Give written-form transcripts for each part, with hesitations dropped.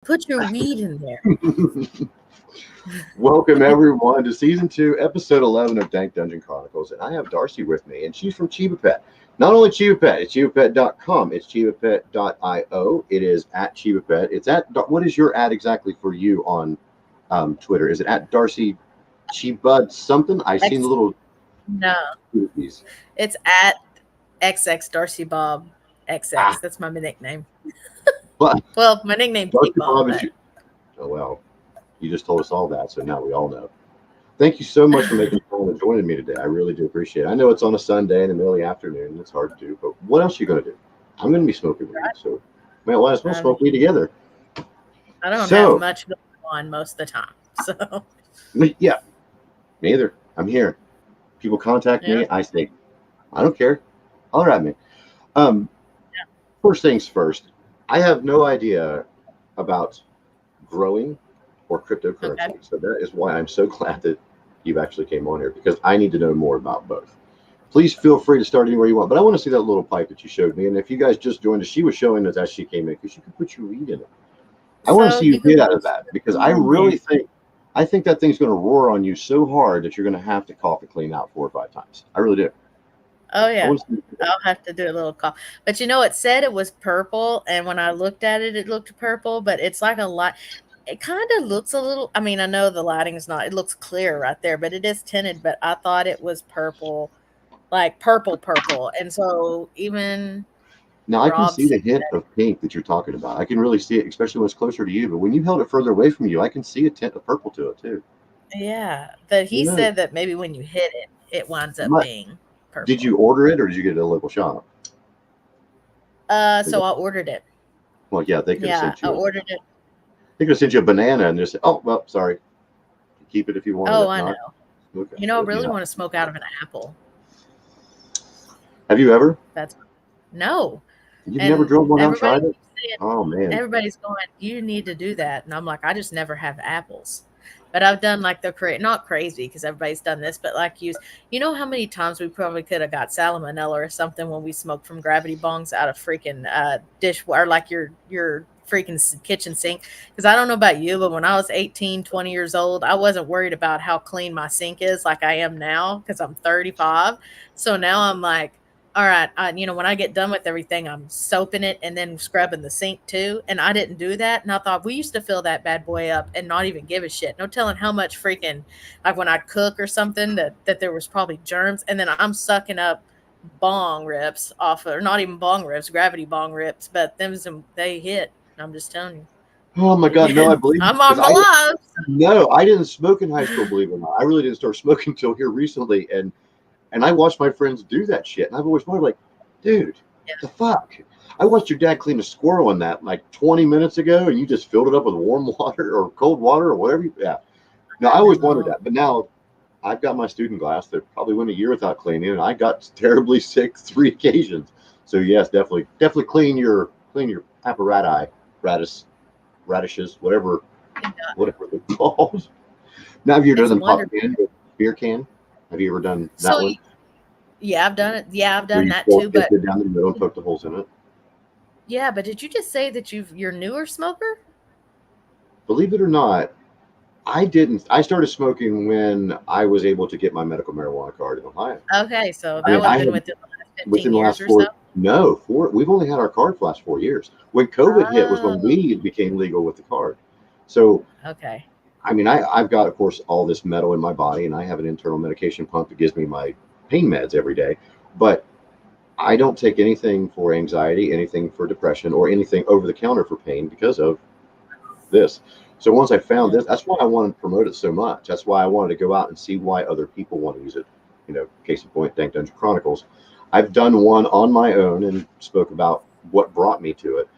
Put your weed in there. Welcome everyone to season 2, episode 11 of Dank Dungeon Chronicles, and I have Darcy with me, and she's from Chiba Pet. Not only Chiba Pet, it's chibapet.com, it's chibapet.io, it is at Chiba Pet. It's at, what is your ad exactly for you on Twitter? Is it at Darcy Chiba something? I seen the little No, cookies. it's at XX Darcy Bob XX. Ah, That's my nickname. but Well, my nickname's Darcy Pete Bob, Bob is but you. Oh well, you just told us all that, so now we all know. Thank you so much for making time and joining me today. I really do appreciate it. I know it's on a Sunday in the middle of the afternoon. It's hard to do, but what else are you going to do? I'm going to be smoking weed, so man, why as well um, smoke weed together. I don't have So, much going on most of the time. So yeah, neither. I'm here. People contact yeah, me. I say, I don't care. Holler at me. Um, First things first, I have no idea about growing or okay, cryptocurrency. So that is why I'm so glad that you've actually came on here because I need to know more about both. Please feel free to start anywhere you want. But I want to see that little pipe that you showed me. And if you guys just joined us, she was showing us as she came in because you could put your weed in it. I want to so see you you can get out put of that because your weed in there. I think that thing's going to roar on you so hard that you're going to have to cough it clean out 4 or 5 times. I really do. Oh I yeah, want to see you do that. I'll have to do a little call. But it said it was purple, and when I looked at it, it looked purple. But it's like a lot. It kind of looks a little. I mean, I know the lighting is not. It looks clear right there, but it is tinted. But I thought it was purple, like purple, purple. And so even Now I can Rob see said, the hint of pink that you're talking about. I can really see it, especially when it's closer to you. But when you held it further away from you, I can see a tint of purple to it too. yeah, but Who he knows? said that maybe when you hit it, it winds up My, being did purple. you order it or did you get it at a local shop? So I ordered it. Well, yeah, they could have Yeah, sent I you a ordered it. banana and just say, "Oh, well, sorry, keep it if you want it. Oh, If I not, know. okay." I But really yeah, want to smoke out of an apple. have you ever? That's no. You've never And drilled one out and everybody tried it? keeps saying, Oh man, everybody's going, you need to do that. And I'm like, I just never have apples. But I've done like not crazy because everybody's done this, but like you know how many times we probably could have got salmonella or something when we smoked from gravity bongs out of freaking dish or like your freaking kitchen sink. Because I don't know about you, but when I was 18, 20 years old, I wasn't worried about how clean my sink is like I am now because I'm 35. So now I'm like, all right, when I get done with everything, I'm soaping it and then scrubbing the sink too. And I didn't do that. And I thought we used to fill that bad boy up and not even give a shit. No telling how much freaking, like when I'd cook or something, that there was probably germs. And then I'm sucking up bong rips off, or not even bong rips, gravity bong rips, but they hit. I'm just telling you, oh my they God, no, I did. believe you I'm because alive. I didn't smoke in high school. Believe it or not, I really didn't start smoking until here recently, and I watched my friends do that shit, and I've always wondered, like, dude, the fuck. I watched your dad clean a squirrel in that like 20 minutes ago, and you just filled it up with warm water or cold water or whatever. Yeah. Now I I always wondered know. that, but now I've got my student glass that probably went a year without cleaning, and I got terribly sick 3 occasions. So yes, definitely clean your apparatus, radish, radishes, whatever they're called. Now have you ever It's done pop wonderful. can, beer can? Have you ever done So that one yeah, I've done it. Yeah, I've where done you that fork too. it But down the middle and poke the holes in it? yeah, but did you just say that you're newer smoker? Believe it or not, I didn't. I started smoking when I was able to get my medical marijuana card in Ohio. Okay, so I that mean, would have I been had within the last within 15 the years last or so. four, no, four. We've only had our card for the last 4 years. When COVID hit was when Oh, weed became legal with the card. So, okay. I mean, I've got, of course, all this metal in my body, and I have an internal medication pump that gives me my pain meds every day. But I don't take anything for anxiety, anything for depression, or anything over the counter for pain because of this. So once I found Yeah. this, that's why I wanted to promote it so much. That's why I wanted to go out and see why other people want to use it. Case in point, Dank Dungeon Chronicles. I've done one on my own and spoke about what brought me to it.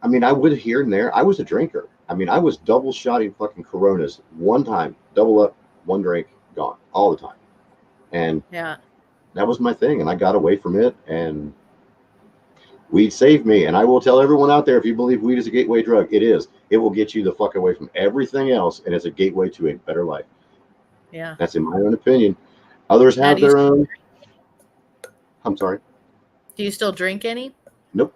I mean, I would here and there. I was a drinker. I mean, I was double shotting fucking Coronas one time, double up, one drink, gone all the time, and Yeah. that was my thing. And I got away from it, and weed saved me. And I will tell everyone out there, if you believe weed is a gateway drug, it is. It will get you the fuck away from everything else, and it's a gateway to a better life. Yeah. That's in my own opinion. Others Now, have their own. I'm sorry. do you still drink any? Nope.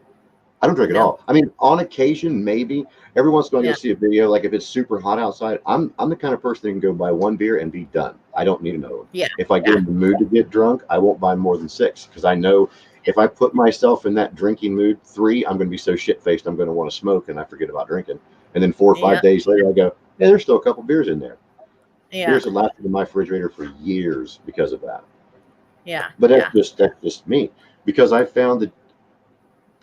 I don't drink at No. all. I mean, on occasion, maybe every once in a while Yeah. you'll see a video. Like if it's super hot outside, I'm the kind of person that can go buy one beer and be done. I don't need another one. Yeah. If I get Yeah. in the mood to get drunk, I won't buy more than 6 because I know if I put myself in that drinking mood, 3, I'm going to be so shit faced. I'm going to want to smoke and I forget about drinking. And then 4 or 5 Yeah. days later, I go, hey, there's still a couple beers in there. Yeah. Beers that lasted in my refrigerator for years because of that. Yeah. But Yeah. that's just me because I found that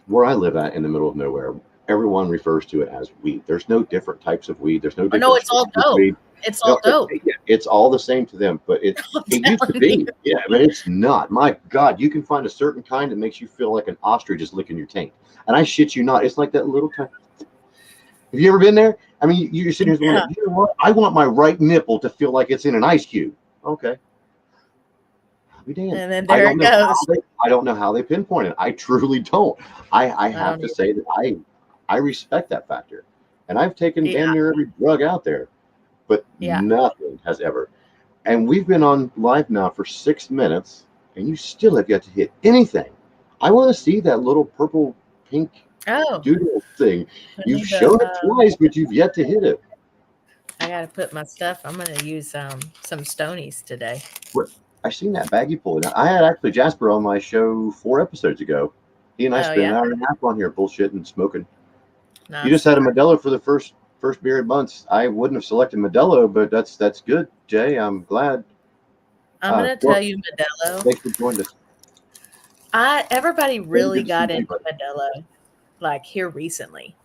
where I live at in the middle of nowhere, everyone refers to it as weed. There's no different types of weed. There's no Oh no, different it's all strains of dope. weed. It's all No, dope. it's all the same to them, but I'm it used to telling you. be. Yeah, but it's not. My God, you can find a certain kind that makes you feel like an ostrich is licking your taint. And I shit you not, it's like that little tiny. Have you ever been there? I mean, you're sitting here going, Yeah. like, you know what? I want my right nipple to feel like it's in an ice cube. Okay. I'll be damned. And then there it goes. I don't know how they pinpoint it. I truly don't. I I have don't to either. say that I respect that factor. And I've taken Yeah. damn near every drug out there, but Yeah. nothing has ever. And we've been on live now for 6 minutes, and you still have yet to hit anything. I want to see that little purple pink Oh, doodle thing. I You've need to. shown it twice, but you've yet to hit it. I gotta put my stuff. I'm gonna use some Stonies today. I seen that baggy pull. I had actually Jasper on my show 4 episodes ago. He and I Oh spent an yeah. hour and a half on here bullshitting and smoking. You just Nice. had a Modelo for the first beer in months. I wouldn't have selected Modelo, but that's good, Jay. I'm glad. I'm gonna tell Well, you Modelo. thanks for joining us. Everybody Really really good to see got into everybody. Modelo like here recently.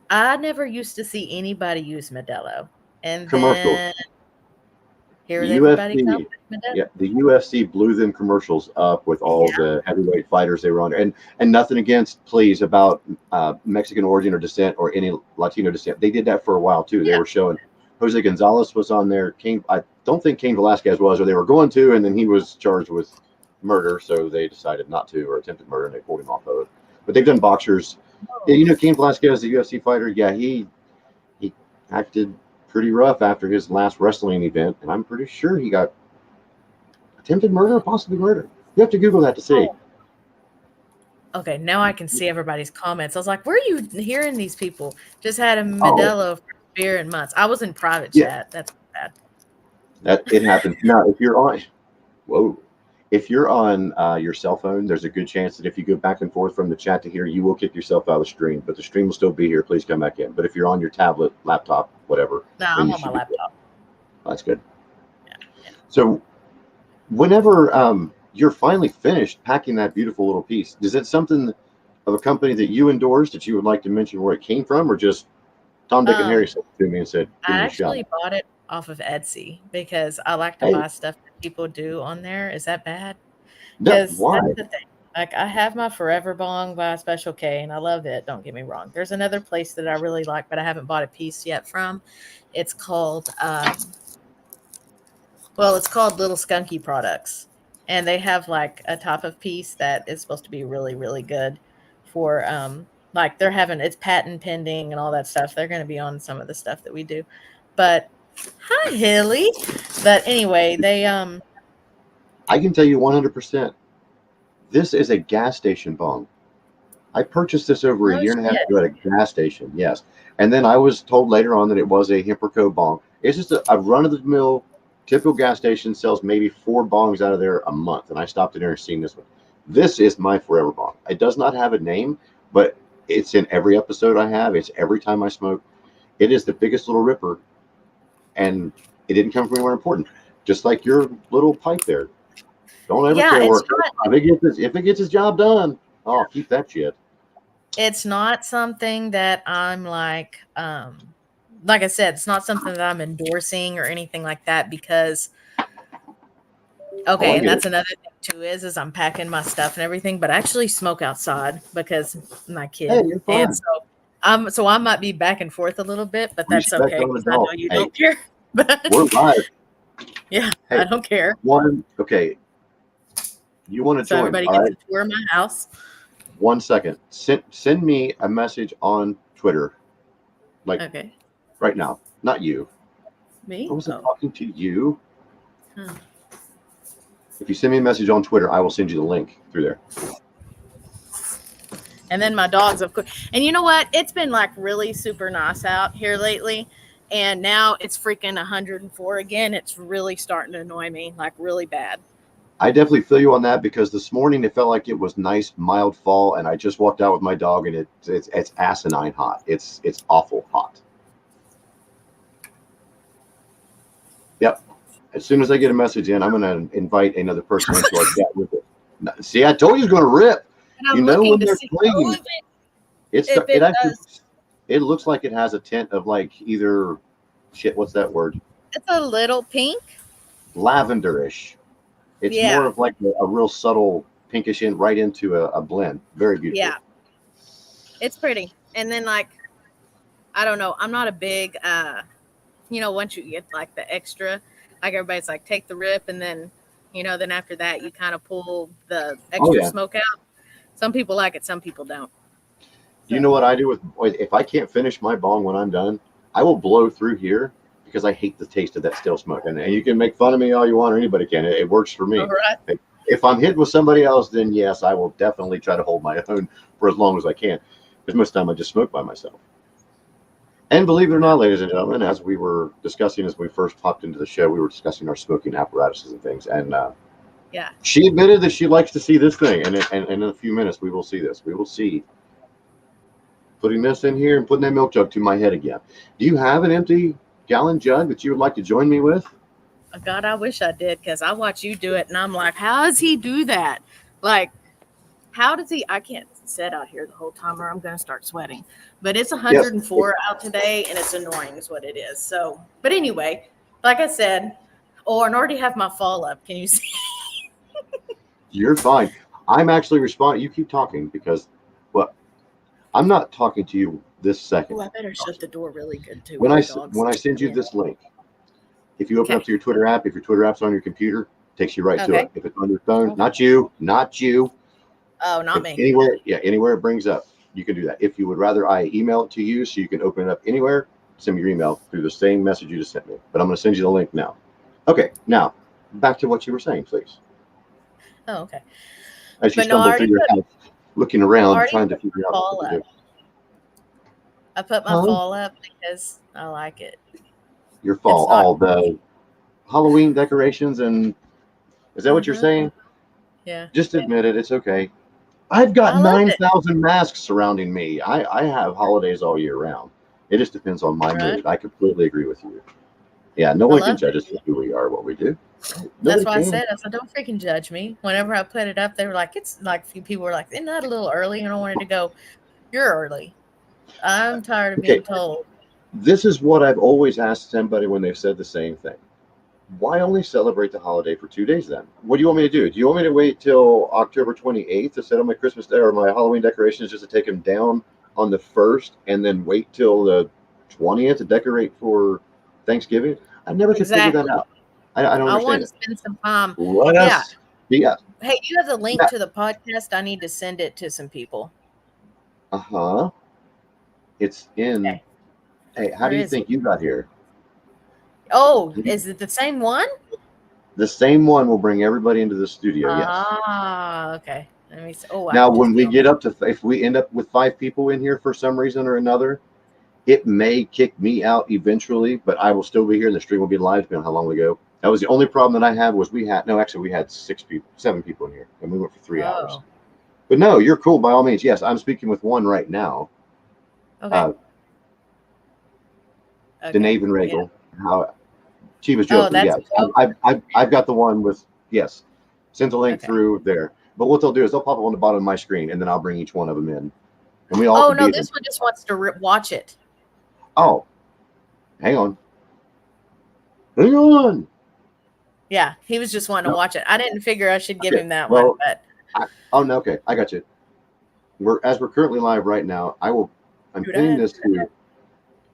I never used to see anybody use Modelo. And Commercials. then The here everybody comes UFC, with Modelo. yeah, the UFC blew them commercials up with all Yeah. the heavyweight fighters they were on, and nothing against, please, about Mexican origin or descent or any Latino descent. They did that for a while too. They Yeah. were showing Jose Gonzalez was on there. I don't think Cain Velasquez was, or they were going to, and then he was charged with murder, so they decided not to, or attempted murder, and they pulled him off of it. But they've done boxers. Yeah, Oh, you know, Cain Velasquez, the UFC fighter. Yeah, he acted pretty rough after his last wrestling event, and I'm pretty sure he got attempted murder or possibly murder. You have to Google that to see. oh. Okay, now I can see everybody's comments. I was like, where are you hearing these people? Just had a Oh, Modelo for beer in months. I was in private yeah, chat. That's bad. that it happens. Now, if you're on, whoa, if you're on your cell phone, there's a good chance that if you go back and forth from the chat to here, you will kick yourself out of the stream. But the stream will still be here. Please come back in. But if you're on your tablet, laptop, whatever, No, then I'm you on my should be good. laptop. That's good. Yeah, yeah. So, whenever you're finally finished packing that beautiful little piece, is it something of a company that you endorsed that you would like to mention where it came from, or just Tom, Dick, and Harry Um, sent it to me and said, "Give I me a shot." actually bought it off of Etsy because I like to Hey, buy stuff that people do on there. Is that bad? no, Because that's why? the thing. Like I have my Forever Bong by Special K, and I love it. Don't get me wrong. There's another place that I really like, but I haven't bought a piece yet from. It's called it's called Little Skunky Products, and they have like a top of piece that is supposed to be really really good for like they're having it's patent pending and all that stuff. They're going to be on some of the stuff that we do, but hi Hilly. But anyway, they I can tell you 100%. This is a gas station bong. I purchased this over a oh year and a half shit ago at a gas station. Yes, and then I was told later on that it was a Hemperco bong. It's just a run of the mill, typical gas station sells maybe 4 bongs out of there a month, and I stopped in there and seen this one. This is my forever bong. It does not have a name, but it's in every episode I have. It's every time I smoke. It is the biggest little ripper, and it didn't come from anywhere important. Just like your little pipe there. Don't ever yeah care where it's it comes from. If it gets its job done, oh, keep that shit. not something that I'm like I said, it's not something that I'm endorsing or anything like that because Oh, I okay, and get that's it. another thing too is I'm packing my stuff and everything, but I actually smoke outside because my Hey, kid. you're And fine. so I might be back and forth a little bit, but that's Respect okay on because I know adult. you Hey, don't care. But we're live. yeah, I Hey, don't care. okay, you want to So join? everybody All gets right. a tour of my house. 1 second. Send me a message on Twitter, like Okay. right now. Not you. I Me? wasn't Oh. talking to you. Huh. If you send me a message on Twitter, I will send you the link through there. And then my dogs, of course. And you know what? It's been like really super nice out here lately. And now it's freaking 104 again. It's really starting to annoy me, like really bad. I definitely feel you on that because this morning it felt like it was nice, mild fall, and I just walked out with my dog, and it's asinine hot. It's awful hot. Yep. As soon as I get a message in, I'm going to invite another person into our chat with it. See, I told you it's going to rip. And You I'm know looking when to they're see playing, if it it actually does. it looks like it has a tint of like either shit. What's that word? It's a little pink. Lavenderish. It's more Yeah. of like a real subtle pinkish in right into a blend. Very beautiful. Yeah. It's pretty. And then like I don't know, I'm not a big once you get like the extra, like everybody's like take the rip and then then after that you kind of pull the Oh extra yeah. smoke out. Some people like it, some people don't. You know So what I do with if I can't finish my bong when I'm done, I will blow through here because I hate the taste of that stale smoke. And you can make fun of me all you want, or anybody can. It works for all me. right. If I'm hitting with somebody else, then yes, I will definitely try to hold my own for as long as I can. Because most of the time I just smoke by myself. And believe it or Yeah. not, ladies and gentlemen, as we were discussing as we first popped into the show, we were discussing our smoking apparatuses and things. And Yeah. she admitted that she likes to see this thing. And in a few minutes, we will see this. We will see putting this in here and putting that milk jug to my head again. Do you have an empty gallon jug that you would like to join me with? God, I wish I did because I watch you do it and I'm like, how does he do that? Like, how does he? I can't sit out here the whole time or I'm going to start sweating. But it's Yes. 104 out today and it's annoying, is what it is. So, but anyway, like I said, oh, and I already have my fall up. Can you see? You're fine. I'm actually responding. You keep talking because, well, I'm not talking to you this second. Oh, I better shut the door really good too When with I the dogs. when I send you Yeah. this link, if you open up Okay. to your Twitter app, if your Twitter app's on your computer, it takes you right to Okay. it. If it's on your phone, Oh, not you. oh, not If me. anywhere, yeah, anywhere it brings up, you can do that. If you would rather I email it to you so you can open it up anywhere, send me your email through the same message you just sent me. But I'm going to send you the link now. Okay, now back to what you were saying, please. Oh, okay. As you But no, stumble through your house, looking I around, already trying to put figure my out what fall to do. up. I put my Huh? fall up because I like it. Your It's fall, not. all the Halloween decorations, and is that what you're Mm-hmm. saying? Yeah. Just admit it. It's okay. I've got I love it. 9,000 masks surrounding me. I have holidays all year round. It just depends on my Right. mood. I completely agree with you. Yeah, no I one can love judge it. us for who we are, what we do. That's Nobody why can. I said, don't freaking judge me. Whenever I put it up, they were like, it's like a few people were like, isn't that a little early? And I wanted to go, you're early. I'm tired of Okay, being told. this is what I've always asked somebody when they've said the same thing. Why only celebrate the holiday for 2 days then? What do you want me to do? Do you want me to wait till October 28th to set up my Christmas or my Halloween decorations just to take them down on the 1st and then wait till the 20th to decorate for Thanksgiving? I never could figure that Exactly. out. I don't I want understand to it. spend some time. Let Yeah. us, yeah, Hey, you have the link yeah, to the podcast. I need to send it to some people. uh-huh. It's in, Okay. hey, how Where do you is it? think you got here? Oh, is it the same one? The same one will bring everybody into the studio, yes. Ah, okay. Let me see. Oh, I Now, can when just be we on. get up to, if we end up with 5 people in here for some reason or another, it may kick me out eventually, but I will still be here and the stream will be live, depending on how long we go. That was the only problem that I had was we had 6 people, 7 people in here, and we went for 3 hours. Oh, But no, you're cool by all means. Yes, I'm speaking with one right now, okay. uh, Okay. Danae Van Yeah. Regal. How she was Oh, joking. that's Yes, a joke. I've got the one with yes. Send the link Okay. through there. But what they'll do is they'll pop up on the bottom of my screen, and then I'll bring each one of them in, and we all Oh can no, be. this one just wants to watch it. Oh, hang on, hang on. Yeah, he was just wanting to No, watch it. I didn't figure I should give okay. him that one, Well, but oh no, okay, I got you. We're currently live right now. I'm see what I pinning had. this to.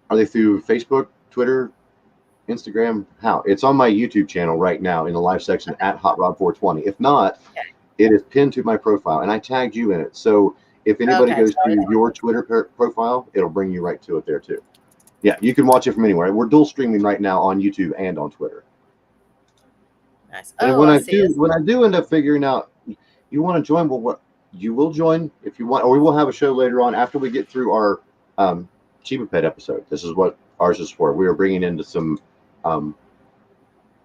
Are they through Facebook, Twitter, Instagram? How? It's on my YouTube channel right now in the live section at Hot Rod 420. If not, it is pinned to my profile, and I tagged you in it. So if Okay. anybody Okay, goes so to it's your Twitter profile, it'll bring you right to it there too. Yeah, you can watch it from anywhere. We're dual streaming right now on YouTube and on Twitter. nice. And Oh, I see it. when I do end up figuring out you want to join, well, what you will join if you want, or we will have a show later on after we get through our Chiba Pet episode. This is what ours is for. We are bringing into some um,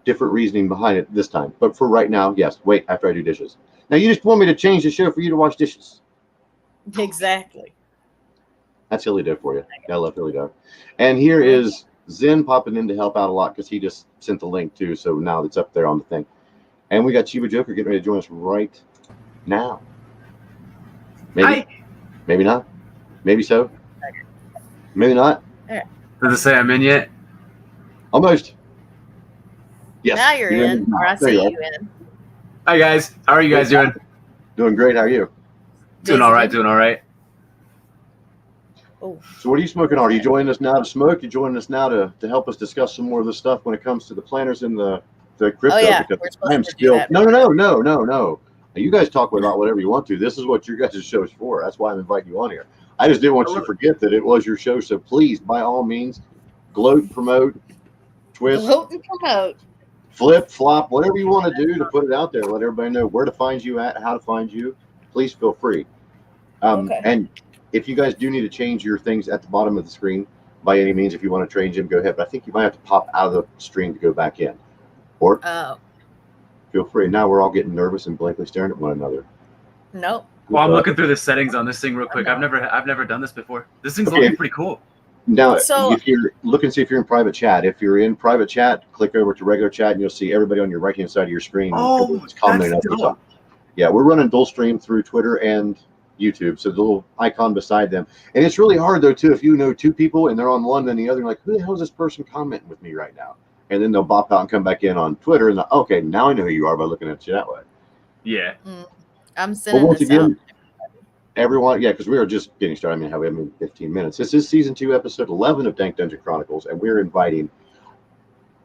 different reasoning behind it this time. But for right now, yes, wait after I do dishes. Now, you just want me to change the show for you to wash dishes. Exactly. That's Hilly Dog for you. I love Hilly Dog. And here is Zen popping in to help out a lot because he just sent the link too. So now it's up there on the thing. And we got Chiba Joker getting ready to join us right now. Maybe, Hi. maybe not. Maybe so. Maybe not. Does it say I'm in yet? Almost. Yes. Now you're in, or I There see you are. you in. Hi guys. How are you guys doing? Doing great. How are you? Doing all right. Doing all right. Oh, So what are you smoking on? Are you joining us now to smoke? You joining us now to help us discuss some more of this stuff when it comes to the planners and the crypto? oh yeah, Because we're I am supposed to do still that. no. Now, you guys talk about whatever you want to. This is what your guys' show is for. That's why I'm inviting you on here. I just didn't want you to forget that it was your show. So please, by all means, gloat, promote, twist, Gloat and promote. flip, flop, whatever you want to do to put it out there. Let everybody know where to find you at, how to find you. Please feel free. Okay. And if you guys do need to change your things at the bottom of the screen, by any means, if you want to change them, go ahead. But I think you might have to pop out of the stream to go back in. Or feel free. Now we're all getting nervous and blankly staring at one another. Nope. Well, I'm looking through the settings on this thing real quick. I've never done this before. This thing's looking pretty cool. Now, So- if you're looking, see if you're in private chat. If you're in private chat, click over to regular chat, and you'll see everybody on your right hand side of your screen. Oh, commenting that's up dope. Yeah, we're running dual stream through Twitter and YouTube, so the little icon beside them. And it's really hard though too if you know two people and they're on one then the other, like, who the hell is this person commenting with me right now? And then they'll bop out and come back in on Twitter, and okay, now I know who you are by looking at you that way. Yeah. I'm sending once this again, out. everyone, yeah, because we are just getting started. I mean, we have 15 minutes. This is season 2, episode 11 of Dank Dungeon Chronicles, and we're inviting.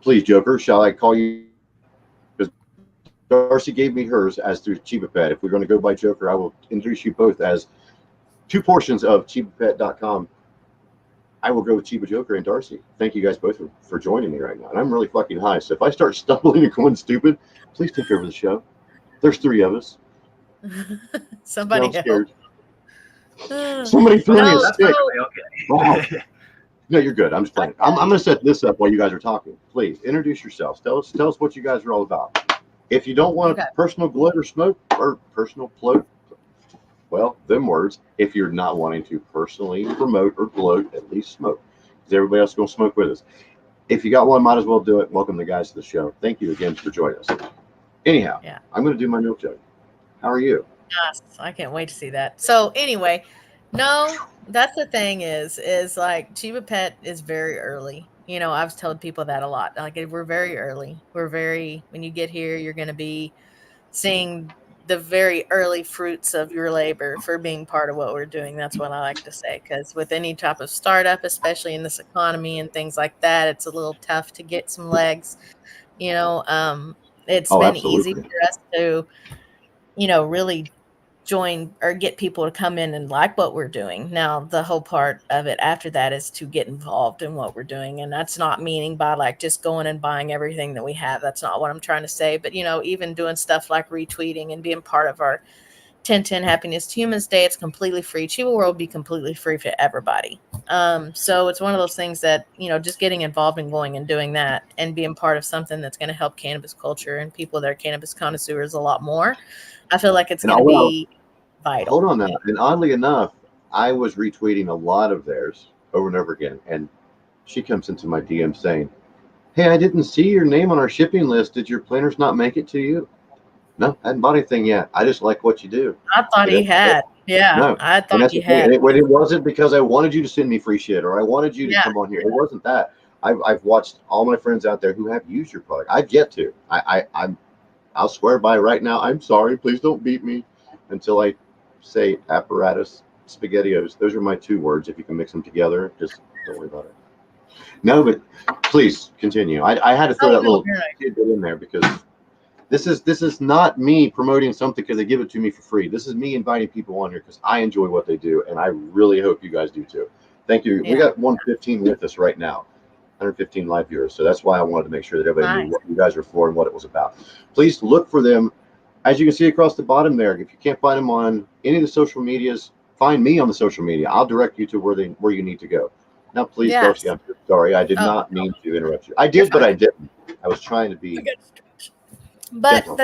Please, Joker, shall I call you? Because Darcy gave me hers as through Chiba Pet. If we're going to go by Joker, I will introduce you both as two portions of ChibaPet.com. I will go with Chiba Joker and Darcy. Thank you guys both for joining me right now. And I'm really fucking high. So if I start stumbling and going stupid, please take over the show. There's 3 of us. Somebody scared. help. Somebody threw me a No, stick. Okay. Wow. No, you're good. I'm just playing. I'm going to set this up while you guys are talking. Please introduce yourselves. Tell us what you guys are all about. If you don't want a personal gloat or smoke or personal float, well, them words. If you're not wanting to personally promote or gloat, at least smoke, because everybody else is going to smoke with us. If you got one, might as well do it. Welcome the guys to the show. Thank you again for joining us. Anyhow, I'm going to do my milk jug. How are you? Yes, I can't wait to see that. So anyway, no, that's the thing is like Chiba Pet is very early. You know, I was telling people that a lot. Like we're very early. When you get here, you're going to be seeing the very early fruits of your labor for being part of what we're doing. That's what I like to say. Because with any type of startup, especially in this economy and things like that, it's a little tough to get some legs. You know, it's been easy for us to, you know, really join or get people to come in and like what we're doing. Now, the whole part of it after that is to get involved in what we're doing. And that's not meaning by like just going and buying everything that we have. That's not what I'm trying to say. But, you know, even doing stuff like retweeting and being part of our 10/10 Happiness to Humans Day, it's completely free. Chiba World will be completely free for everybody. So it's one of those things that, you know, just getting involved and going and doing that and being part of something that's going to help cannabis culture and people that are cannabis connoisseurs a lot more. I feel like it's going to be vital. Hold on now. And oddly enough, I was retweeting a lot of theirs over and over again. And she comes into my DM saying, hey, I didn't see your name on our shipping list. Did your planners not make it to you? No, I hadn't bought anything yet. I just like what you do. I thought he had. Yeah, no. I thought he had. And it wasn't because I wanted you to send me free shit or I wanted you to come on here. It wasn't that. I've watched all my friends out there who have used your product. I've yet to. I'll swear by right now. I'm sorry. Please don't beat me until I say apparatus spaghettios. Those are my 2 words. If you can mix them together, just don't worry about it. No, but please continue. I had to throw that little tidbit in there because this is not me promoting something because they give it to me for free. This is me inviting people on here because I enjoy what they do, and I really hope you guys do too. Thank you. We got 115 with us right now, 115 live viewers. So that's why I wanted to make sure that everybody knew what you guys are for and what it was about. Please look for them as you can see across the bottom there, if you can't find them on any of the social medias, find me on the social media. I'll direct you to where you need to go. Now, please, Darcy, Yes. I'm sorry. I did Oh, not mean to interrupt you. I you're did, but fine. I didn't. I was trying to be But gentle.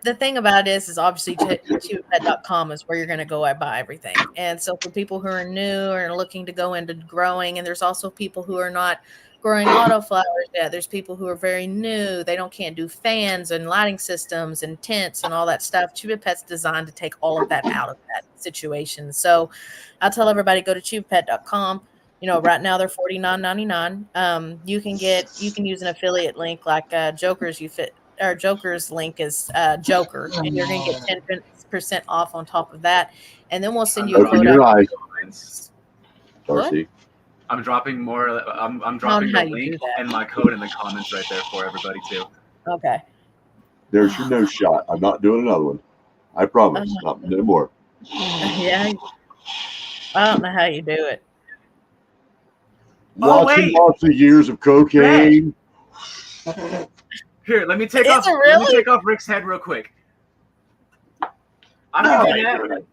the thing about it is obviously cheapapet.com is where you're going to go and buy everything. And so for people who are new or looking to go into growing, and there's also people who are not growing autoflowers yet. There's people who are very new. They can't do fans and lighting systems and tents and all that stuff. Cheapapet's designed to take all of that out of that situation. So I'll tell everybody, go to cheapapet.com. Right now they're $49.99. You can use an affiliate link like Joker's. Our Joker's link is Joker, and you're gonna get 10% off on top of that, and then we'll send you a Open code your out. eyes, What? Darcy. I'm dropping more. I'm I don't dropping know the how you do link that. and my code in the comments right there for everybody too. Okay. There's your no shot. I'm not doing another one. I promise. No more. Yeah. I don't know how you do it. Watching wait. lots of years of cocaine. Here, let me take Is off. it Let me really? take off Rick's head real quick. I No, can I do ain't that. doing it.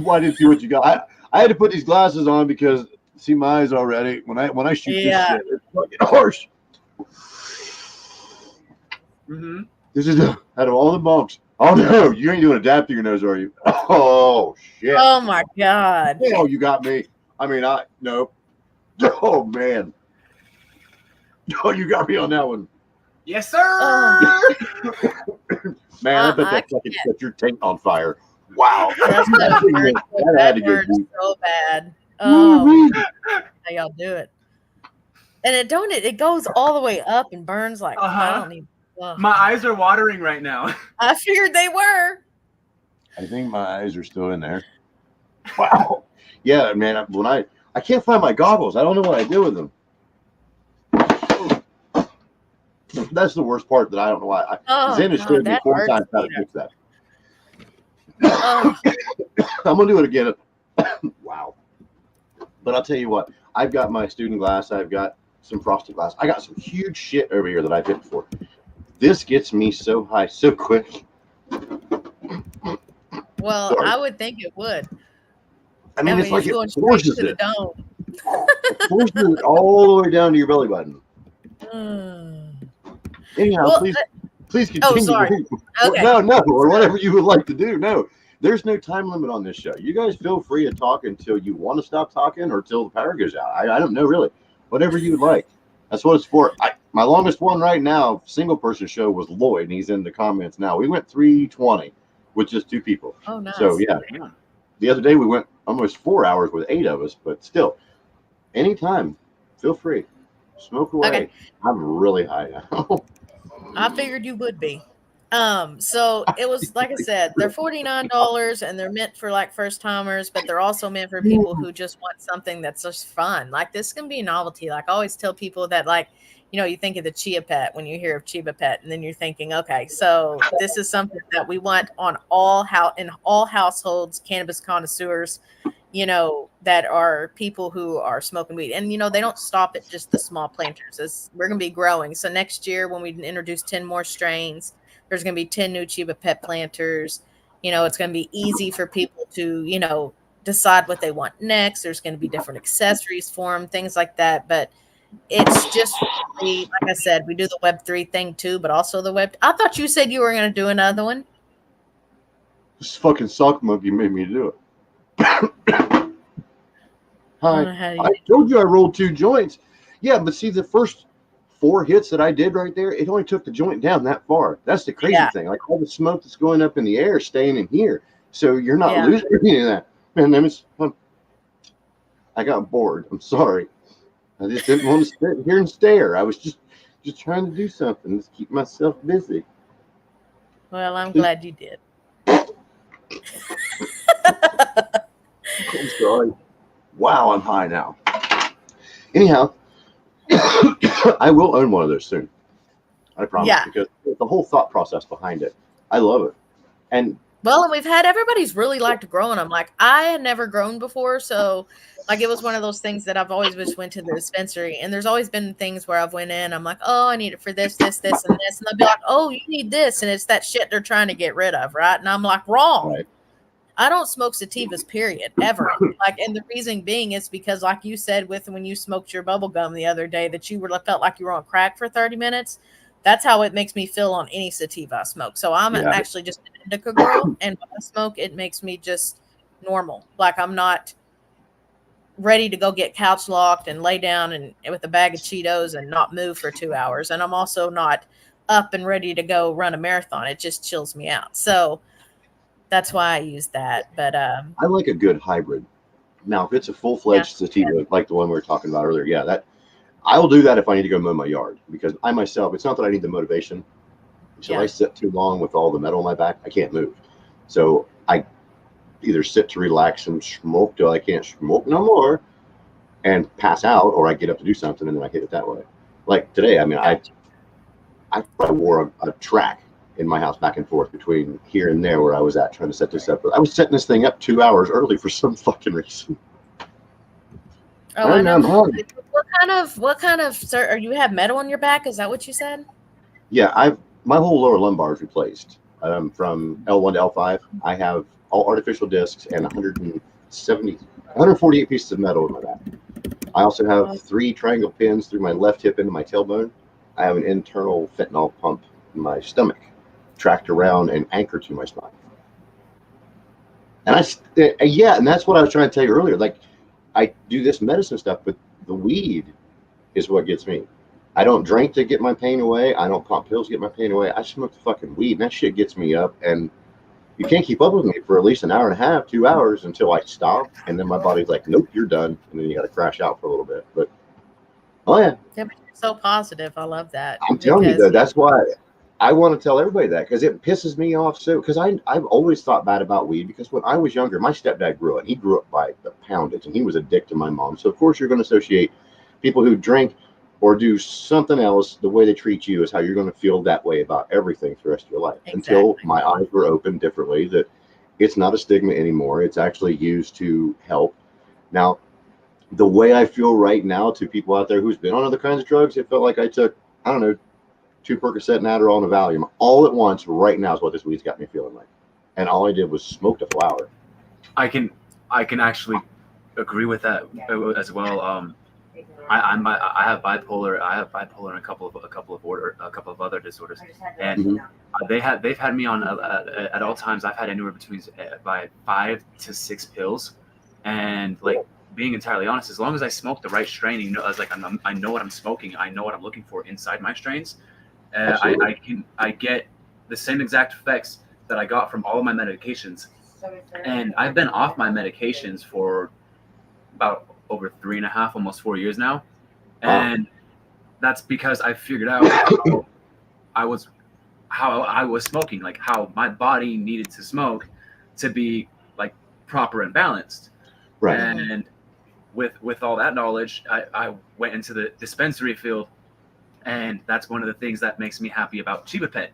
Well, I didn't see what you got. I had to put these glasses on because see my eyes already. When I shoot this Yeah. shit, it's fucking harsh. Mm-hmm. This is out of all the bumps. Oh no, you ain't doing a dab through your nose, are you? Oh shit. Oh my God. Oh, you got me. I mean, no. Oh man. Oh, you got me on that one. Yes, sir. Man, I bet I that fucking set your tank on fire. Wow. That's gonna burn That had to go hurts deep. so bad. Oh, how y'all do it? And it goes all the way up and burns like I don't even. Ugh. My eyes are watering right now. I figured they were. I think my eyes are still in there. Wow. Yeah, man. I can't find my goggles. I don't know what I do with them. That's the worst part. That I don't know why. Zen has showed me that 4 hurts, times how to Peter. fix that. Oh, I'm gonna do it again. Wow. But I'll tell you what. I've got my student glass. I've got some frosted glass. I got some huge shit over here that I've hit before. This gets me so high so quick. well, Sorry. I would think it would. I mean, it's like you're it going straight forces to the it. dome. It forces it all the way down to your belly button. Anyhow, Well, please continue. sorry. Okay. No, or whatever you would like to do. No, there's no time limit on this show. You guys feel free to talk until you want to stop talking or till the power goes out. I don't know, really. Whatever you would like. That's what it's for. My longest one right now, single person show, was Lloyd, and he's in the comments now. We went 320 with just 2 people. Oh, nice. So, yeah. Damn. The other day we went almost 4 hours with 8 of us, but still, anytime, feel free. Smoke away. Okay. I'm really high now. I figured you would be. So it was like I said, they're $49 and they're meant for like first timers, but they're also meant for people who just want something that's just fun. Like this can be a novelty. Like I always tell people that you think of the Chia Pet when you hear of Chia Pet, and then you're thinking, okay, so this is something that we want in all households, cannabis connoisseurs, that are people who are smoking weed. And, they don't stop at just the small planters. We're going to be growing. So next year when we introduce 10 more strains, there's going to be 10 new Chiba Pet planters. It's going to be easy for people to, decide what they want next. There's going to be different accessories for them, things like that. But it's just really, like I said, we do the Web3 thing too, but also the Web. I thought you said you were going to do another one. This fucking sock monkey made me do it. Hi. I told you I rolled 2 joints. Yeah, but see, the first 4 hits that I did right there, it only took the joint down that far. That's the crazy thing. Like all the smoke that's going up in the air is staying in here. So you're not losing any of that. Man, I got bored. I'm sorry. I just didn't want to sit here and stare. I was just trying to do something. Just keep myself busy. Well, I'm glad you did. I'm sorry. Wow, I'm high now. Anyhow, I will own one of those soon. I promise. Yeah. Because the whole thought process behind it, I love it. And Well, and we've had everybody's really liked growing them. Like I had never grown before, so like it was one of those things that I've always just went to the dispensary, and there's always been things where I've went in, I'm like, oh, I need it for this, this, this, and this, and they'll be like, oh, you need this, and it's that shit they're trying to get rid of, right? And I'm like, wrong. Right. I don't smoke sativas, period, ever. Like, and the reason being is because, like you said, with when you smoked your bubble gum the other day, that you were felt like you were on crack for 30 minutes. That's how it makes me feel on any sativa I smoke. So I'm Yeah. actually just an indica girl, and when I smoke, it makes me just normal. Like I'm not ready to go get couch locked and lay down and with a bag of Cheetos and not move for 2 hours. And I'm also not up and ready to go run a marathon. It just chills me out. So that's why I use that. But I like a good hybrid. Now, if it's a full yeah, fledged sativa, like the one we were talking about earlier, yeah, that I will do that if I need to go mow my yard because I myself, it's not that I need the motivation. So if I yeah, sit too long with all the metal on my back, I can't move. So I either sit to relax and smoke till I can't smoke no more and pass out, or I get up to do something and then I hit it that way. Like today, I mean, gotcha. I wore a track in my house back and forth between here and there where I was at trying to set this up. I was setting this thing up 2 hours early for some fucking reason. Oh, I And know. I'm hungry. What kind of, sir, are you have metal on your back? Is that what you said? Yeah, I've my whole lower lumbar is replaced. From L1 to L5. I have all artificial discs and 148 pieces of metal in my back. I also have 3 triangle pins through my left hip into my tailbone. I have an internal fentanyl pump in my stomach, tracked around and anchored to my spine. And yeah, and that's what I was trying to tell you earlier. Like, I do this medicine stuff, but the weed is what gets me. I don't drink to get my pain away. I don't pop pills to get my pain away. I smoke the fucking weed, and that shit gets me up. And you can't keep up with me for at least an hour and a half, 2 hours until I stop, and then my body's like, "Nope, you're done," and then you got to crash out for a little bit. But oh yeah, Yeah, but you're so positive. I love that I'm telling you because though, that's why I want to tell everybody that because it pisses me off so. Because I've always thought bad about weed because when I was younger, my stepdad grew it. He grew up by the poundage, and he was a dick to my mom. So of course you're going to associate people who drink or do something else. The way they treat you is how you're going to feel that way about everything for the rest of your life. Until exactly. my eyes were opened differently, that it's not a stigma anymore. It's actually used to help. Now, the way I feel right now to people out there who's been on other kinds of drugs, it felt like I took, I don't know, 2 Percocet, an Adderall, and a Valium all at once. Right now is what this weed's got me feeling like, and all I did was smoked a flower. I can actually agree with that as well. I have bipolar. I have bipolar and a couple of other disorders, and Mhm. they've had me on at all times. I've had anywhere between by 5 to 6 pills, and like being entirely honest, as long as I smoke the right strain, you know, I was like I know what I'm smoking. I know what I'm looking for inside my strains. Absolutely. I get the same exact effects that I got from all of my medications, and I've been off my medications for about over 3.5, almost 4 years now, Wow. and that's because I figured out I was how I was smoking, like how my body needed to smoke to be like proper and balanced. Right. Hmm. And with all that knowledge, I went into the dispensary field, and that's one of the things that makes me happy about Chiba Pet.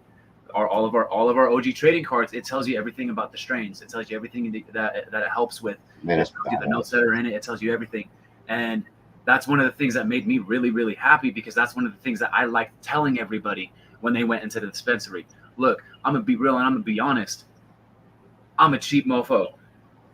All of our OG trading cards, it tells you everything about the strains. It tells you everything that it helps with. Man, It that's tells you the notes badass. that are in it. It tells you everything, and that's one of the things that made me really really happy because that's one of the things that I liked telling everybody when they went into the dispensary. Look, I'm gonna be real and I'm gonna be honest. I'm a cheap mofo.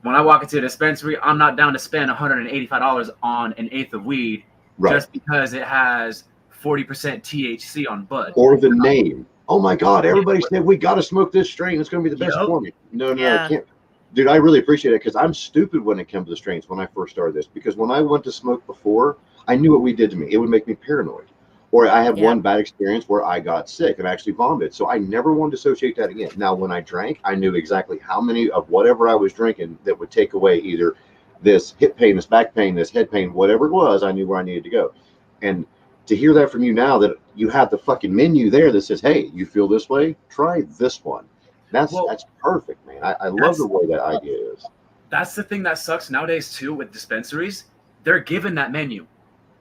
When I walk into a dispensary, I'm not down to spend $185 on an eighth of weed Right. just because it has 40% THC on bud. Or the name. Oh my God! Yeah. Everybody said we got to smoke this strain. It's going to be the best Yep. for me. No, no, no, it Yeah. can't. Dude, I really appreciate it because I'm stupid when it comes to the strains when I first started this. Because when I went to smoke before, I knew what we did to me. It would make me paranoid. Or I had Yeah. one bad experience where I got sick and actually vomited. So I never wanted to associate that again. Now, when I drank, I knew exactly how many of whatever I was drinking that would take away either this hip pain, this back pain, this head pain, whatever it was, I knew where I needed to go. And to hear that from you now that you have the fucking menu there that says, hey, you feel this way? Try this one. Well, That's perfect, man. I love the that's way that idea is. that's the thing that sucks nowadays too with dispensaries. They're given that menu.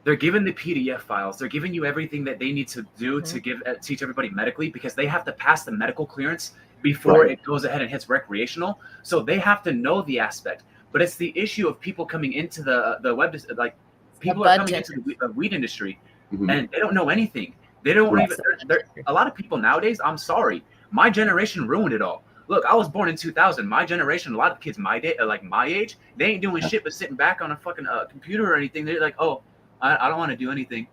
They're given the PDF files. They're giving you everything that they need to do to Hmm. teach everybody medically because they have to pass the medical clearance before Right. it goes ahead and hits recreational. So they have to know the aspect. But it's the issue of people coming into the web, like people are coming budget. into the weed industry Mhm. and they don't know anything. They don't Right. even. A lot of people nowadays. I'm sorry, my generation ruined it all. Look, I was born in 2000. My generation, a lot of kids my day, like my age, they ain't doing shit but sitting back on a fucking computer or anything. They're like, oh, I don't want to do anything.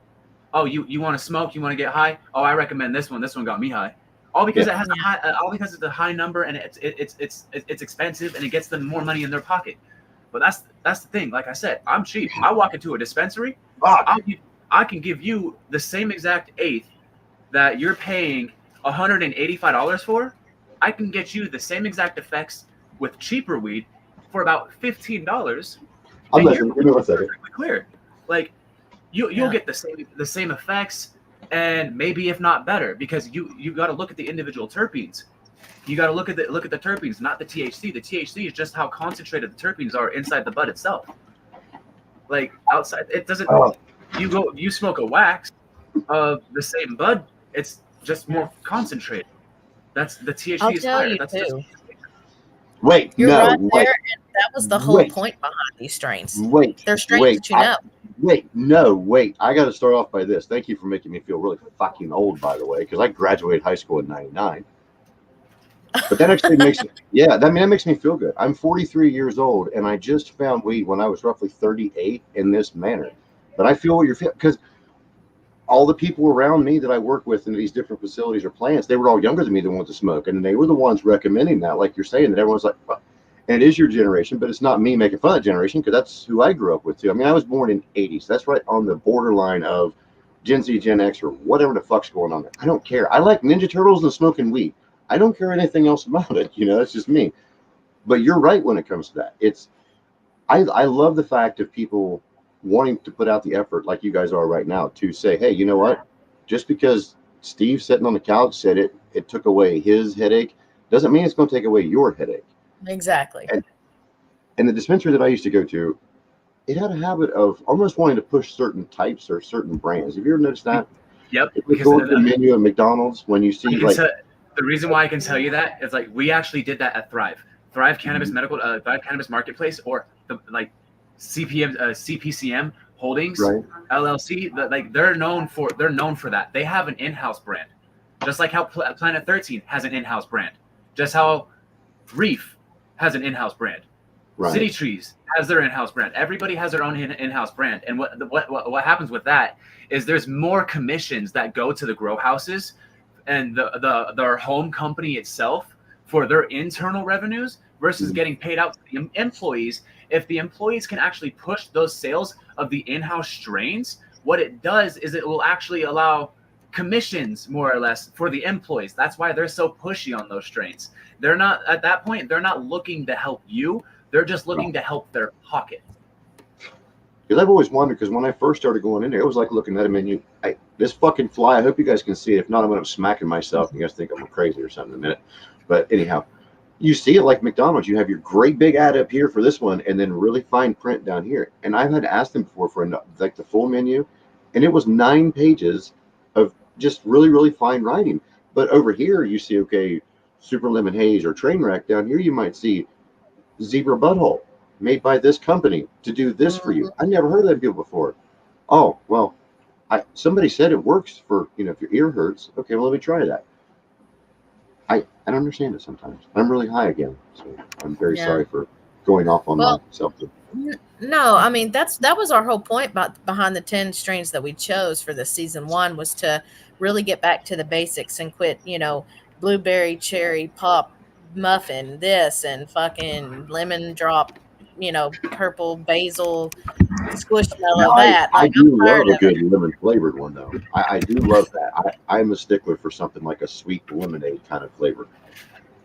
Oh, you want to smoke? You want to get high? Oh, I recommend this one. This one got me high. All because Yeah. it has a high, all because it's a high number and it's expensive and it gets them more money in their pocket. But that's the thing. Like I said, I'm cheap. I walk into a dispensary, Fuck. I can give you the same exact eighth that you're paying $185 for. I can get you the same exact effects with cheaper weed for about $15, I'm and you're listening. Give me 1 second. perfectly clear. Like you'll Yeah. get the same effects and maybe if not better because you got to look at the individual terpenes. You got to look at the terpenes, not the THC. The THC is just how concentrated the terpenes are inside the bud itself. Like outside, it doesn't. Oh, You smoke a wax of the same bud, it's just more concentrated. That's the THC I'll is tell higher. you That's just too. wait. You're No. right Wait. there, and that was the whole Wait. point behind these strains. Wait. They're strains Wait. that you know. Wait. No. Wait. I got to start off by this. Thank you for making me feel really fucking old, by the way, because I graduated high school in '99. But that actually makes that makes me feel good. I'm 43 years old, and I just found weed when I was roughly 38 in this manner. But I feel what you're feeling because all the people around me that I work with in these different facilities or plants, they were all younger than me that wanted to smoke, and they were the ones recommending that, like you're saying, that everyone's like, "Fuck." And it is your generation, but it's not me making fun of generation because that's who I grew up with too. I mean, I was born in '80s. That's right on the borderline of Gen Z, Gen X, or whatever the fuck's going on there. I don't care. I like Ninja Turtles and smoking weed. I don't care anything else about it. You know, it's just me. But you're right when it comes to that. I love the fact of people wanting to put out the effort like you guys are right now to say, hey, you know what? Just because Steve sitting on the couch said it took away his headache doesn't mean it's going to take away your headache. Exactly. And the dispensary that I used to go to, it had a habit of almost wanting to push certain types or certain brands. Have you ever noticed that? Yep. If we go to the menu at McDonald's, when you see like the reason why I can tell you that is like we actually did that at Thrive Cannabis Medical, Thrive Cannabis Marketplace, or the like CPCM Holdings right, LLC. Like they're known for that. They have an in-house brand, just like how Planet 13 has an in-house brand, just how Reef has an in-house brand. right. City Trees has their in-house brand. Everybody has their own in-house brand. And what happens with that is there's more commissions that go to the grow houses and their home company itself for their internal revenues versus getting paid out to the employees. If the employees can actually push those sales of the in-house strains, what it does is it will actually allow commissions more or less for the employees. That's why they're so pushy on those strains. They're not at that point, they're not looking to help you. They're just looking to help their pocket. Because I've always wondered, because when I first started going in there, it was like looking at a menu. This fucking fly, I hope you guys can see it. If not, I'm going to be smacking myself. You guys think I'm crazy or something in a minute. But anyhow, you see it like McDonald's. You have your great big ad up here for this one and then really fine print down here. And I've had to ask them before for like the full menu. And it was 9 pages of just really, really fine writing. But over here, you see, okay, Super Lemon Haze or Trainwreck. Down here, you might see Zebra Butthole, made by this company to do this for you. I never heard of that deal before. Oh, well, somebody said it works for, if your ear hurts. Okay, well, let me try that. I don't understand it sometimes. I'm really high again, so I'm very sorry for going off on myself. No, I mean that was our whole point behind the 10 strains that we chose for the season 1 was to really get back to the basics and quit, blueberry, cherry, pop, muffin, this and fucking lemon drop, purple basil, squishmallow, that. I Like do I'm tired love a of it. good lemon flavored one though. I do love that. I'm a stickler for something like a sweet lemonade kind of flavor.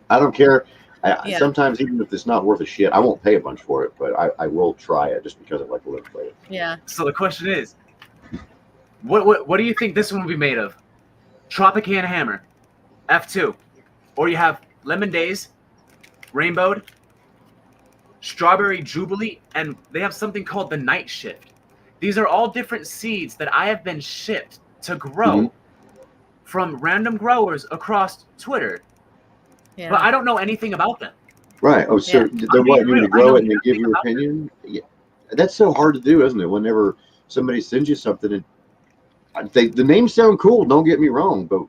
I don't care. Sometimes even if it's not worth a shit, I won't pay a bunch for it, but I will try it just because I like the lemon flavor. Yeah. So the question is, what do you think this one will be made of? Tropicana Hammer, F2, or you have Lemon Days, Rainbowed, Strawberry Jubilee, and they have something called the Night Shift. These are all different seeds that I have been shipped to grow from random growers across Twitter. Yeah. but I don't know anything about them. Right. Oh, so Yeah. they're I'm being wanting you real. to I grow know it and then give nothing your about them. opinion. Yeah. That's so hard to do, isn't it? Whenever somebody sends you something, the names sound cool. Don't get me wrong, but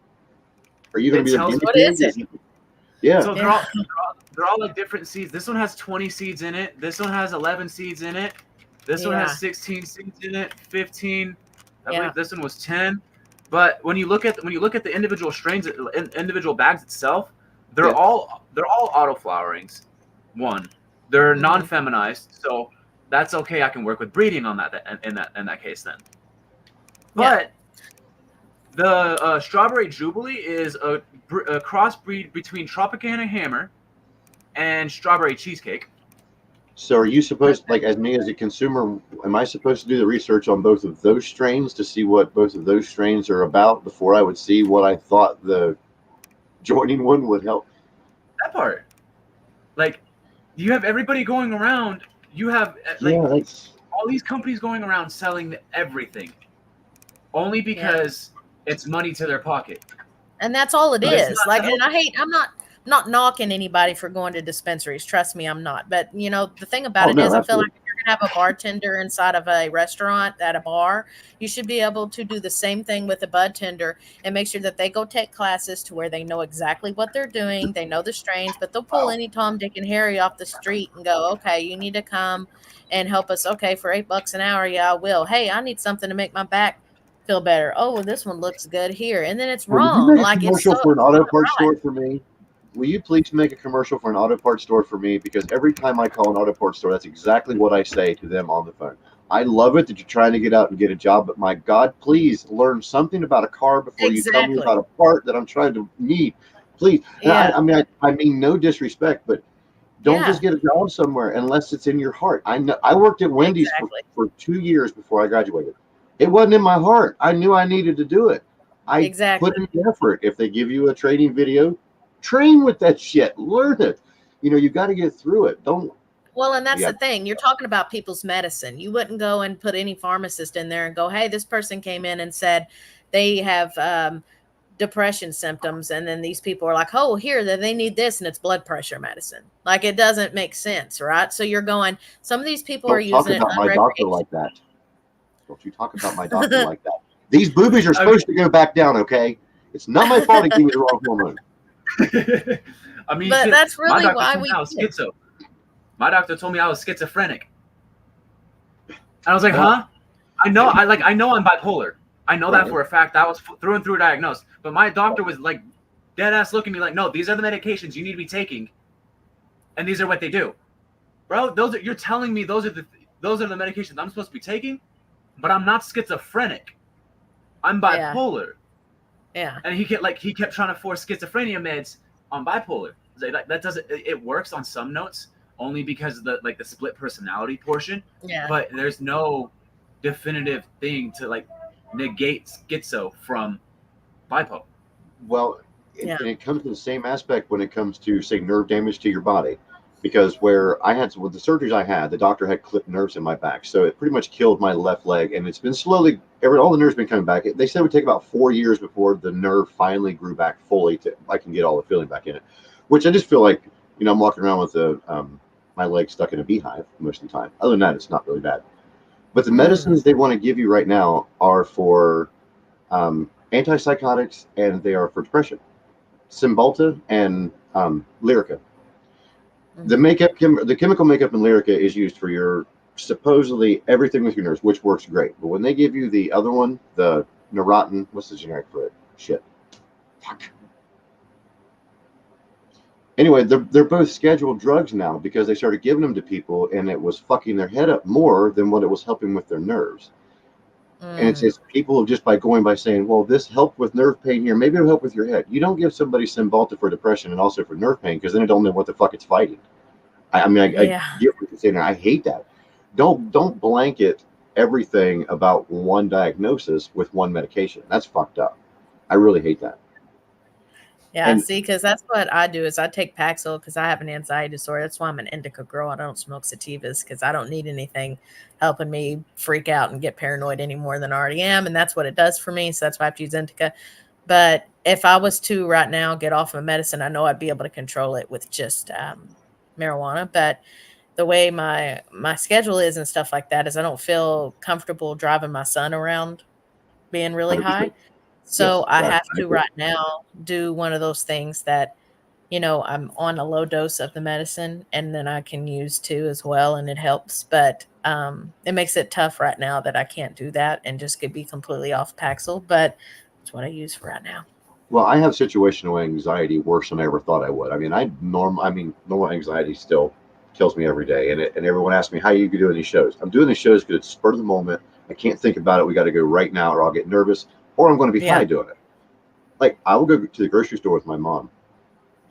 are you going It to be the tells guinea What pig? is it? Yeah. so Yeah. they're all like different seeds. This one has 20 seeds in it. This one has 11 seeds in it. This one has Yeah. 16 seeds in it. 15. I Yeah. believe this one was 10. But when you look at the individual strains, individual bags itself, they're Yeah. all auto flowerings. One, they're Hmm. non-feminized, so that's okay. I can work with breeding on that in that case then. Yeah. But the Strawberry Jubilee is a crossbreed between Tropicana Hammer and Strawberry Cheesecake. So are you supposed, Okay. like, as me as a consumer, am I supposed to do the research on both of those strains to see what both of those strains are about before I would see what I thought the joining one would help? That part, like, you have everybody going around. You have Yeah, that's all these companies going around selling everything only Yeah. because it's money to their pocket. And that's all it But it's is. not to Like, and help. I'm not knocking anybody for going to dispensaries. Trust me, I'm not. But the thing about oh it is no, I feel like absolutely. if you're gonna have a bartender inside of a restaurant at a bar, you should be able to do the same thing with a bud tender and make sure that they go take classes to where they know exactly what they're doing, they know the strains, but they'll pull Wow. any Tom, Dick, and Harry off the street and go, okay, you need to come and help us. Okay, for $8 an hour, yeah, I will. Hey, I need something to make my back feel better. Oh, well, this one looks good here. And then it's Will you wrong. make a Like it's so commercial for an it's auto not parts right. store for me? Will you please make a commercial for an auto parts store for me? Because every time I call an auto parts store, that's exactly what I say to them on the phone. I love it that you're trying to get out and get a job, but my God, please learn something about a car before you tell me about Exactly. a part that I'm trying to need. Please. And Yeah. I mean no disrespect, but don't just Yeah. get a job somewhere unless it's in your heart. I know I worked at Wendy's Exactly. for 2 years before I graduated. It wasn't in my heart. I knew I needed to do it. I put Exactly. in the effort. If they give you a training video, train with that shit. Learn it. You got to get through it. Don't. Well, and that's Yeah. the thing. You're talking about people's medicine. You wouldn't go and put any pharmacist in there and go, "Hey, this person came in and said they have depression symptoms," and then these people are like, "Oh, here, they need this," and it's blood pressure medicine. Like it doesn't make sense, right? So you're going. Some of these people are Don't talk using it about my doctor unrecreational. like that. Don't you talk about my doctor like that. These boobies are I mean, supposed to go back down. Okay. It's not my fault he gave me the wrong hormone. I mean, But shit. that's My really doctor why told me we I was do it. schizo. My doctor told me I was schizophrenic. And I was like, Well, huh? I know I'm bipolar. I know that right. for a fact. I was through and through diagnosed. But my doctor was like dead ass looking at me like, no, these are the medications you need to be taking, and these are what they do, bro. You're telling me those are the medications I'm supposed to be taking, but I'm not schizophrenic. I'm Yeah. bipolar. Yeah. And he kept trying to force schizophrenia meds on bipolar. Like, that doesn't. It works on some notes only because of the split personality portion, Yeah. but there's no definitive thing to negate schizo from bipo. Well, Yeah. and it comes to the same aspect when it comes to, say, nerve damage to your body. Because where I had, with the surgeries I had, the doctor had clipped nerves in my back. So it pretty much killed my left leg. And it's been slowly, all the nerves been coming back. They said it would take about 4 years before the nerve finally grew back fully to, I can get all the feeling back in it. Which I just feel like, I'm walking around with my leg stuck in a beehive most of the time. Other than that, it's not really bad. But the Mm. medicines they want to give you right now are for antipsychotics, and they are for depression. Cymbalta and Lyrica. The Mhm. makeup, the chemical makeup in Lyrica is used for your supposedly everything with your nerves, which works great. But when they give you the other one, the Neurontin, what's the generic for it? Shit. Fuck. Anyway, they're both scheduled drugs now because they started giving them to people, and it was fucking their head up more than what it was helping with their nerves. And Mm. it's people just by saying, well, this helped with nerve pain here. Maybe it'll help with your head. You don't give somebody Cymbalta for depression and also for nerve pain because then they don't know what the fuck it's fighting. I Yeah. get what you're saying. I hate that. Don't blanket everything about one diagnosis with one medication. That's fucked up. I really hate that. Yeah, And see, because that's what I do is I take Paxil because I have an anxiety disorder. That's why I'm an indica girl. I don't smoke sativas because I don't need anything helping me freak out and get paranoid any more than I already am. And that's what it does for me. So that's why I have to use indica. But if I was to right now get off of medicine, I know I'd be able to control it with just marijuana. But the way my schedule is and stuff like that is I don't feel comfortable driving my son around being really high. 100%. So Yes, I that have I to agree. right now do one of those things that, I'm on a low dose of the medicine and then I can use too as well and it helps. But it makes it tough right now that I can't do that and just could be completely off Paxil. But that's what I use for right now. Well, I have situational anxiety worse than I ever thought I would. I mean, normal anxiety still kills me every day. And everyone asks me, how you doing these shows? I'm doing these shows because it's spur of the moment. I can't think about it. We got to go right now or I'll get nervous or I'm going to be Yeah. high doing it. Like, I will go to the grocery store with my mom.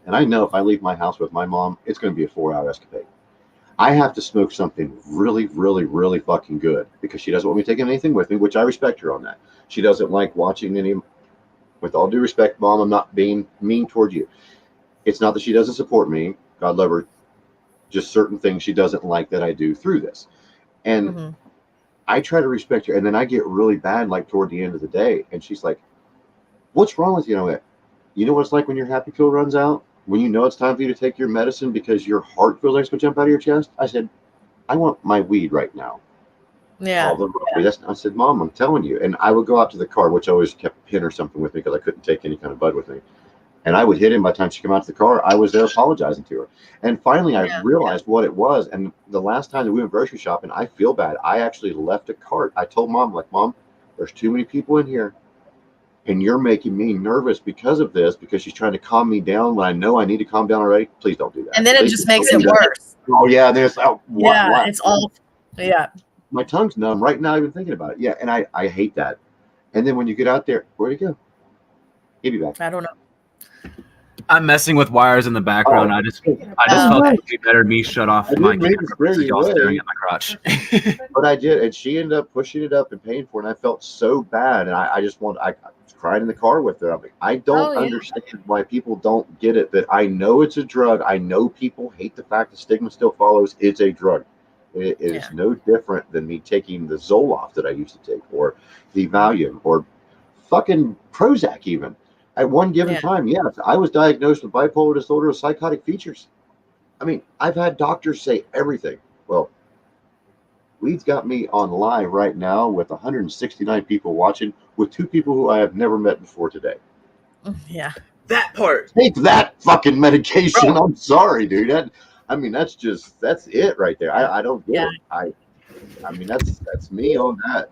And I know if I leave my house with my mom, it's going to be a 4 hour escapade. I have to smoke something really, really, really fucking good because she doesn't want me taking anything with me, which I respect her on that. She doesn't like watching any, with all due respect, mom, I'm not being mean toward you. It's not that she doesn't support me. God love her. Just certain things she doesn't like that I do through this. And Hmm. I try to respect her. And then I get really bad, like toward the end of the day. And she's like, what's wrong with you? You know what it's like when your happy pill runs out? When you know it's time for you to take your medicine because your heart feels like it's going to jump out of your chest? I said, I want my weed right now. Yeah. Oh, I said, Mom, I'm telling you. And I would go out to the car, which I always kept a pin or something with me because I couldn't take any kind of bud with me. And I would hit him by the time she came out to the car. I was there apologizing to her. And finally, I Yeah. realized what it was. And the last time that we went grocery shopping, I feel bad. I actually left a cart. I told Mom, like, Mom, there's too many people in here. And you're making me nervous because of this, because she's trying to calm me down when I know I need to calm down already. Please don't do that. And then it Please just don't makes do it that. worse. Oh, yeah. And then it's, oh, what? Yeah. What? It's all, yeah. My tongue's numb right now, even thinking about it. Yeah. And I hate that. And then when you get out there, where'd he go? He'll be back. I don't know. I'm messing with wires in the background. Oh. I just Oh, felt okay. it would be better me shut off I my didn't mean to camera scare versus you y'all staring away. at my crotch. But I did, and she ended up pushing it up and paying for it. And I felt so bad, and I just I was crying in the car with her. I'm like, I don't Oh, yeah. understand why people don't get it. That I know it's a drug. I know people hate the fact the stigma still follows. It's a drug. It Yeah. is no different than me taking the Zoloft that I used to take, or the Valium, or fucking Prozac. Even at one given Yeah. time, yes, I was diagnosed with bipolar disorder with psychotic features. I mean, I've had doctors say everything. Well, we've got me on live right now with 169 people watching, with two people who I have never met before today. Yeah. That part, Take that fucking medication. bro. I'm sorry, dude. That's it right there. I don't get Yeah. it. I mean that's me on that.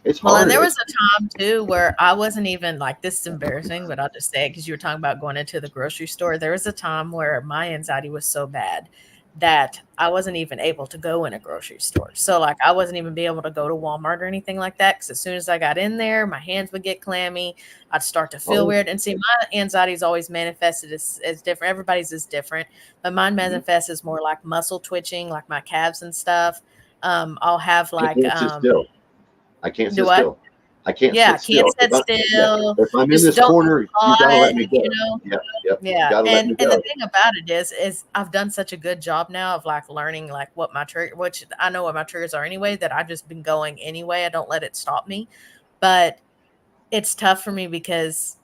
It's Well, and hard. there was a time too where I wasn't even like, this is embarrassing, but I'll just say it because you were talking about going into the grocery store. There was a time where my anxiety was so bad that I wasn't even able to go in a grocery store. So, like, I wasn't even be able to go to Walmart or anything like that because as soon as I got in there, my hands would get clammy. I'd start to feel Oh, weird. And see, my anxiety is always manifested as different. Everybody's is different, but mine mhm. manifests as more like muscle twitching, like my calves and stuff. I'll have I like, can't sit still. I can't do sit what? still. I can't Yeah, sit can't still. sit Yeah, still, if I'm in just this don't be corner, you gotta hot, let me go. Yep, yep. You Yeah, gotta let me and the go. thing about it is I've done such a good job now of, like, learning, like, what my trigger which I know what my triggers are anyway, that I've just been going anyway, I don't let it stop me, but it's tough for me because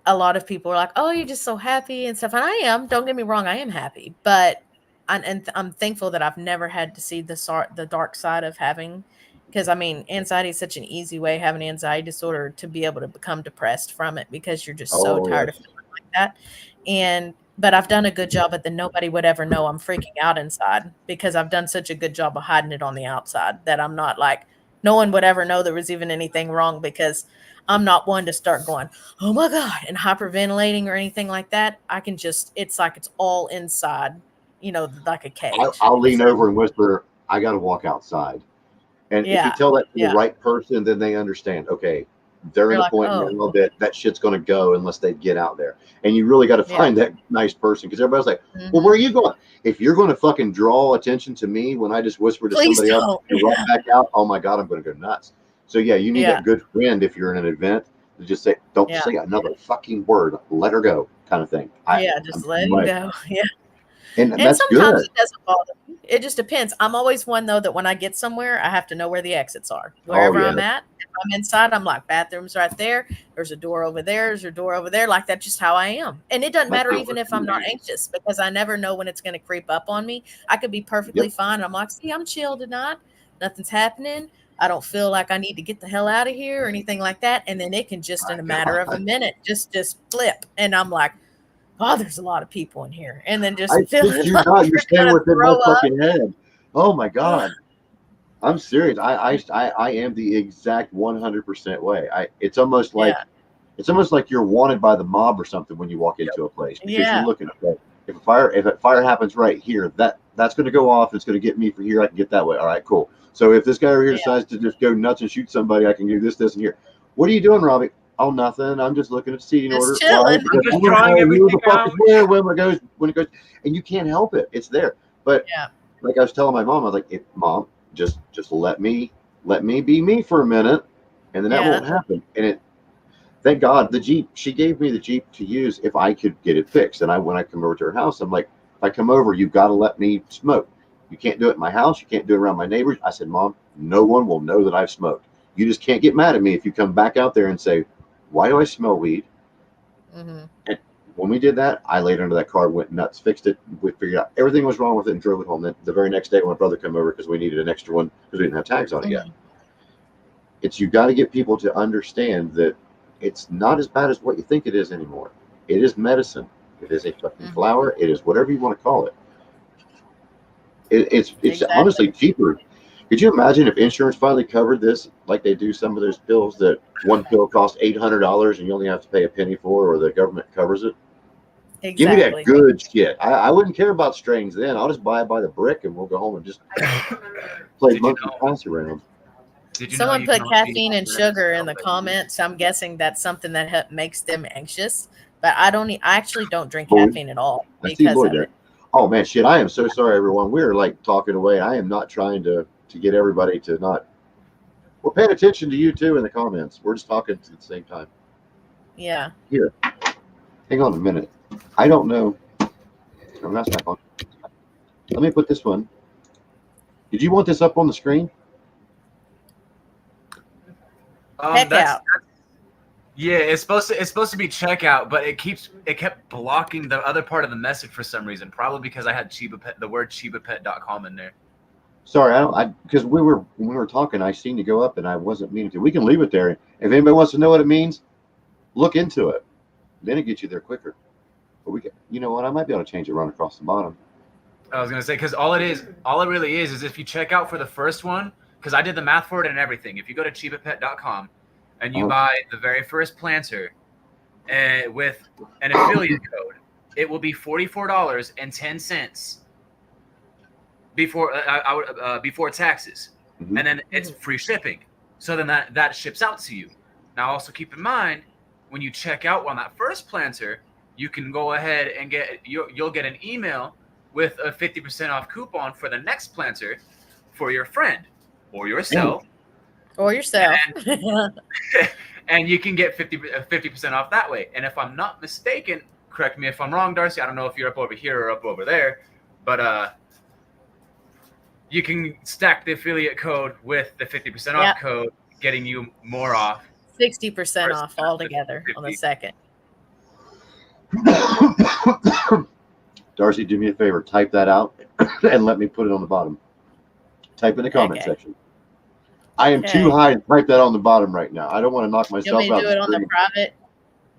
a lot of people are like, "Oh, you're just so happy and stuff," and I am, don't get me wrong, I am happy, but I'm thankful that I've never had to see the dark side of having, because I mean, anxiety is such an easy way, having an anxiety disorder, to be able to become depressed from it because you're just so Oh tired of yes. feeling like that, but I've done a good job at that nobody would ever know I'm freaking out inside because I've done such a good job of hiding it on the outside that I'm not like, no one would ever know there was even anything wrong because I'm not one to start going, "Oh my god," and hyperventilating or anything like that. I can just, it's like it's all inside, like a cage. I'll lean So over and whisper, I gotta walk outside. And if you yeah, tell that to the yeah. right person, then they understand. Okay, they're They're in a like, point "Oh, now that that shit's going to go unless they get out there. And you really got to yeah." find that nice person because everybody's like, "Well, Mhm. where are you going?" If you're going to fucking draw attention to me when I just whisper to Please somebody else don't. and run back out, oh my god, I'm going to go nuts. So yeah, you need Yeah, that good friend if you're in an event to just say, "Don't yeah, say another fucking word. Let her go," kind of thing. yeah, just I'm let him right. go. Yeah. And And that's sometimes good. it doesn't bother me. It just depends. I'm always one though that when I get somewhere, I have to know where the exits are. Oh Wherever yeah. I'm at, if I'm inside, I'm like bathrooms right there. There's a door over there. There's a door over there. Like that's just how I am. And it doesn't That's matter how it even works if for I'm not me. anxious because I never know when it's going to creep up on me. I could be perfectly Yep. fine. I'm like, see, I'm chill tonight. Nothing's happening. I don't feel like I need to get the hell out of here or anything like that. And then it can just in a matter of a God. minute just flip. And I'm like, oh, there's a lot of people in here. And then I just shit feeling you like not. You're you're staying gonna within my throw up. fucking head. Oh my God. I'm serious. I am the exact 100% way. It's almost like Yeah. you're wanted by the mob or something when you walk into a place because you're Yeah. looking at if a fire happens right here, that's going to go off. It's going to get me from here. I can get that way. All right, cool. So if this guy over here Yeah. decides to just go nuts and shoot somebody, I can do this, and here. What are you doing, Robbie? Oh, nothing. I'm just looking at the seating order. Just Why? chilling. Because I'm I just want to drawing know who the everything fuck is out. where when it goes, and you can't help it. It's there. But Yeah. like I was telling my mom, I was like, Mom, just let me be me for a minute, and then that Yeah. won't happen. And it thank God the Jeep, she gave me the Jeep to use if I could get it fixed. And when I come over to her house, I'm like, if I come over, you've got to let me smoke. You can't do it in my house. You can't do it around my neighbors. I said, Mom, no one will know that I've smoked. You just can't get mad at me if you come back out there and say, why do I smell weed? Mm-hmm. And when we did that, I laid under that car, went nuts, fixed it. We figured out everything was wrong with it and drove it home. Then the very next day, when my brother came over because we needed an extra one because we didn't have tags on it yet. Mm-hmm. It's you got to get people to understand that it's not as bad as what you think it is anymore. It is medicine. It is a fucking Mm-hmm. flower. It is whatever you want to call it. It's honestly Exactly. cheaper. Could you imagine if insurance finally covered this like they do some of those pills that one pill costs $800 and you only have to pay a penny for, or the government covers it? Give me that Exactly. good shit. I wouldn't care about strains then. I'll just buy it by the brick and we'll go home and just play Did you monkey know? pass around. Did you know Someone you can put only be caffeine and sugar in the comments. I'm guessing that's something that makes them anxious. But I don't. I actually don't drink Lloyd, caffeine at all I see because Lloyd of there. it. Oh man, shit! I am so sorry, everyone. We're like talking away. I am not trying to get everybody to not. We're paying attention to you too in the comments. We're just talking at the same time. Yeah. Here, hang on a minute. I don't know. Oh, that's not on. Let me put this one. Did you want this up on the screen? Heck That's out. yeah. It's supposed to be checkout, but it kept blocking the other part of the message for some reason. Probably because I had the word chibapet.com in there. Sorry, because when we were talking, I seen you go up, and I wasn't meaning to. We can leave it there. If anybody wants to know what it means, look into it. Then it gets you there quicker. But you know what? I might be able to change it right across the bottom. I was gonna say because all it really is if you check out for the first one, because I did the math for it and everything. If you go to chibapet.com and you buy the very first planter with an affiliate code, it will be $44.10 before taxes, Mhm. and then it's free shipping. So then that ships out to you. Now also keep in mind when you check out on that first planter, you can go ahead and you'll get an email with a 50% off coupon for the next planter for your friend or yourself, Or yourself. and you can get 50% off that way. And if I'm not mistaken, correct me if I'm wrong, Darcy. I don't know if you're up over here or up over there, but you can stack the affiliate code with the 50% off code, getting you more off. 60% off altogether on the second. Darcy, do me a favor. Type that out and let me put it on the bottom. Type in the comment section. I am too high to type that on the bottom right now. I don't want to knock myself You want me out. to do it on the private?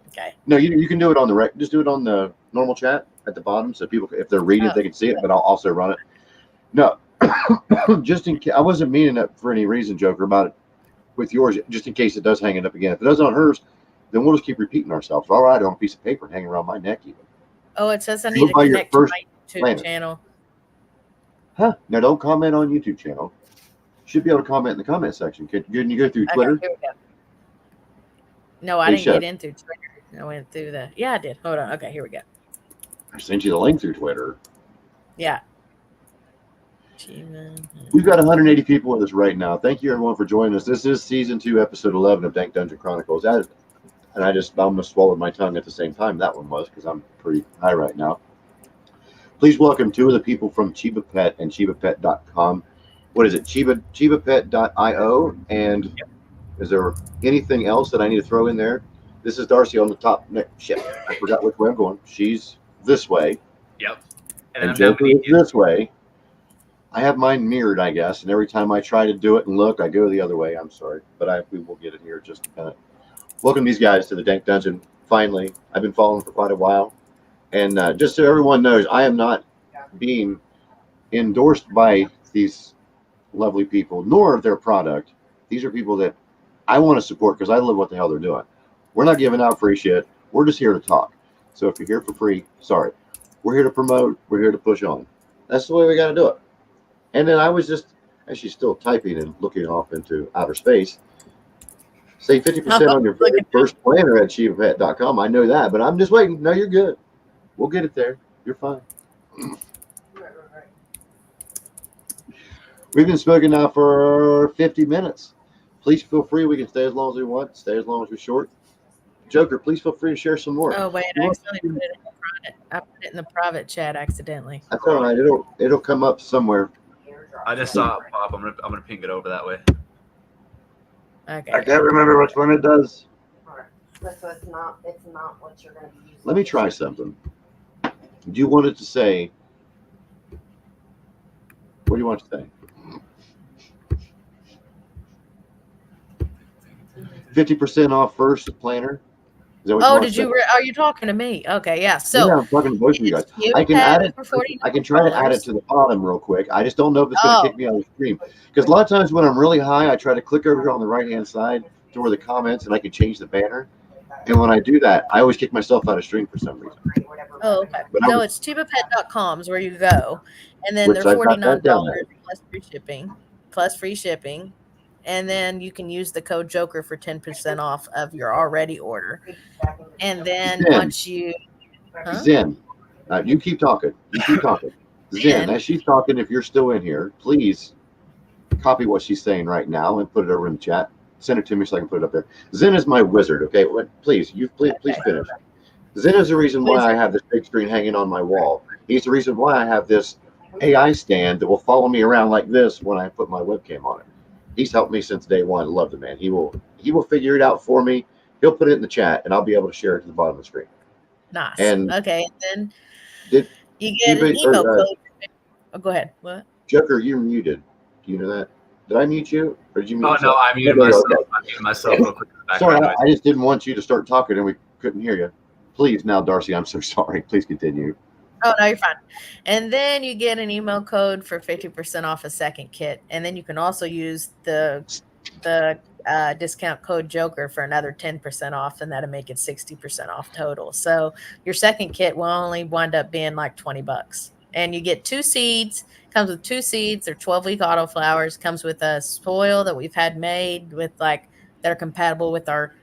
Okay. No, you can do it on the just do it on the normal chat at the bottom, so people, if they're reading it, they can see it. But I'll also run it. No, just in case. I wasn't meaning it for any reason, Joker, about it with yours, just in case it does hang it up again. If it does on hers, then we'll just keep repeating ourselves. All right, on a piece of paper hanging around my neck, even. Oh, it says I need to connect to my YouTube channel. Huh? Now don't comment on YouTube channel. Should be able to comment in the comment section. Can you go through Twitter? Okay, here we go. No, I didn't get in through Twitter. I went through the. Yeah, I did. Hold on. Okay, here we go. I sent you the link through Twitter. Yeah. We've got 180 people with us right now. Thank you, everyone, for joining us. This is season 2, episode 11 of Dank Dungeon Chronicles. And I almost swallowed my tongue at the same time that one was, because I'm pretty high right now. Please welcome two of the people from Chiba Pet and ChibaPet.com. What is it? ChibaPet.io. And is there anything else that I need to throw in there? This is Darcy on the top. Shit, I forgot which way I'm going. She's this way, Yep. And then and I'm down Joker is beneath you. this way. I have mine mirrored, I guess, and every time I try to do it and look, I go the other way. I'm sorry, but we will get it here just a minute. Welcome these guys to the Dank Dungeon. Finally, I've been following for quite a while, and just so everyone knows, I am not being endorsed by these lovely people, nor their product. These are people that I want to support because I love what the hell they're doing. We're not giving out free shit. We're just here to talk. So if you're here for free, sorry. We're here to promote. We're here to push on. That's the way we got to do it. And then I was just, as she's still typing and looking off into outer space, say 50% on your very first planner at ChibaPet.com. I know that, but I'm just waiting. No, you're good. We'll get it there. You're fine. We've been smoking now for 50 minutes. Please feel free. We can stay as long as we want, stay as long as we're short. Joker, please feel free to share some more. Oh wait, I accidentally put it in the private. I put it in the private chat accidentally. That's all right. It'll come up somewhere. I just saw it pop. I'm gonna ping it over that way. Okay. I can't remember which one it does. So it's not what you're going to be using. Let me try something. Do you want it to say? What do you want to say? 50% off first planner. Is that what Oh, you did you? Are you talking to me? Okay, yeah. So yeah, I'm talking to both of you guys. I can add it. I can try to add it to the bottom real quick. I just don't know if it's going to kick me out of the stream. Because a lot of times when I'm really high, I try to click over here on the right-hand side to where the comments, and I can change the banner. And when I do that, I always kick myself out of stream for some reason. Oh, okay. No, it's ChibaPet.com is where you go, and then they're $49 plus free shipping. And then you can use the code Joker for 10% off of your already order. And then once you Zen, you keep talking. You keep talking. Zen, as she's talking, if you're still in here, please copy what she's saying right now and put it over in the chat. Send it to me so I can put it up there. Zen is my wizard. Okay, please finish. Zen is the reason why I have this big screen hanging on my wall. He's the reason why I have this AI stand that will follow me around like this when I put my webcam on it. He's helped me since day one. Love the man. He will figure it out for me. He'll put it in the chat, and I'll be able to share it to the bottom of the screen. Nice. And okay, then you get an email code. Oh, go ahead. What? Joker, you're muted. Do you know that? Did I mute you, or did you mute yourself? No, I muted myself. Okay. I muted myself real quick. Sorry, I just didn't want you to start talking, and we couldn't hear you. Please, now, Darcy, I'm so sorry. Please continue. Oh, no, you're fine. And then you get an email code for 50% off a second kit. And then you can also use the discount code Joker for another 10% off, and that'll make it 60% off total. So your second kit will only wind up being like $20. And you get 2 seeds. Comes with 2 seeds. They're 12-week autoflowers. Comes with a spoil that we've had made with that are compatible with our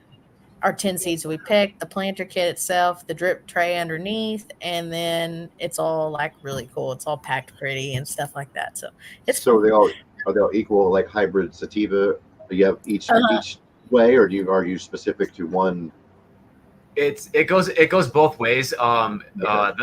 10 seeds we picked, the planter kit itself, the drip tray underneath, and then it's all really cool. It's all packed pretty and stuff like that. So it's are they all equal, like hybrid sativa? Do you have each way, or are you specific to one? It goes both ways.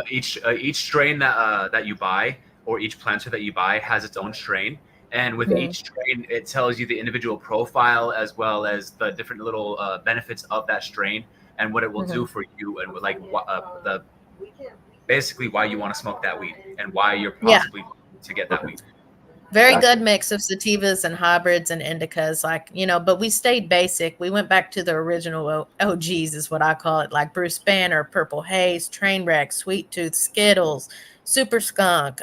Each strain that you buy, or each planter that you buy, has its own strain. And with each strain, it tells you the individual profile as well as the different little benefits of that strain and what it will do for you, and basically why you want to smoke that weed and why you're possibly to get that weed. Very good mix of sativas and hybrids and indicas, but we stayed basic. We went back to the original OGs, is what I call it, like Bruce Banner, Purple Haze, Trainwreck, Sweet Tooth, Skittles, Super Skunk,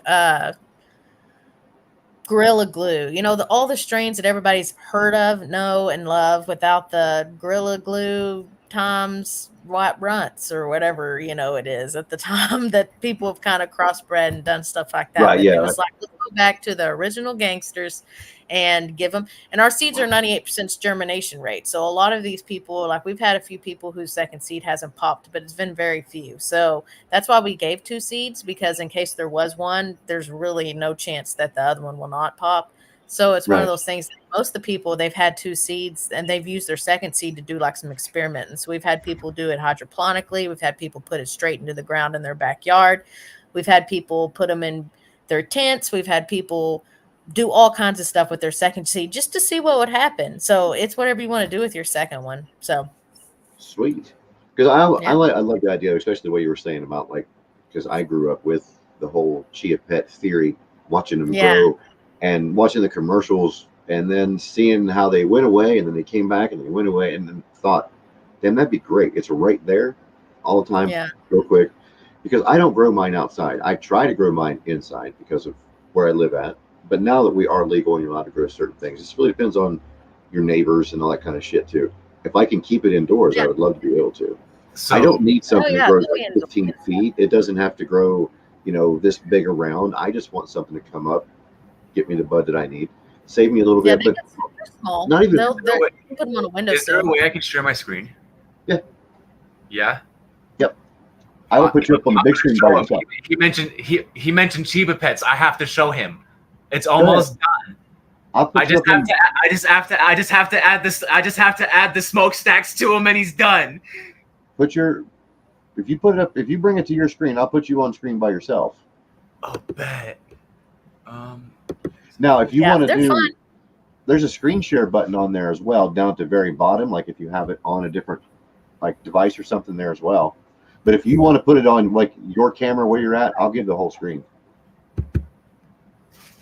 Gorilla Glue, all the strains that everybody's heard of, know, and love, without the Gorilla Glue times White Runts or whatever, it is at the time that people have kind of crossbred and done stuff like that. Right, It was like, let's go back to the original gangsters and give them. And our seeds are 98% germination rate. So a lot of these people, we've had a few people whose second seed hasn't popped, but it's been very few. So that's why we gave 2 seeds, because in case there was one, there's really no chance that the other one will not pop. So it's one of those things that most of the people, they've had 2 seeds and they've used their second seed to do some experimenting. So we've had people do it hydroponically. We've had people put it straight into the ground in their backyard. We've had people put them in their tents. We've had people do all kinds of stuff with their second seed just to see what would happen. So it's whatever you want to do with your second one. So Sweet. Because I yeah, like the idea, especially the way you were saying about like, because I grew up with the whole chia pet theory, watching them yeah, grow and watching the commercials and then seeing how they went away and then they came back and they went away and then thought, damn, that'd be great. It's right there all the time, yeah, real quick. Because I don't grow mine outside. I try to grow mine inside because of where I live at. But now that we are legal and you're allowed to grow certain things, it really depends on your neighbors and all that kind of shit too. If I can keep it indoors, yeah. I would love to be able to. I So don't need Oh something that yeah, grows they'll be like in. 15 feet. It doesn't have to grow, this big around. I just want something to come up, get me the bud that I need, save me a little Yeah, bit, but they're small. not even. They're you can put them on a is there a windowsill. way I can share my screen? Yeah. Yeah. Yep. I will put you up on the big screen by Show him. yourself. He mentioned Chiba Pets. I have to show him. It's ahead. almost done. I'll put I you just up on. have to add this. I just have to add the smokestacks to him, and he's done. Put your. If you put it up, if you bring it to your screen, I'll put you on screen by yourself. Oh, bet. Now, if you Yeah, want to they're do, fun. there's a screen share button on there as well, down at the very bottom. Like if you have it on a different like device or something there as well. But if you want to put it on like your camera where you're at, I'll give the whole screen.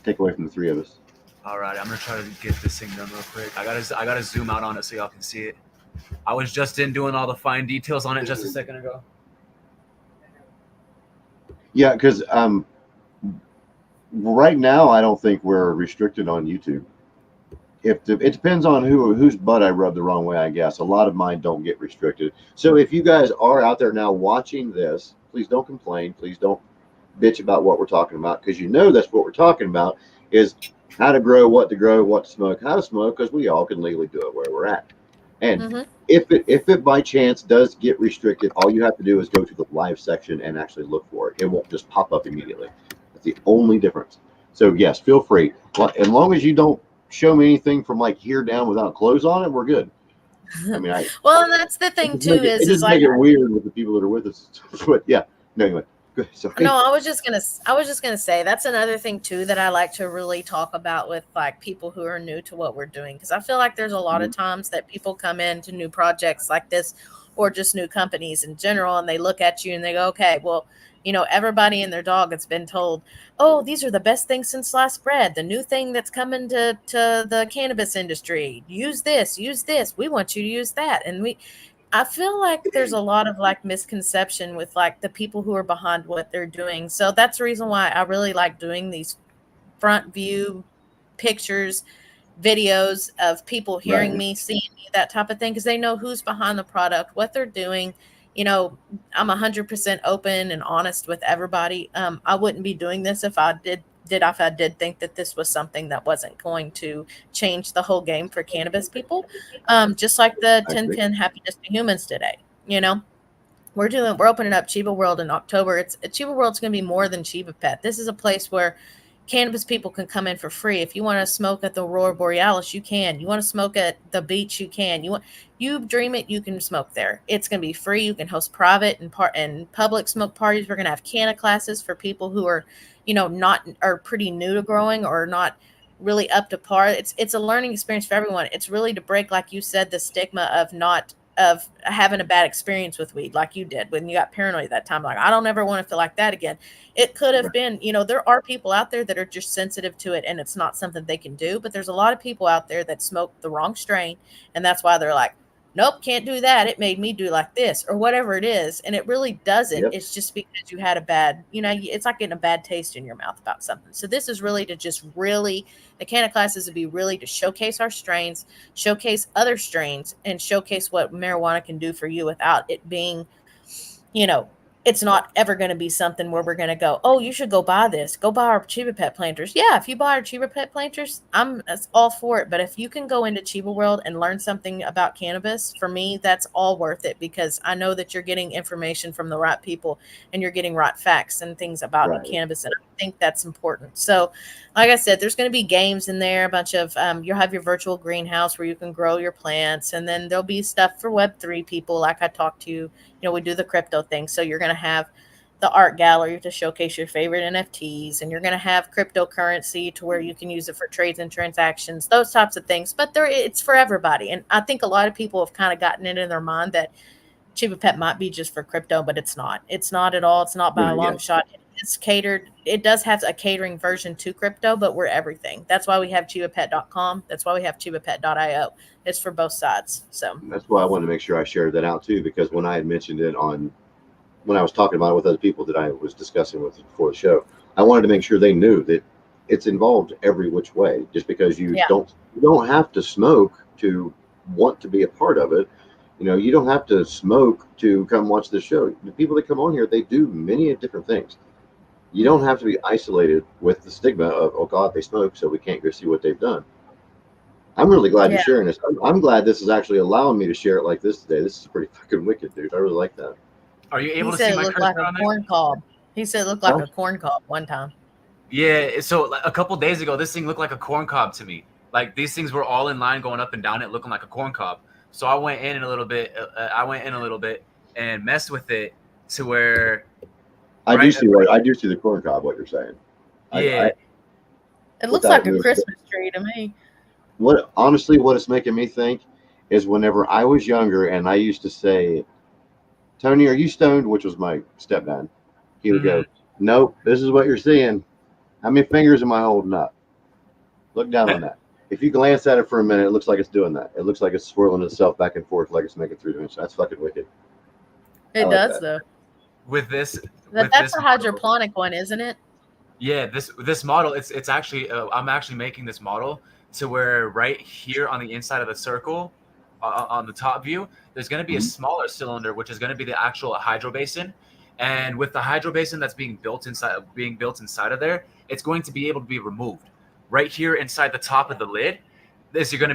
Take away from the three of us. All right, I'm gonna try to get this thing done real quick. I gotta zoom out on it so y'all can see it. I was just doing all the fine details on it just a second ago. Yeah, because right now I don't think we're restricted on YouTube. It depends on whose butt I rub the wrong way, I guess. A lot of mine don't get restricted. So if you guys are out there now watching this, please don't complain. Please don't bitch about what we're talking about, because that's what we're talking about is how to grow, what to smoke, how to smoke, because we all can legally do it where we're at. And Mm-hmm. if it by chance does get restricted, all you have to do is go to the live section and actually look for it. It won't just pop up immediately. That's the only difference. So yes, feel free. As long as you don't show me anything from like here down without clothes on it, we're good. I mean, Well, and that's the thing too it is just like make it weird with the people that are with us. But yeah, no, anyway, good. Sorry. no, I was just gonna say that's another thing too that I like to really talk about with like people who are new to what we're doing, because I feel like there's a lot of times that people come into new projects like this or just new companies in general and they look at you and they go, okay, well, everybody and their dog has been told, oh, these are the best things since sliced bread, the new thing that's coming to the cannabis industry. Use this, we want you to use that. And I feel like there's a lot of like misconception with like the people who are behind what they're doing. So that's the reason why I really like doing these front view pictures, videos of people hearing Right. me, seeing me, that type of thing, because they know who's behind the product, what they're doing. I'm 100% open and honest with everybody. I wouldn't be doing this if I did think that this was something that wasn't going to change the whole game for cannabis people. Just like the I 10 agree. pin happiness to humans today. We're opening up Chiba World in October. Chiba World's going to be more than Chiba Pet. This is a place where cannabis people can come in for free. If you want to smoke at the Aurora Borealis, you can. You want to smoke at the beach, you can. You dream it, you can smoke there. It's going to be free. You can host private and public smoke parties. We're going to have canna classes for people who are, not are pretty new to growing or not really up to par. It's a learning experience for everyone. It's really to break, like you said, the stigma of having a bad experience with weed like you did when you got paranoid that time. Like, I don't ever want to feel like that again. It could have been, there are people out there that are just sensitive to it and it's not something they can do. But there's a lot of people out there that smoke the wrong strain. And that's why they're like, nope, can't do that. It made me do like this or whatever it is. And it really doesn't. Yep. It's just because you had a bad, it's like getting a bad taste in your mouth about something. So this is really to just really, the canna classes would be really to showcase our strains, showcase other strains, and showcase what marijuana can do for you without it being, it's not ever going to be something where we're going to go, oh, you should go buy this. Go buy our Chiba Pet planters. Yeah, if you buy our Chiba Pet planters, that's all for it. But if you can go into Chiba World and learn something about cannabis, for me, that's all worth it, because I know that you're getting information from the right people and you're getting right facts and things about Right. cannabis. And I think that's important. So, like I said, there's going to be games in there, a bunch of, you'll have your virtual greenhouse where you can grow your plants. And then there'll be stuff for Web3 people, like I talked to you. We do the crypto thing. So you're going to have the art gallery to showcase your favorite NFTs, and you're going to have cryptocurrency to where you can use it for trades and transactions, those types of things. But it's for everybody, and I think a lot of people have kind of gotten it in their mind that Chiba Pet might be just for crypto, but it's not. It's not at all. It's not by a Yeah. long shot. It's catered. It does have a catering version to crypto, but we're everything. That's why we have chibapet.com. That's why we have chibapet.io. It's for both sides. So That's why I wanted to make sure I shared that out too, because when I had mentioned it when I was talking about it with other people that I was discussing with before the show, I wanted to make sure they knew that it's involved every which way. Just because you yeah, don't have to smoke to want to be a part of it. You don't have to smoke to come watch the show. The people that come on here, they do many different things. You don't have to be isolated with the stigma of, oh God, they smoke, so we can't go see what they've done. I'm really glad you're yeah. sharing this. I'm glad this is actually allowing me to share it like this today. This is pretty fucking wicked, dude. I really like that. Are you He able to see said it my looked like cursor a on there? corn cob. He said it looked like Huh? a corn cob one time. Yeah. So a couple days ago, this thing looked like a corn cob to me. Like these things were all in line, going up and down it, looking like a corn cob. So I went in a little bit. And messed with it to where I right. do see the corn cob. What you're saying. Yeah. It looks Without like it a moving. Christmas tree to me. What it's making me think is whenever I was younger and I used to say, Tony, are you stoned? Which was my stepdad. He would go, nope, this is what you're seeing. How many fingers am I holding up? Look down on that. If you glance at it for a minute, it looks like it's doing that. It looks like it's swirling itself back and forth like it's making 3 dimensions. That's fucking wicked. I It like does that. though. With this, But with that's this a model, hydroponic one, isn't it? yeah, this model, it's actually I'm actually making this model to where right here on the inside of the circle, on the top view, there's going to be a Mhm. smaller cylinder, which is going to be the actual hydro basin. And with the hydro basin that's being built inside of there, it's going to be able to be removed. Right here inside the top of the lid, this is going to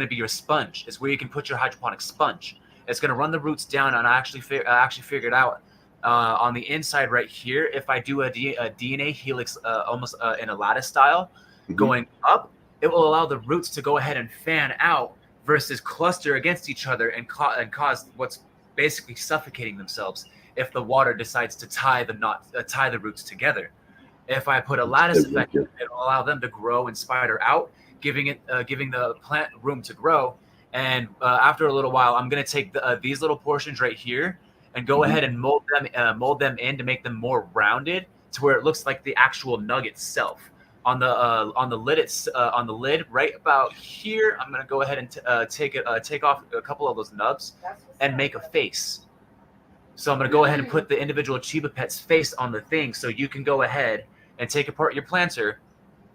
be your sponge. It's where you can put your hydroponic sponge. It's going to run the roots down, and I actually figured out on the inside right here, if I do a DNA helix almost in a lattice style, Mhm. going up, it will allow the roots to go ahead and fan out versus cluster against each other and cause what's basically suffocating themselves if the water decides to tie the roots together. If I put a lattice effect, Wicked. it'll allow them to grow and spider out, giving the plant room to grow. And after a little while, I'm going to take these little portions right here and go Mhm. ahead and mold them in to make them more rounded to where it looks like the actual nug itself. On the lid right about here, I'm going to go ahead and take off a couple of those nubs and make a face. So I'm going to go ahead and put the individual Chiba Pet's face on the thing, so you can go ahead and take apart your planter,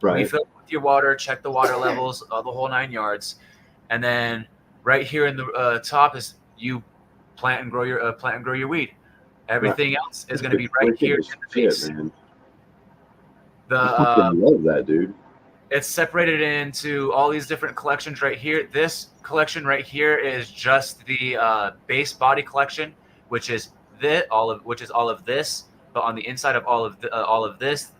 Right. refill it with your water, check the water levels, the whole 9 yards, and then right here in the top is you plant and grow your weed. Everything else is going to be right Wicked here in as the shit, face. man. The I fucking love that, dude. It's separated into all these different collections right here. This collection right here is just the base body collection, which is all of this. But on the inside of all of this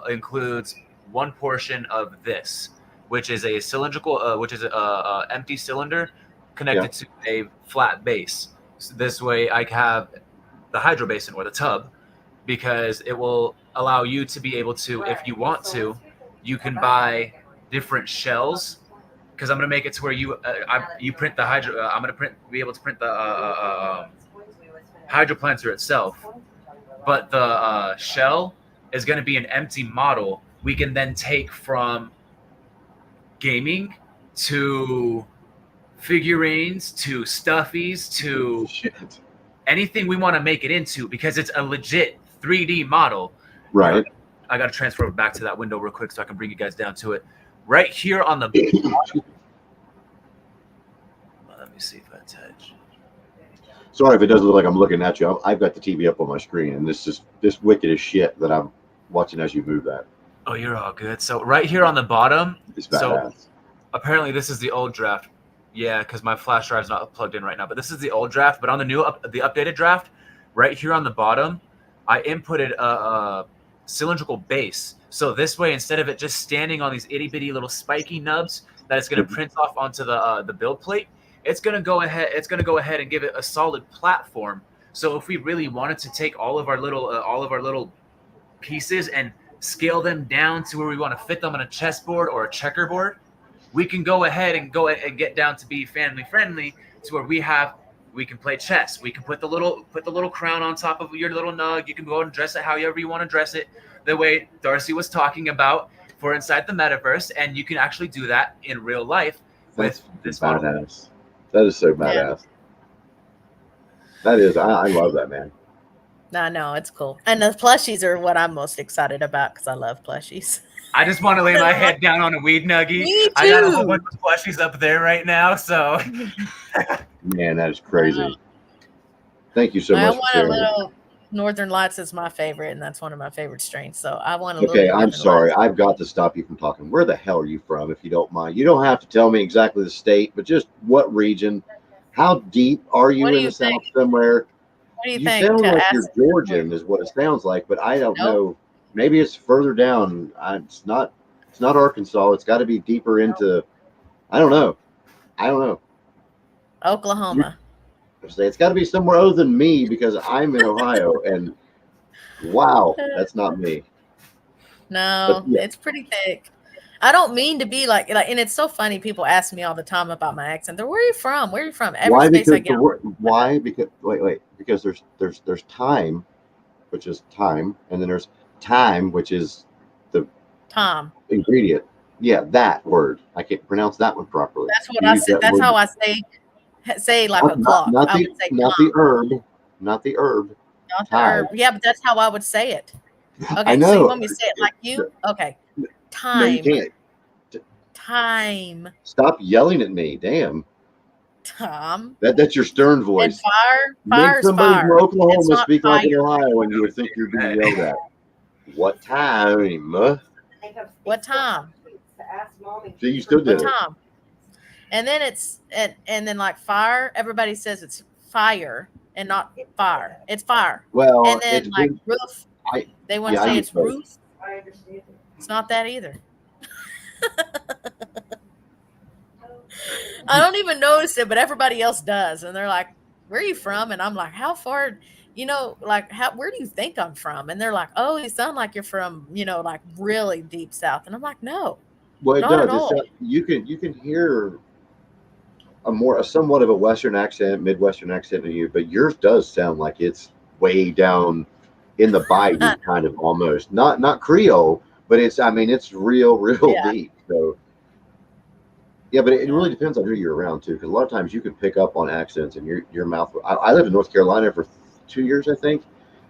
includes one portion of this, which is a cylindrical, which is a empty cylinder connected to a flat base. So this way, I have the hydro basin or the tub, because it will allow you to be able to, if you want to, you can buy different shells. Because I'm gonna make it to where you print the hydro. I'm gonna be able to print the hydro planter itself, but the shell is gonna be an empty model. We can then take from gaming to figurines to stuffies to Shit. anything we want to make it into, because it's a legit 3D model. Right. I got to transfer back to that window real quick so I can bring you guys down to it. Right here on the let me see if I touch. Sorry if it doesn't look like I'm looking at you. I've got the TV up on my screen, and this wicked as shit that I'm watching as you move that. Oh, you're all good. So right here on the bottom, It's badass. apparently this is the old draft. Yeah, because my flash drive's not plugged in right now. But this is the old draft. But on the the updated draft, right here on the bottom, I inputted a cylindrical base. So this way, instead of it just standing on these itty bitty little spiky nubs that it's going to print off onto the build plate, it's going to go ahead. It's going to go ahead and give it a solid platform So if we really wanted to take all of our little pieces and scale them down to where we want to fit them on a chessboard or a checkerboard, we can go ahead and get down to be family friendly to where we can play chess. We can put the little crown on top of your little nug. You can go and dress it however you want to dress it, the way Darcy was talking about for inside the metaverse, and you can actually do that in real life with this model. Badass. That is so badass. That is, I love that, man. I know, it's cool. And the plushies are what I'm most excited about because I love plushies. I just want to lay my head down on a weed nuggie. Me too. I got a whole bunch of plushies up there right now, so. Man, that is crazy. Thank you so much. I want a little Northern Lights is my favorite, and that's one of my favorite strains. So I want a little. Okay, I'm sorry. Lights. I've got to stop you from talking. Where the hell are you from, if you don't mind? You don't have to tell me exactly the state, but just what region. How deep are you in the South somewhere? What do you You think? sound like you're Georgian, is what it sounds like, but I don't know. Maybe it's further down. It's not Arkansas. It's got to be deeper into. I don't know. Oklahoma. It's got to be somewhere other than me because I'm in Ohio, and wow, that's not me. No, yeah. It's pretty thick. I don't mean to be like, and it's so funny. People ask me all the time about my accent. They're, where are you from? Where are you from? Why? Because wait. Because there's time, which is time, and then there's time, which is the ingredient. Yeah, that word. I can't pronounce that one properly. That's what I said. That's how I say like a clock. Not the herb. Not the herb. Yeah, but that's how I would say it. Okay, I know. So you want me to say it like you? Okay. Time. No, you can't. Time. Stop yelling at me. Damn. Tom. That's your stern voice. And fire is fire. From Oklahoma speak like in Ohio, and you would think you're being yelled at. What time? What time? So you still did it. What time? And then it's and then like fire. Everybody says it's fire and not fire. It's fire. Well, and then like roof. They want to say it's roof. I understand. It's not that either. I don't even notice it, but everybody else does. And they're like, where are you from? And I'm like, how far, like, where do you think I'm from? And they're like, oh, you sound like you're from, like really deep South. And I'm like, no. Well, it does. You can hear a somewhat of a Western accent, Midwestern accent in you, but yours does sound like it's way down in the bayou, kind of almost. Not Creole, but it's real deep. So yeah, but it really depends on who you're around too, because a lot of times you can pick up on accents and your mouth. I lived in North Carolina for 2 years, I think,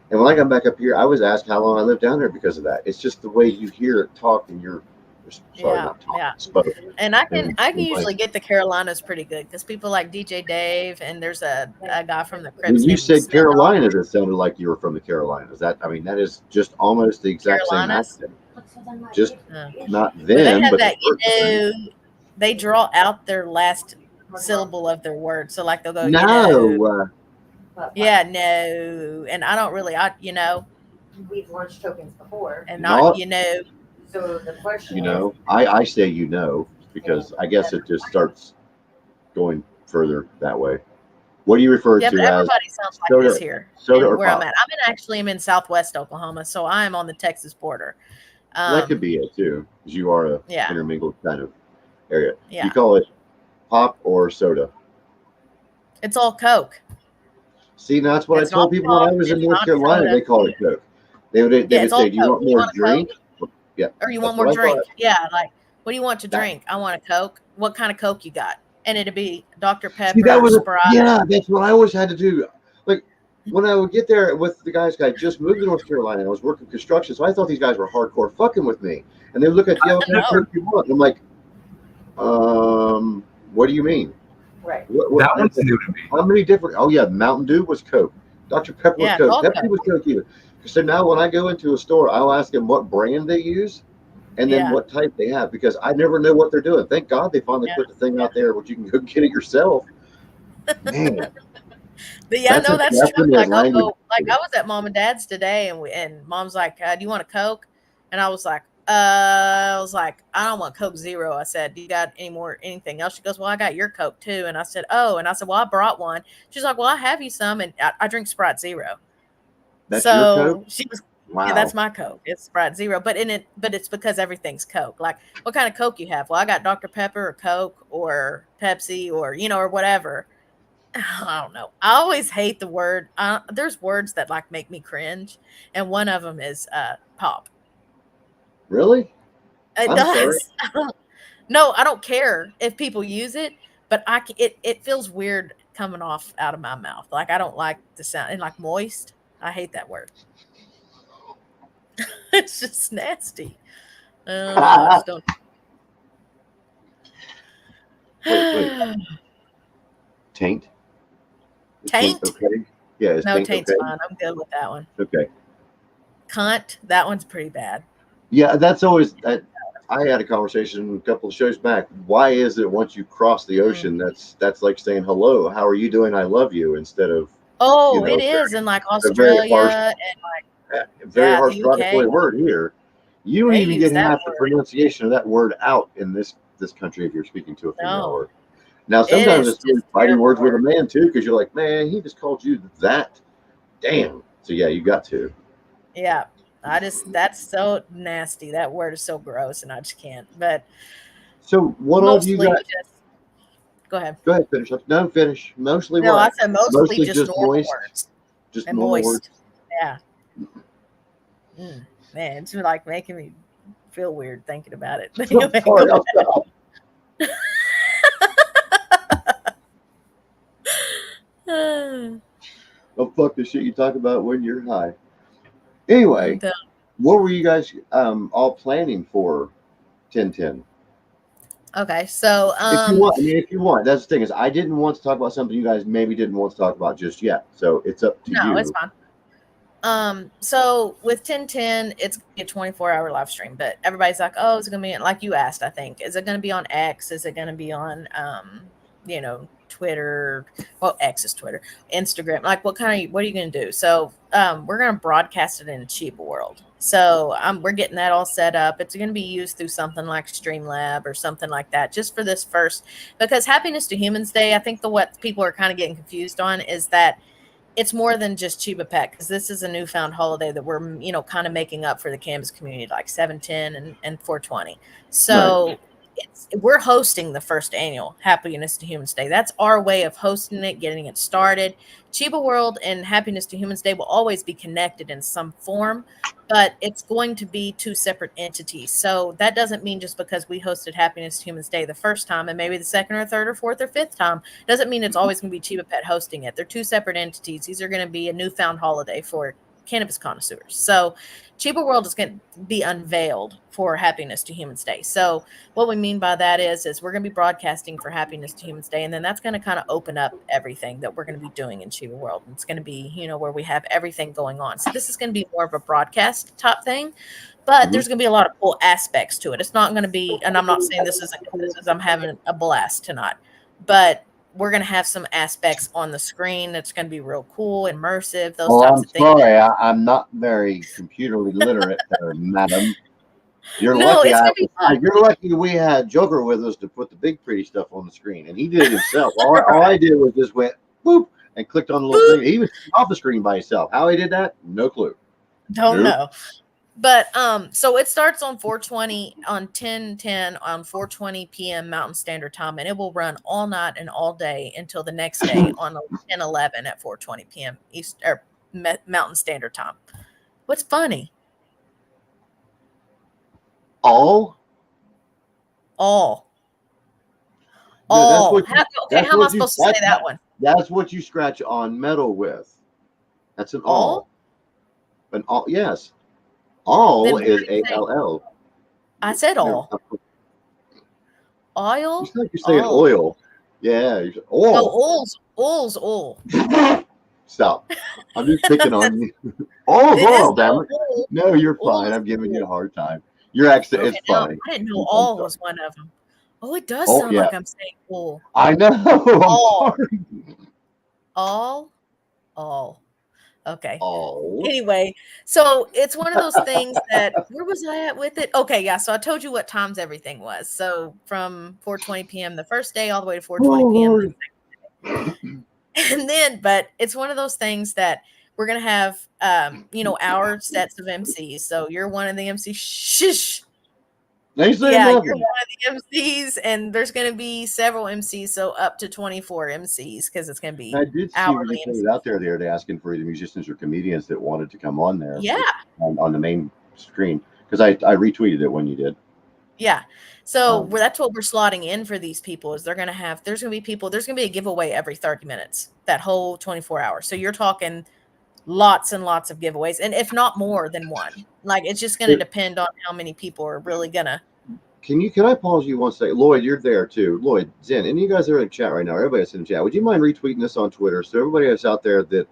and when I got back up here, I was asked how long I lived down there because of that. It's just the way you hear it talk, and spoke. And I can usually get the Carolinas pretty good because people like DJ Dave, and there's a guy from the Crips. When you said Carolinas, it sounded like you were from the Carolinas. That is just almost the exact same accent. Just not them, they have but that, they draw out their last syllable of their word. So like they'll go, no. Yeah, no. And I don't really, we've launched tokens before. And not. So the question I say because I guess it just starts going further that way. What do you refer to as? Everybody sounds like soda, this here. Soda or where pop? I'm in Southwest Oklahoma, so I am on the Texas border. That could be it too, because you are a intermingled kind of area. Yeah. You call it pop or soda? It's all Coke. See, that's what I told people when I was in North Carolina. Soda. They call it Coke. They would say, "Do you want more drink?" Yeah. Or you want more drink? Yeah. Like, what do you want to drink? I want a Coke. What kind of Coke you got? And it'd be Dr. Pepper. See, that's what I always had to do. Like when I would get there with the guys, I just moved to North Carolina and I was working construction, so I thought these guys were hardcore fucking with me. And they would look at what kind of Coke you want. And I'm like, what do you mean? Right. That one's new to me. How many different? Oh yeah, Mountain Dew was Coke. Dr. Pepper was Coke. Pepsi was Coke either. So now when I go into a store, I'll ask them what brand they use and then what type they have, because I never know what they're doing. Thank God they finally put the thing out there where you can go get it yourself. Man. But yeah, no, that's true. Like I was at Mom and Dad's today, and Mom's like, "Do you want a Coke?" And I was like, I was like, I don't want Coke Zero. I said, do you got anything else? She goes, well, I got your Coke too. And I said, oh, and I said, well, I brought one. She's like, well, I have you some, and I drink Sprite Zero. That's your Coke? So she was, yeah, Wow. that's my Coke. It's Sprite Zero, but it's because everything's Coke. Like, what kind of Coke you have? Well, I got Dr. Pepper or Coke or Pepsi or or whatever. I don't know. I always hate the word. There's words that like make me cringe, and one of them is pop. Really? It I'm sorry. does. No, I don't care if people use it, but it feels weird coming off out of my mouth. Like I don't like the sound and like moist. I hate that word. It's just nasty. I don't know. I just don't. Wait. Taint? Is Taint? okay? Yeah, is No, taint taint's okay? fine. I'm good with that one. Okay. Cunt, that one's pretty bad. Yeah, that's always. I had a conversation a couple of shows back. Why is it once you cross the ocean, that's like saying hello, how are you doing? I love you, instead of Oh, it is in like a very harsh, Australia and very yeah, the harsh UK. derogatory word here. You don't They even use get that half the word. pronunciation of that word out in this country if you're speaking to a female. No, Or now it sometimes is it's really just a fighting terrible words with a word. man too, because you're like, man, he just called you that. Damn. So yeah, you got to. Yeah. That's so nasty. That word is so gross and I just can't. But So what all do you mostly got? just go ahead. Go ahead, finish up. No, finish. Mostly No, I what? said mostly Mostly just just normal moist. words Just and normal words. moist. Yeah. Man, it's like making me feel weird thinking about it. I'm Anyway, go sorry. I'll stop. ahead. Oh, fuck the shit you talk about when you're high. Anyway, The- what were you guys all planning for 1010? okay, so If you want, I mean, if you want, that's the thing is, I didn't want to talk about something you guys maybe didn't want to talk about just yet. So it's up to no, it's you. fine. So with 1010, it's gonna be a 24-hour live stream, but everybody's like, oh, it's gonna be like you asked, I think. Is it gonna be on X? Is it gonna be on Twitter? Well, X is Twitter, Instagram. Like what are you gonna do? So we're gonna broadcast it in Chiba World. So we're getting that all set up. It's gonna be used through something like Streamlab or something like that, just for this first because Happiness to Humans Day, I think what people are kind of getting confused on is that it's more than just Chiba Pet because this is a newfound holiday that we're kind of making up for the Canvas community, like 710 and 420. Right. So we're hosting the first annual Happiness to Humans Day. That's our way of hosting it, getting it started. Chiba World and Happiness to Humans Day will always be connected in some form, but it's going to be two separate entities. So that doesn't mean just because we hosted Happiness to Humans Day the first time and maybe the second or third or fourth or fifth time doesn't mean it's always going to be Chiba Pet hosting it. They're two separate entities. These are going to be a newfound holiday for cannabis connoisseurs. So Chiba World is going to be unveiled for Happiness to Humans Day. So what we mean by that is we're going to be broadcasting for Happiness to Humans Day, and then that's going to kind of open up everything that we're going to be doing in Chiba World. And it's going to be, where we have everything going on. So this is going to be more of a broadcast type thing, but there's going to be a lot of cool aspects to it. It's not going to be, and I'm not saying this isn't cool because I'm having a blast tonight, but we're going to have some aspects on the screen that's going to be real cool, immersive, those Oh, types I'm of things. sorry. I'm not very computerly literate, madam. You're No, lucky. it's going to be fun. You're lucky we had Joker with us to put the big pretty stuff on the screen, and he did it himself. All Right. I did was just went boop and clicked on the little thing. He was off the screen by himself. How he did that? No clue. Don't Nope. know. But so it starts on 420 on 1010 on 4:20 p.m. Mountain Standard Time, and it will run all night and all day until the next day on 10:11 at 4:20 p.m. East or Mountain Standard Time. What's funny? All? All. No, that's All. what you. Okay, That's how am I what you. supposed to say that one? That's what you scratch on metal with. That's an All? all. An all. Yes. All Then why is do you A say L L. I said No, all. you Oil? sound like you're saying All. oil. Yeah. No, Oil. oil's oil. Stop. I'm just picking on That's, you. All's it is oil, damn though. it. No, you're Oil fine. is I'm giving you oil. a hard time. Your accent is Okay, now funny. I didn't know I'm all sorry. was one of them. Oh, it does Oh, sound yeah. like I'm saying all. I know. I'm All. sorry. All. All. Okay. Oh, Anyway, so it's one of those things that where was I at with it? Okay, yeah. So I told you what times everything was. So from 4:20 p.m. the first day all the way to 4:20 oh p.m. the Lord. and then but it's one of those things that we're gonna have our sets of MCs. So you're one of the MCs. Shush. They said Yeah, you're nothing. one of the MCs, and there's gonna be several MCs, so up to 24 MCs because it's gonna be I did see where you hourly put it MCs. out there the other day asking for either musicians or comedians that wanted to come on there Yeah, on the main screen because I retweeted it when you did. yeah. So Um, that's what we're slotting in for these people is there's gonna be a giveaway every 30 minutes, that whole 24 hours. So you're talking lots and lots of giveaways, and if not more than one. Like it's just gonna but depend on how many people are really gonna. can I pause you one second? Lloyd, you're there too. Lloyd, Zen, and you guys are in the chat right now. Everybody that's in the chat. Would you mind retweeting this on Twitter so everybody that's out there that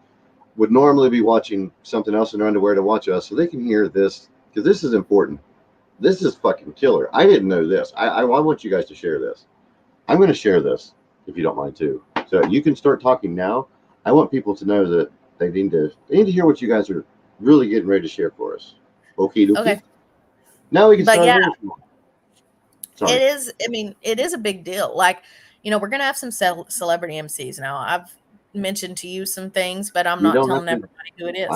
would normally be watching something else in their underwear to watch us so they can hear this because this is important. This is fucking killer. I didn't know this. I want you guys to share this. I'm going to share this if you don't mind too. So you can start talking now. I want people to know that they need to hear what you guys are really getting ready to share for us. Okie dokie. Okay. Now we can But start yeah, over. Sorry. it is. I mean, it is a big deal. Like, we're gonna have some celebrity MCs now. I've mentioned to you some things, but I'm You not don't have telling to. everybody who it is.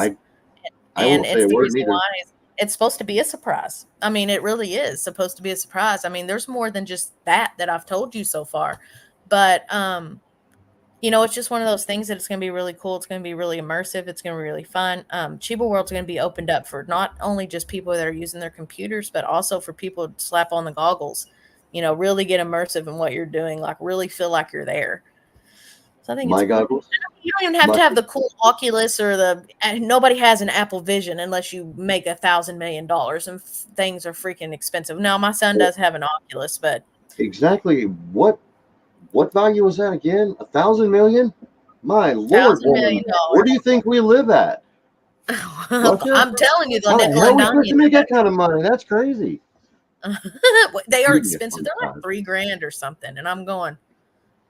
I And won't say it's a the word reason neither. why it's supposed to be a surprise. I mean, it really is supposed to be a surprise. I mean, there's more than just that I've told you so far. But it's just one of those things that it's going to be really cool. It's going to be really immersive. It's going to be really fun. Chiba World's going to be opened up for not only just people that are using their computers, but also for people to slap on the goggles. Really get immersive in what you're doing. Like really feel like you're there. So I think it's My cool. goggles. You don't even have My to have the cool Oculus or nobody has an Apple Vision unless you make $1,000,000,000 and things are freaking expensive. Now my son does have an Oculus, but Exactly. What value was that again? 1,000,000,000. My Lord, thousand woman. million Where do you think we live at? dollars. Russia? I'm telling you, the How the nickel hell are and we dime supposed you to make that kind of money? That's crazy. they are Give me a expensive. fun They're like size. 3 grand or something, and I'm going.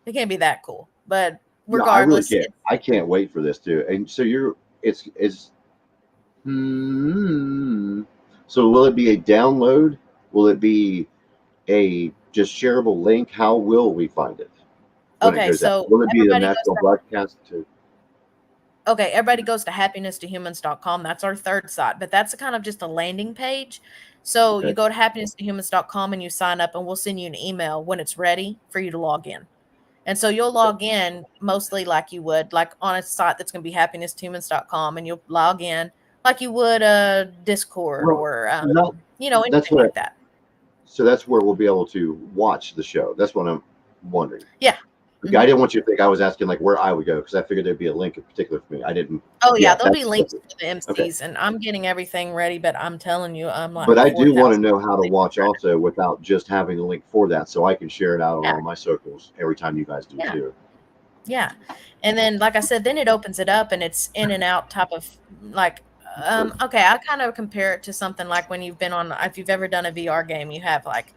They can't be that cool, but No, I really regardless, can't. I can't wait for this too. And so it's hmm. So will it be a download? Will it be a just shareable link? How will we find it when it okay. goes out? So Will it be the everybody goes national broadcast to? Okay, everybody goes to happiness2humans.com. That's our third site, but that's kind of just a landing page. So you Okay. go to happiness2humans.com and you sign up, and we'll send you an email when it's ready for you to log in. And so you'll log in mostly like you would, like on a site that's going to be happiness2humans.com, and you'll log in like you would Discord Well, or, so that that's anything what. like that. So that's where we'll be able to watch the show. That's what I'm wondering. Yeah. Okay, I Mhm. didn't want you to think I was asking like where I would go because I figured there'd be a link in particular for me. I didn't. Oh, yeah. Yeah, There'll be that's links for the okay. MCs, and I'm getting everything ready, but I'm telling you, I'm But like I do want to 4,000. know how to watch also without just having a link for that, so I can share it out on Yeah. all my socials every time you guys do Yeah. too. Yeah. And then, like I said, then it opens it up and it's in and out type of like, okay, I kind of compare it to something like when you've been on, if you've ever done a VR game, you have like,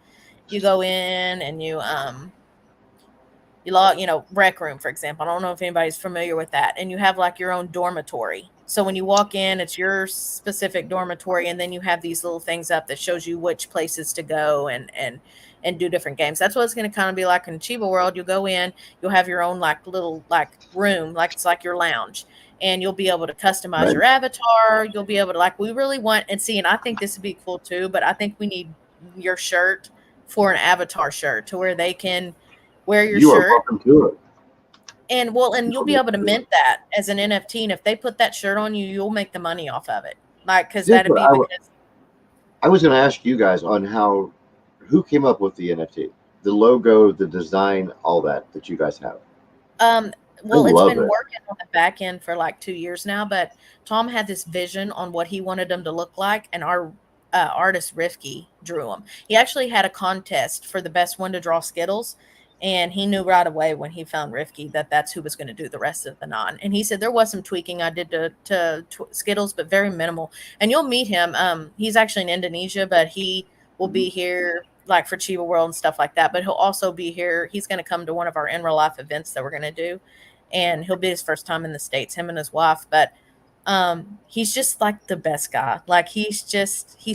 you go in and you log, rec room, for example. I don't know if anybody's familiar with that. And you have like your own dormitory. So when you walk in, it's your specific dormitory, and then you have these little things up that shows you which places to go and do different games. That's what it's going to kind of be like in Chiba World. You'll go in, you'll have your own like little like room, like it's like your lounge, and you'll be able to customize Right? your avatar. You'll be able to like we really want and see, and I think this would be cool too. But I think we need your shirt for an avatar shirt to where they can wear your You are shirt welcome to it. and You you'll are be able to welcome to it. mint that as an NFT. And if they put that shirt on you, you'll make the money off of it. Like, cause This is that'd what be because, I was going to ask you guys on who came up with the NFT, the logo, the design, all that you guys have. um, I well, it's love been it. working on the back end for like 2 years now, but Tom had this vision on what he wanted them to look like. And our artist Rifki drew them. He actually had a contest for the best one to draw Skittles. And he knew right away when he found Rifki that that's who was going to do the rest of the non. And he said there was some tweaking I did to Skittles, but very minimal. And you'll meet him. He's actually in Indonesia, but he will be here like for Chiba World and stuff like that. But he'll also be here. He's going to come to one of our in real life events that we're going to do, and he'll be his first time in the States, him and his wife. But He's just like the best guy. Like he's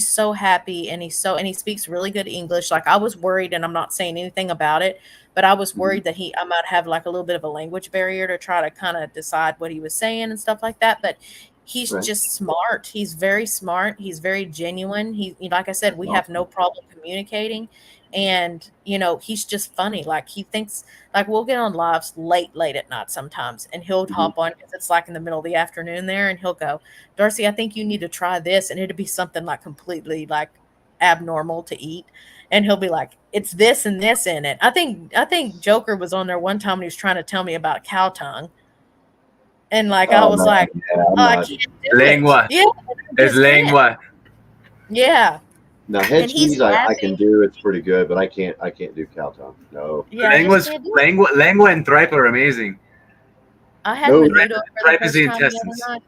so happy and and he speaks really good English. Like I was worried, and I'm not saying anything about it, but I was Mhm. worried that I might have like a little bit of a language barrier to try to kind of decide what he was saying and stuff like that. But he's Right. just smart. He's very smart. He's very genuine. Like I said, we have no Awesome. problem communicating. And he's just funny. Like he thinks, like we'll get on lives late at night sometimes, and he'll Mhm. hop on because it's like in the middle of the afternoon there, and he'll go, Darcy, I think you need to try this, and it'll be something like completely like abnormal to eat, and he'll be like, it's this and this in it. I think Joker was on there one time when he was trying to tell me about cow tongue, and like I Oh was man, like, yeah, I'm oh, I not. can't do it. Lengua. Yeah, I Es just can't. lengua. Yeah, Now head and he's cheese, I can happy. do. It's pretty good, but I can't do cow tongue. No, Yeah, I just Lengua's can't do it. lengua and tripe are amazing. I had no. Tripe, menudo for the tripe is first the time the other intestines. night.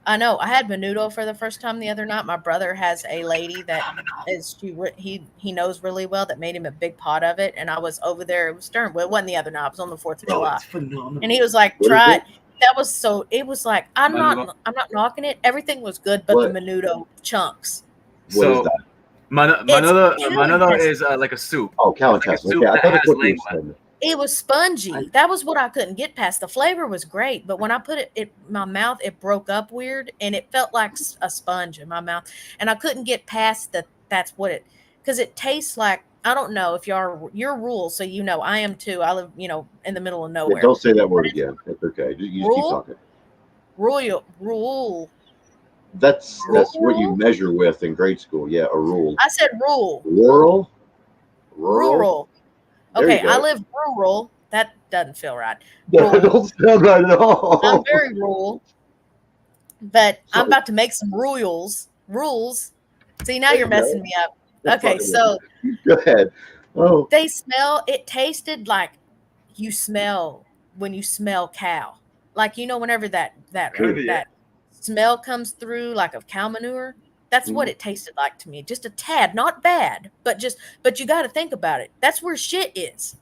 I know. I had menudo for the first time the other night. My brother has a lady that is he knows really well that made him a big pot of it, and I was over there. It was during well, it wasn't the other night. It was on the 4th of Bro, July, it's phenomenal. and he was like, What is "Try it? it." That was so. It was like Manudo. I'm not knocking it. Everything was good, but the What? menudo chunks. What is So that? It's Manolo goodness. is like a soup. Oh, cow It's like a intestine. soup Okay, I that thought that's has what you were lengua. saying. It was I, spongy. That was what I couldn't get past. The flavor was great, but when I put it my mouth, it broke up weird, and it felt like a sponge in my mouth, and I couldn't get past that. That's what it because it tastes like. I don't know if you're rural, so I am too. I live in the middle of yeah, nowhere, don't say that but word it's again. It's okay. You just keep rural, talking. That's what you rural. measure with in grade school. Yeah, a rule. I said rural, Rural, rural. rural. There you Okay, I go. live rural. That doesn't feel right. That Rural. don't sound right at I'm all. very rural. But I'm So about to make some rules. Rules. See, now there you're you go. messing me up. That's Okay, fucking with so me. Go ahead. Oh, it tasted like you smell when you smell cow. Like whenever true. Yeah. that smell comes through like of cow manure, that's what Mhm. it tasted like to me. Just a tad, not bad, but you got to think about it. That's where shit is.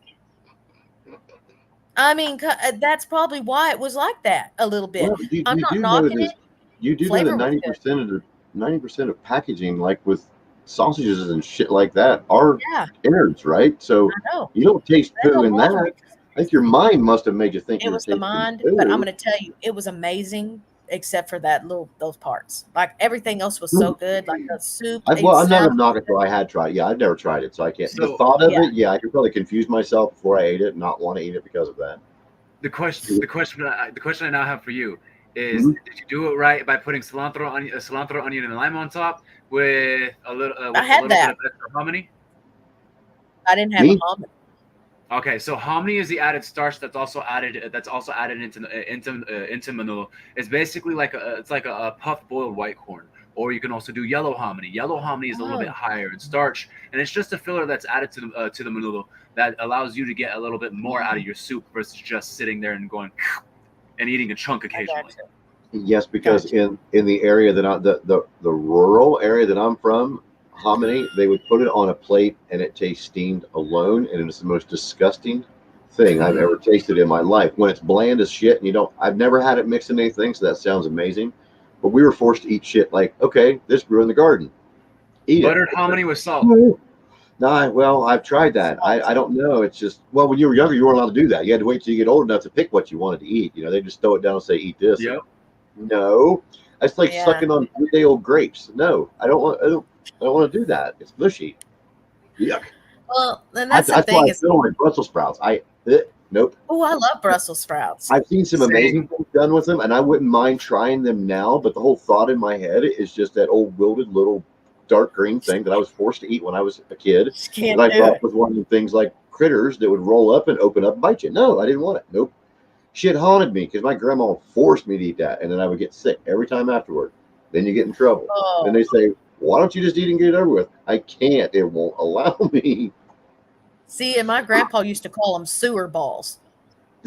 I mean, that's probably why it was like that a little bit. Well, you, I'm you not do know knocking this. it. You do know that Flavor was good. 90% of packaging, like with sausages and shit like that, are Yeah, innards, right? So I know. you don't taste That poo don't in bother me. that. I think your mind must have made you think It you were was the tasting mind, but I'm poo. gonna tell you, it was amazing except for those parts. Like everything else was so good. Like the soup, it Well, I'm not sounded gonna knock it till I had tried. Yeah, I've never tried it, so I can't. The So thought of yeah. it, yeah, I could probably confuse myself before I ate it, and not want to eat it because of that. the question I now have for you is: Mhm. did you do it right by putting cilantro, onion, and lime on top with I a had little bit that. of extra hominy? I didn't have a Me? hominy. Okay, so hominy is the added starch that's also added into manolo. It's basically like a puff boiled white corn. Or you can also do yellow hominy. Yellow hominy is a little bit Oh, higher in starch, and it's just a filler that's added to the manolo that allows you to get a little bit more out of your soup versus just sitting there and going and eating a chunk I got occasionally. you. Yes, because Got you. in the area that the rural area that I'm from, hominy, they would put it on a plate and it tastes steamed alone, and it's the most disgusting thing I've ever tasted in my life. When it's bland as shit, and you don't, I've never had it mixed in anything, so that sounds amazing. But we were forced to eat shit like, okay, this grew in the garden, eat it. Buttered hominy with salt. No, well, I've tried that. I Salt. don't know. It's just, well, when you were younger, you weren't allowed to do that. You had to wait till you get old enough to pick what you wanted to eat. They just throw it down and say, eat this. And Yep. no, that's like Yeah. sucking on 3-day old grapes. No, I don't want. I don't want to do that. It's mushy. Yuck. Well, and that's the That's why thing I is, feel like Brussels sprouts. Nope. oh, I love Brussels sprouts. I've seen some Same. amazing things done with them, and I wouldn't mind trying them now. But the whole thought in my head is just that old wilted little dark green thing that I was forced to eat when I was a kid. Just That can't I do thought it. was one of the things like critters that would roll up and open up and bite you. No, I didn't want it. Nope. Shit haunted me because my grandma forced me to eat that, and then I would get sick every time afterward. Then you get in trouble. Then Oh, they say, "Why don't you just eat and get it over with?" I can't. It won't allow me. see, and my grandpa used to call them sewer balls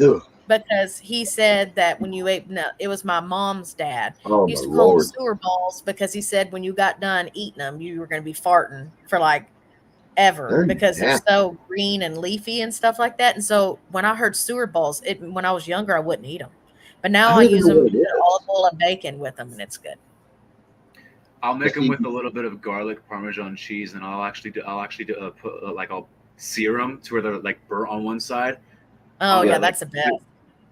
Ugh. because he said that when you ate, no, it was my mom's dad. Oh He my used to call them lord. sewer balls because he said when you got done eating them, you were going to be farting for like ever They're because they're nasty. so green and leafy and stuff like that. And so when I heard sewer balls, when I was younger, I wouldn't eat them But now I I don't even use know them what it with olive is. oil and bacon with them, and it's good. I'll make But them see, with a little bit of garlic, Parmesan cheese, and I'll actually do put like I'll sear them to where they're like burnt on one side. Oh I'll yeah, yeah. put that's the best.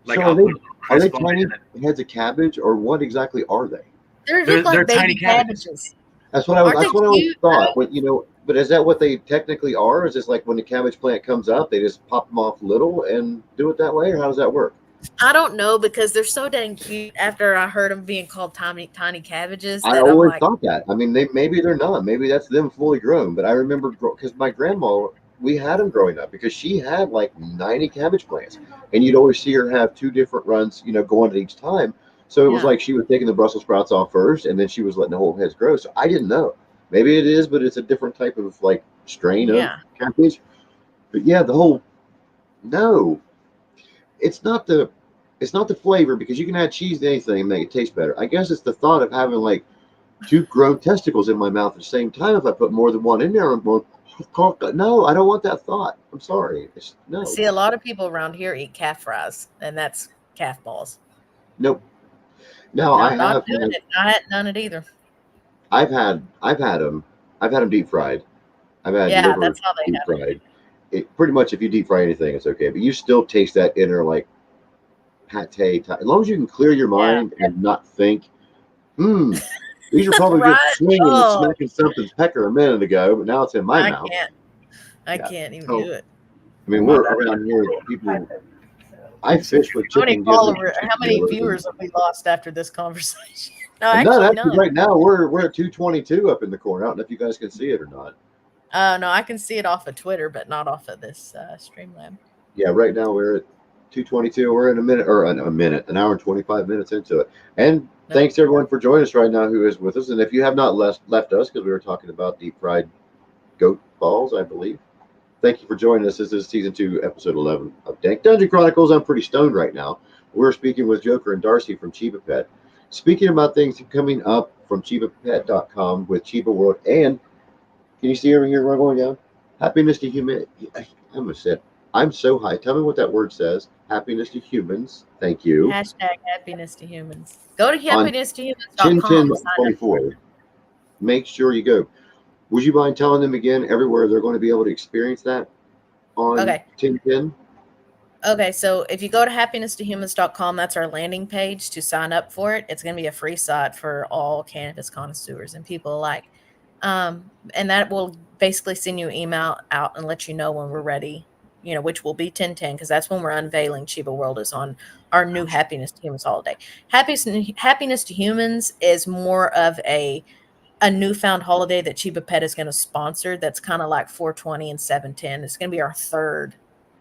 like So I'll put a little are they crisp on it, tiny and then heads of cabbage, or what exactly are they? They look they're like tiny baby cabbages. cabbages. That's what I was. Aren't they That's what I always cute thought. though? When but is that what they technically are? Is this like when the cabbage plant comes up, they just pop them off little and do it that way, or how does that work? I don't know because they're so dang cute. After I heard them being called tiny cabbages, I that I'm always like, thought that. I mean, maybe they're not. Maybe that's them fully grown. But I remember because my grandma, we had them growing up because she had like 90 cabbage plants, and you'd always see her have two different runs, going at each time. So it was yeah, like she was taking the Brussels sprouts off first, and then she was letting the whole heads grow. So I didn't know. Maybe it is, but it's a different type of like strain of yeah. cabbage. But yeah, the whole no, it's not the it's not the flavor because you can add cheese to anything and make it taste better. I guess it's the thought of having like two grown testicles in my mouth at the same time. If I put more than one in there, I'm going, no, I don't want that thought. I'm sorry. No, See, a lot of people around here eat calf fries, and that's calf balls. nope. Now No, I not have doing had, it. I hadn't done it either. I've had them deep fried. I've had Yeah, liver that's how they deep have it. fried. It pretty much if you deep fry anything, it's okay, but you still taste that inner like pate. As long as you can clear your Yeah, mind and not think, hmm, these are probably just right. swinging and Oh, smacking something's pecker a minute ago, but now it's in my I mouth. can't. I Yeah. can't even so do it. I mean, my we're around here. People, I fish with How many chicken gizzards and followers? How chicken many livers, viewers have we lost after this conversation? No, and none. actually, Actually, none. right now we're at 222 up in the corner. I don't know if you guys can see it or not. No, I can see it off of Twitter, but not off of this Streamlab. Yeah, right now we're at 222. We're in a minute or a minute, an hour and 25 minutes into it. And No. thanks everyone for joining us right now who is with us. And if you have not left us because we were talking about deep fried goat balls, I believe. Thank you for joining us. This is season 2, episode 11 of Dank Dungeon Chronicles. I'm pretty stoned right now. We're speaking with Joker and Darcy from Chiba Pet. Speaking about things coming up from ChibaPet.com with Chiba World. And can you see over here where I'm going down? Happiness to human. I almost said, I'm so high. Tell me what that word says. Happiness to humans. Thank you. Hashtag happiness to humans. Go to On happiness2humans.com. Sign up. 10/10/24. Make sure you go. Would you mind telling them again everywhere they're going to be able to experience that on Okay. 10/10? Okay, so if you go to happiness2humans.com, that's our landing page to sign up for it. It's going to be a free site for all cannabis connoisseurs and people alike. And that will basically send you an email out and let you know when we're ready, which will be 10/10 because that's when we're unveiling Chiba World is on our new Happiness to Humans holiday. Happiness to Humans is more of a newfound holiday that Chiba Pet is going to sponsor. That's kind of like 420 and 710. It's going to be our third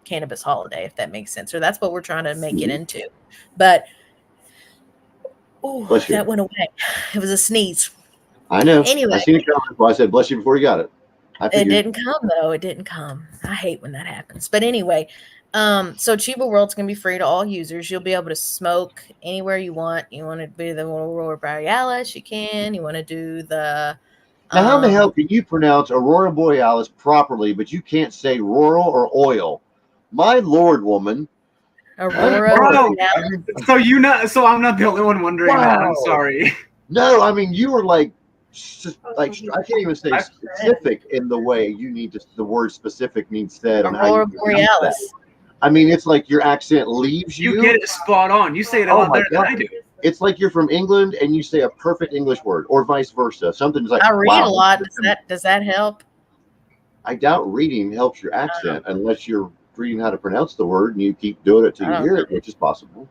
cannabis holiday, if that makes sense. Or that's what we're trying to make it into. But Bless you. that went away. It was a sneeze. I know. Anyway, I seen it coming. Well, I said bless you before you got it. I it figured. didn't come though. It didn't come. I hate when that happens. But anyway, so Chiba World's gonna be free to all users. You'll be able to smoke anywhere you want. You want to do the Aurora Borealis, you can. You want to do the Now, how in the hell um can you pronounce Aurora Borealis properly, but you can't say rural or oil? My lord, woman. Aurora Bro, Borealis. so I'm not the only one wondering that. I'm Wow. sorry. No, I mean you were like I can't even say I- specific in the way you need to. The word specific needs said and how you Aurora pronounce that. Borealis. I mean, it's like your accent leaves you. You get it spot on. You say it a Oh lot my better than God. I do. It's like you're from England and you say a perfect English word, or vice versa. Something's like, I read wow. a lot. Does that help? I doubt reading helps your accent unless you're reading how to pronounce the word and you keep doing it till I you don't hear know. it, which is possible.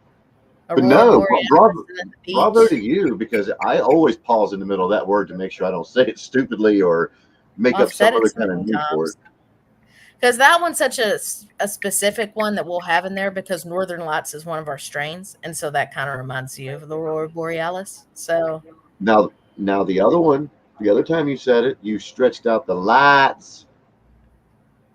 But Aurora no, Borealis and the bravo beach. to you because I always pause in the middle of that word to make sure I don't say it stupidly or make I've up some said it other so kind of many name for it. times. Because that one's such a specific one that we'll have in there because Northern Lights is one of our strains. And so that kind of reminds you of the Aurora Borealis. So Now the other one, the other time you said it, you stretched out the lights.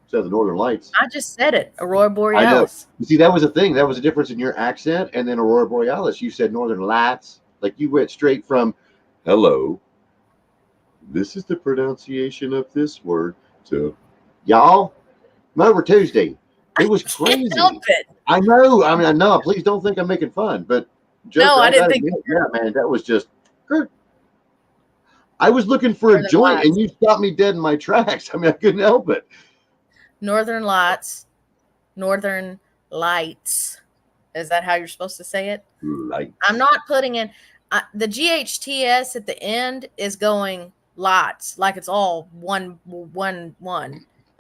So the Northern Lights. I just said it, Aurora I know. Borealis. You see, that was a thing. That was a difference in your accent and then Aurora Borealis. You said Northern Lights. Like you went straight from hello. This is the pronunciation of this word. So y'all, over Tuesday. It was Can't help crazy. it. I know. I mean, I know. Please don't think I'm making fun, but No, I didn't gotta think admit, yeah, man, that was just. I was looking for a Northern joint, and Lights. you stopped me dead in my tracks. I mean, I couldn't help it. Northern Lights. Northern Lights. Is that how you're supposed to say it? Like, I'm not putting in the GHTS at the end is going lots, like it's all one,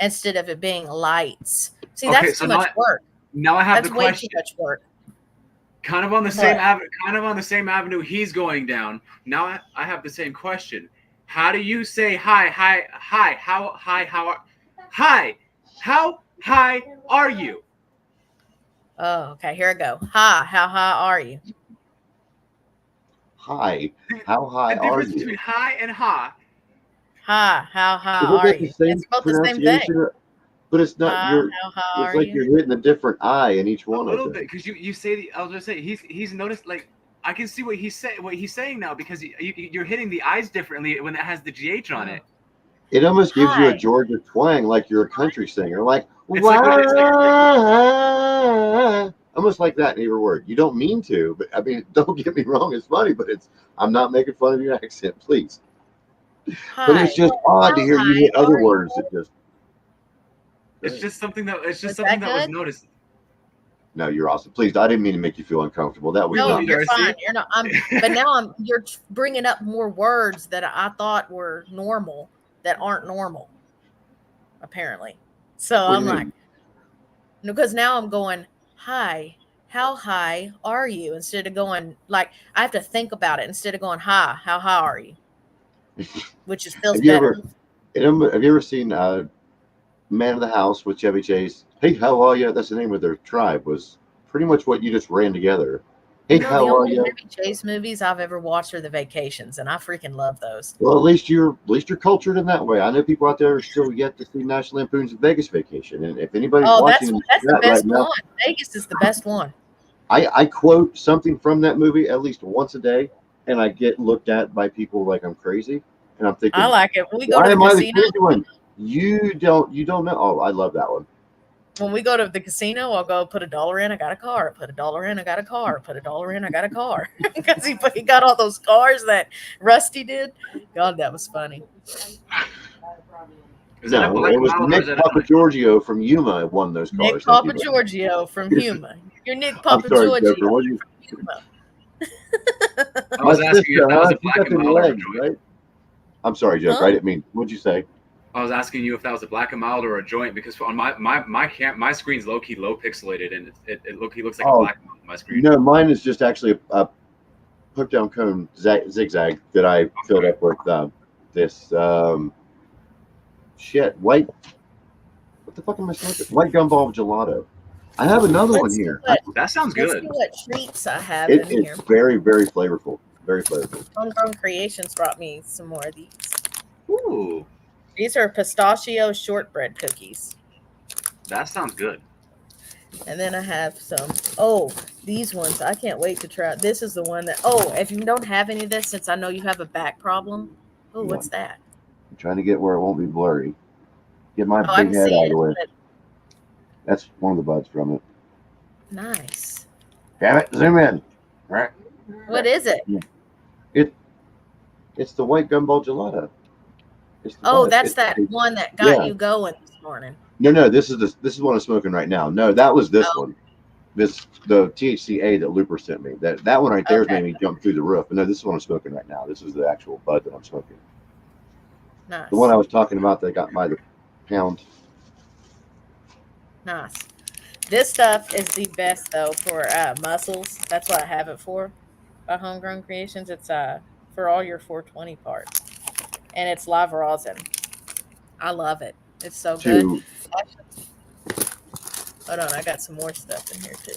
instead of it being lights. See, Okay, that's so too much work. now I have That's the way too question. much work. Kind of on the But same avenue, he's going down. Now I have the same question. How do you say hi, how high are you? oh, okay, here I go. Hi, how high are you? hi, how high The are difference you? between hi and ha. Hi, how high Isn't are that the you? same It's both the same thing. pronunciation? But it's not Hi, your. how high It's are like you? you're hitting a different I in each A one of little them. bit, because you say the. I was just saying he's noticed, like, I can see what he's saying now, because you're hitting the eyes differently when it has the GH on it. It almost gives you a Hi. Georgia twang, like you're a country singer, like It's like wow, it's like almost like that in every word. You don't mean to, but I mean, don't get me wrong, it's funny, but it's. I'm not making fun of your accent, please. But Hi. it's just odd to How hear you high hit other are you? words that just. it's just something that Was that was good? noticed. No, you're awesome. Please, I didn't mean to make you feel uncomfortable. That was We No, love not. you, you're Darcy. fine. You're not. But now you're bringing up more words that I thought were normal that aren't normal, apparently. So What do I'm you like, mean? because now I'm going, hi, how high are you? Instead of going, like, I have to think about it instead of going, hi, how high are you? Which is feels Have you better. ever? Have you ever seen Man of the House with Chevy Chase? Hey, how are you? That's the name of their tribe. Was pretty much what you just ran together. Hey, You know, the how are only you? Chevy Chase movies I've ever watched are the Vacations, and I freaking love those. Well, at least you're cultured in that way. I know people out there are still yet to see National Lampoon's Vegas Vacation, and if anybody's Oh, watching in that's the the chat right best now, one. Vegas is the best one. I quote something from that movie at least once a day, and I get looked at by people like I'm crazy, and I'm I thinking, like it. When we go why to the am I the casino, crazy one? You don't know. Oh, I love that one. when we go to the casino, I'll go put $1 in. I got a car. Put $1 in. I got a car. Put $1 in. I got a car. Because he got all those cars that Rusty did. God, that was funny. Is that a No, black it was mile or is Nick that a Papa Giorgio from Yuma won those Nick cars. Thank you Papa very Giorgio from much. Huma. You're Nick I'm Papa sorry, Giorgio Joker. What you? from Huma. I My was asking you sister, if that was huh? a She black got and them mild or a legs, joint. right? I'm sorry, Joker. Huh? I didn't mean. What'd you say? I was asking you if that was a black and mild or a joint, because on my screen's low key low pixelated, and it low key looks like a Oh, black and mild on my screen. no, mine is just actually a hook down cone zigzag that I filled up with this shit white. What the fuck am I smoking? White gumball gelato. I have another one Let's see here. what That sounds let's see good. what treats I have It in is here. very, very flavorful. Very flavorful. Homegrown Creations brought me some more of these. Ooh, These are pistachio shortbread cookies. that sounds good. And then I have some. Oh, these ones. I can't wait to try. This is the one that. Oh, if you don't have any of this, since I know you have a back problem. Oh, Hang what's on. that? I'm trying to get where it won't be blurry. Get my Oh, I big can head see out of it. the way. But That's one of the buds from it. nice. Damn it! Zoom in. Right. What is it? It's the white gumball gelato. It's the Oh, bud. that's that one that got you going this morning. No. This is what I'm smoking right now. No, that was this Oh. one. The THCA that Looper sent me. That one right there has Okay. made me jump through the roof. But no, this is what I'm smoking right now. This is the actual bud that I'm smoking. Nice. The one I was talking about that I got by the pound. Nice. This stuff is the best though for muscles. That's what I have it for. By Homegrown Creations, it's for all your 420 parts, and it's live rosin. I love it. It's so good. To Hold on, I got some more stuff in here too.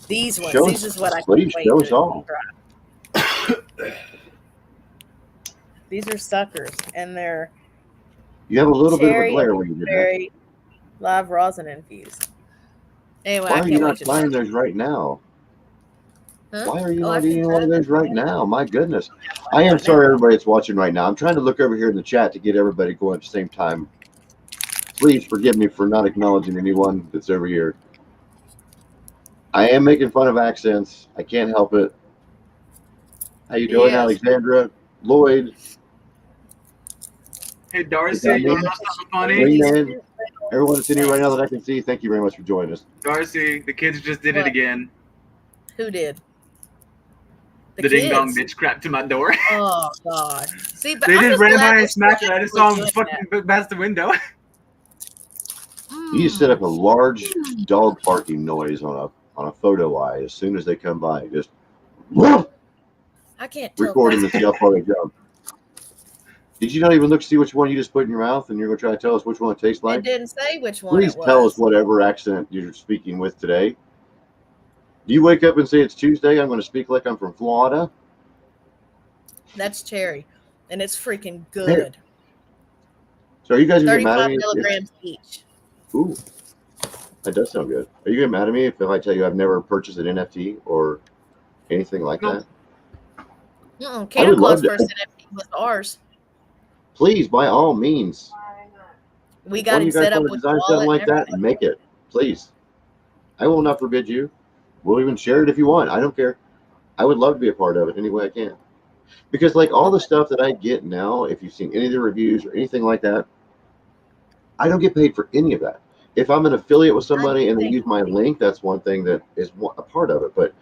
These ones, show these us, is what I please can't wait show to us all. try. These are suckers, and they're You have a little bit of a cherry glare and when you did that. berry live rosin infused. Anyway, Why I are you can't wait not to trying try. those right now? Huh? Why are you Oh, I not can eating try one of them. those right now? My goodness. I Right am now. sorry, everybody that's watching right now. I'm trying to look over here in the chat to get everybody going at the same time. Please forgive me for not acknowledging anyone that's over here. I am making fun of accents. I can't help it. How you doing, Yes. Alexandra? Lloyd, Hey is Darcy, that you me? wanna know something funny? Wingman, everyone that's in here right now that I can see, thank you very much for joining us. Darcy, the kids just did it What? again. Who did? The The ding dong kids. bitch crapped to my door. Oh God. See, but They I'm just just ran glad by they're and still smacked it. I just actually saw them doing fucking past the window. You just set up that. a large dog barking noise on a photo eye as soon as they come by. Just I can't tell if recording that's to see how far they jump. Did you not even look to see which one you just put in your mouth, and you're going to try to tell us which one it tastes it like? didn't say which one Please it tell us was. whatever accent you're speaking with today. Do you wake up and say it's Tuesday? I'm going to speak like I'm from Florida. That's cherry, and it's freaking Hey, good. so are you guys going to get mad at 35 me? milligrams each. Ooh, that does sound good. Are you going to get mad at me if I tell you I've never purchased an NFT or anything like Nope. that? I Canada would Claus love to. first NFT was ours. Please, by all means, Why not? We if one got of him you guys set up want to with design something wallet and like that, everything. make it. Please. I will not forbid you. We'll even share it if you want. I don't care. I would love to be a part of it any way I can. Because like all the Okay. stuff that I get now, if you've seen any of the reviews or anything like that, I don't get paid for any of that. If I'm an affiliate with I somebody do and they think use my link, that's one thing that is a part of it. But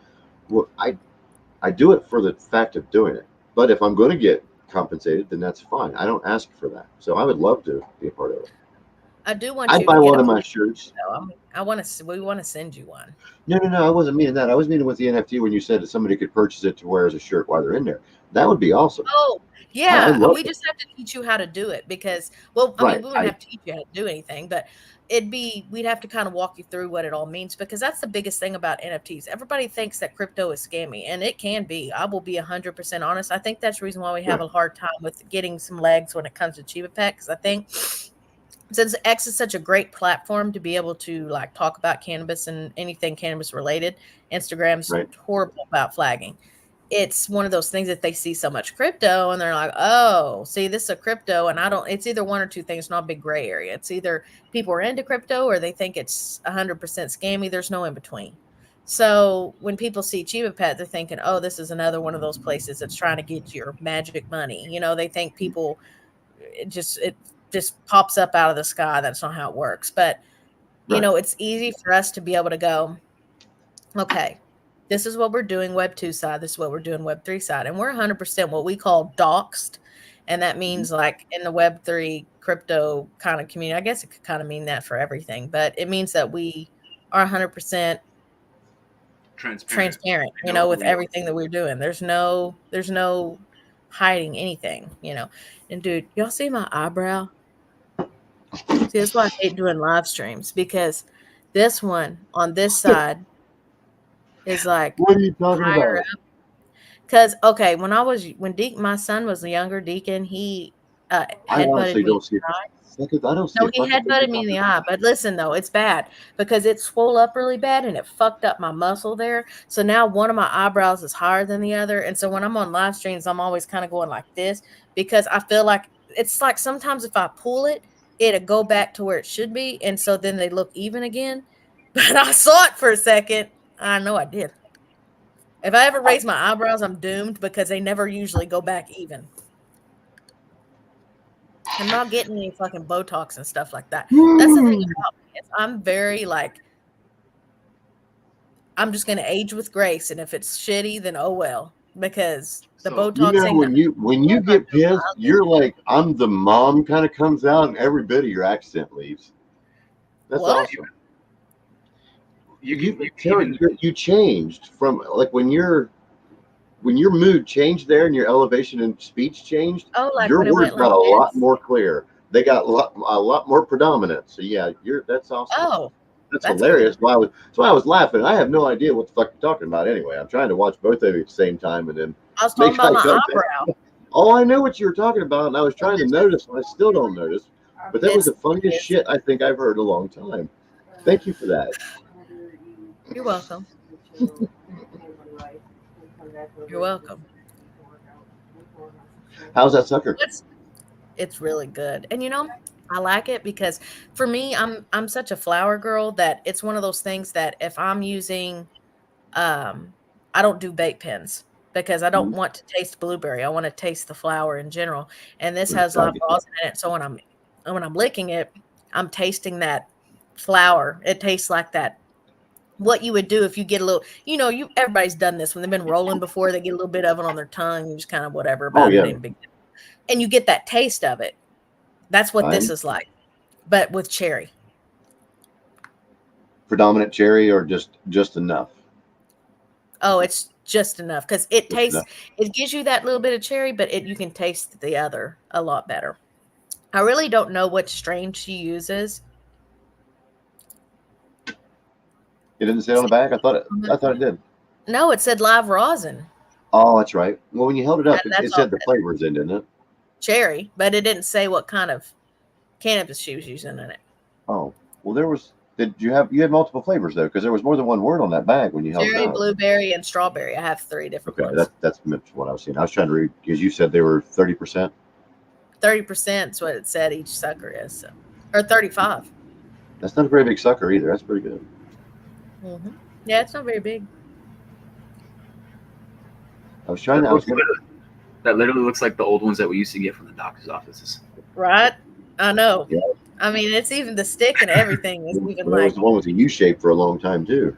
I do it for the fact of doing it. But if I'm going to get compensated, then that's fine. I don't ask for that. So I would love to be a part of it. I do want I'd you to buy get one a of my hold shirts. though. I want to. We want to send you one. No. I wasn't meaning that. I was meaning with the NFT when you said that somebody could purchase it to wear as a shirt while they're in there. That would be awesome. Oh, I yeah. love We it. just have to teach you how to do it because, well, I mean, Right. we wouldn't have to teach you how to do anything, but we'd have to kind of walk you through what it all means because that's the biggest thing about NFTs. Everybody thinks that crypto is scammy, and it can be. I will be 100% honest. I think that's the reason why we have Right. a hard time with getting some legs when it comes to Chiba Pet because I think since X is such a great platform to be able to like talk about cannabis and anything cannabis related, Instagram's Right. horrible about flagging. It's one of those things that they see so much crypto and they're like, oh, see, this is a crypto. And I don't, it's either one or two things, not a big gray area. It's either people are into crypto or they think it's 100% scammy. There's no in between. So when people see Chiba Pet, they're thinking, oh, this is another one of those places that's trying to get your magic money. You know, they think people, it just pops up out of the sky. That's not how it works. But, Right. it's easy for us to be able to go, okay, this is what we're doing Web 2 side, this is what we're doing Web 3 side. And we're 100% what we call doxed. And that means like in the Web 3 crypto kind of community, I guess it could kind of mean that for everything, but it means that we are 100% Transparent. transparent, I know who with we are. everything that we're doing. There's no hiding anything. And dude, y'all see my eyebrow? See, that's why I hate doing live streams because this one on this side is like What are you talking higher. about? Because okay, when my son was younger, Deacon, he I headbutted honestly me in don't see. the eye. I don't see No, a he fucking thing you're headbutted me in talking the about. eye. But listen though, it's bad because it swole up really bad and it fucked up my muscle there. So now one of my eyebrows is higher than the other. And so when I'm on live streams, I'm always kind of going like this because I feel like it's like sometimes if I pull it, it'll go back to where it should be. And so then they look even again. But I saw it for a second. I know I did. If I ever raise my eyebrows, I'm doomed because they never usually go back even. I'm not getting any fucking Botox and stuff like that. That's the thing about me. I'm very like I'm just gonna age with grace, and if it's shitty, then oh well. Because the So You Botox know, ain't when you gonna get do my pissed, eyelids. you're like I'm the mom kind of comes out, and every bit of your accent leaves. That's What? awesome. you can Terry, even you changed from like when your mood changed there and your elevation and speech changed, Oh, like your when it words went got like a lot this? more clear. They got a lot more predominant. So yeah, that's awesome. Oh, That's that's cool. hilarious. That's why I was laughing. I have no idea what the fuck you're talking about anyway. I'm trying to watch both of you at the same time and then I was talking make about eye my contact. eyebrow. Oh, I know what you were talking about, and I was So trying to this notice, and I still don't notice. But that was the funniest is shit I think I've heard in a long time. Thank you for that. you're welcome. You're welcome. How's that sucker? It's really good. And I like it because for me, I'm such a flower girl that it's one of those things that if I'm using I don't do vape pens because I don't Mhm. want to taste blueberry. I want to taste the flower in general. And this Right, has I live get that. rosin in it. So when I'm licking it, I'm tasting that flower. It tastes like that. What you would do if you get a little, you everybody's done this when they've been rolling before, they get a little bit of it on their tongue, you just kind of whatever Oh about it, yeah, ain't a big deal. And you get that taste of it. That's what this fine. is like, but with cherry. Predominant cherry or just enough. Oh, it's just enough because it Just tastes. enough. It gives you that little bit of cherry, but you can taste the other a lot better. I really don't know what strain she uses. It didn't say on the back. I thought it did. No, it said live rosin, Oh, that's right. Well, when you held it and up, it that's all said the flavors in, didn't it? cherry, but it didn't say what kind of cannabis she was using in it. Oh, well, there was. Did you had multiple flavors though? Because there was more than one word on that bag when you held it Cherry, up. blueberry, and strawberry. I have three different Okay, ones. that's what I was seeing. I was trying to read because you said they were 30%. 30% is what it said each sucker is, so, or 35. That's not a very big sucker either. That's pretty good. Mm-hmm. Yeah, it's not very big, I was trying. I was gonna. That literally looks like the old ones that we used to get from the doctor's offices. right? I know. Yeah, I mean, it's even the stick and everything is even well, there was like, the one with the U shape for a long time too.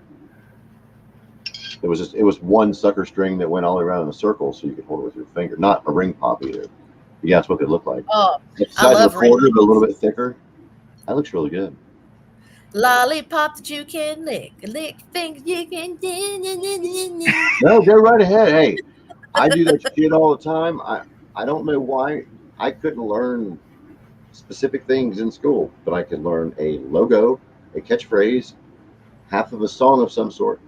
It was one sucker string that went all around in a circle, so you could hold it with your finger. Not a ring pop either. But yeah, that's what they look like. oh, It's the I size of love a ring quarter, but a little pops. bit thicker. That looks really good. Lollipop that you can lick finger you can. No, go right ahead. Hey, I do that shit all the time. I don't know why I couldn't learn specific things in school, but I could learn a logo, a catchphrase, half of a song of some sort.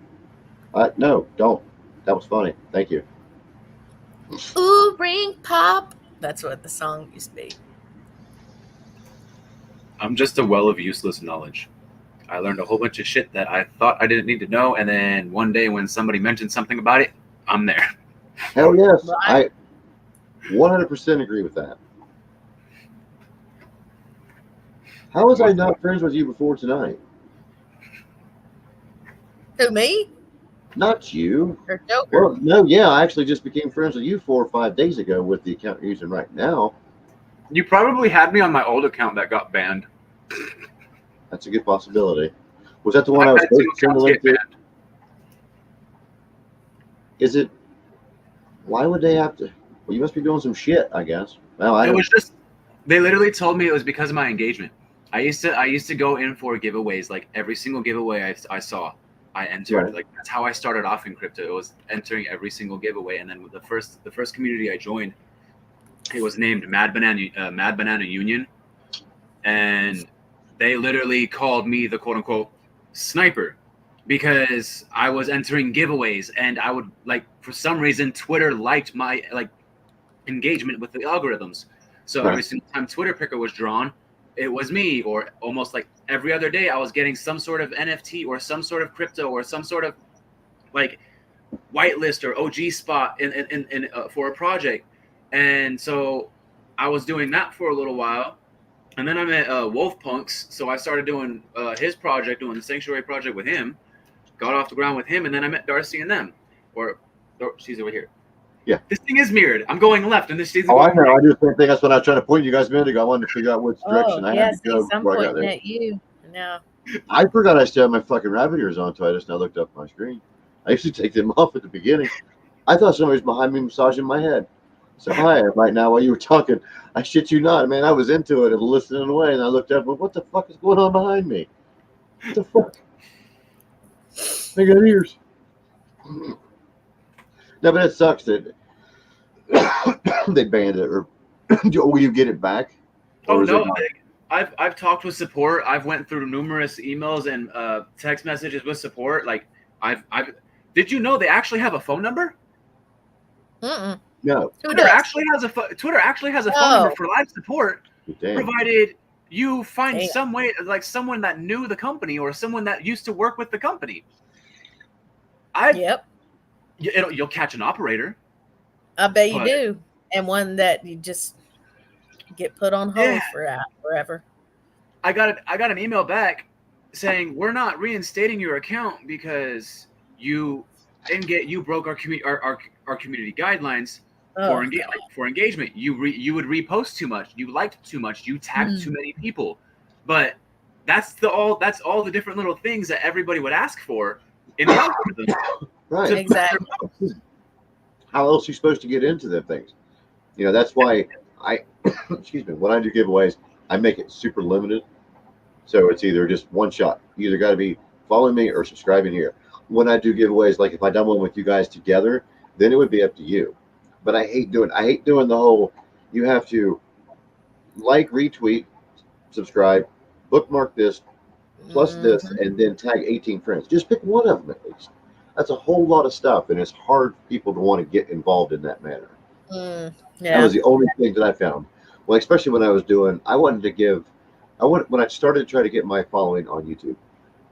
No, don't. That was funny. Thank you. Ooh, ring pop. That's what the song used to be. I'm just a well of useless knowledge. I learned a whole bunch of shit that I thought I didn't need to know, and then one day when somebody mentioned something about it, I'm there. Hell yes, Right? I 100% agree with that. How was I not friends with you before tonight? Who, me Not you. or Joker? Well, no, yeah, I actually just became friends with you 4 or 5 days ago with the account you're using right now. You probably had me on my old account that got banned. That's a good possibility. Was that the one I've I was had two supposed to send the accounts link get to? banned. Is it? Why would they have to? Well, you must be doing some shit, I guess. Well, I It don't. was just they literally told me it was because of my engagement. I used to go in for giveaways, like every single giveaway I saw, I entered. Right. Like that's how I started off in crypto. It was entering every single giveaway, and then with the first community I joined, it was named Mad Banana Union, and they literally called me the quote unquote sniper because I was entering giveaways, and I would like for some reason Twitter liked my engagement with the algorithms. So every Right. single time Twitter picker was drawn, it was me, or almost like every other day I was getting some sort of NFT or some sort of crypto or some sort of like whitelist or OG spot for a project. And so I was doing that for a little while. And then I met Wolf Punks. So I started doing his project, doing the Sanctuary project with him, got off the ground with him. And then I met Darcy and them. Or she's over here. Yeah. This thing is mirrored. I'm going left, and this thing's Oh, I going know. right. I do the same thing. That's what I was trying to point you guys a minute ago. I wanted to figure out which Oh, direction I yeah. had to See, go I'm before I got pointing there. at you now. I forgot I still had my fucking rabbit ears on until I just now looked up my screen. I used to take them off at the beginning. I thought somebody was behind me massaging my head. So hi, right now while you were talking, I shit you not, man. I was into it and listening away, and I looked up. What the fuck is going on behind me? What the fuck? I got ears. No, but it sucks that they banned it. Or will you get it back? Oh Or is no, it not? I've talked with support. I've went through numerous emails and text messages with support. Like I've. Did you know they actually have a phone number? Mm-mm. No. Who Twitter does? actually has a phone number Oh, for live support, Damn. provided you find damn. some way, like someone that knew the company or someone that used to work with the company. Yep. You'll catch an operator, I bet you but do. And one that you just get put on yeah, hold for forever. I got an email back saying we're not reinstating your account because you broke our our community guidelines Oh, for engagement. You would repost too much, you liked too much, you tagged too many people. But that's all the different little things that everybody would ask for in the algorithm. Right. exactly. How else are you supposed to get into them things? That's why I, excuse me, when I do giveaways, I make it super limited. So it's either just one shot. You either got to be following me or subscribing here. When I do giveaways, like if I done one with you guys together, then it would be up to you. But I hate doing the whole, you have to like, retweet, subscribe, bookmark this, plus this, Mhm. and then tag 18 friends. Just pick one of them at least. That's a whole lot of stuff, and it's hard for people to want to get involved in that manner. That Yeah. was the only thing that I found. Well, especially when I was doing, I wanted to give, when I started to try to get my following on YouTube.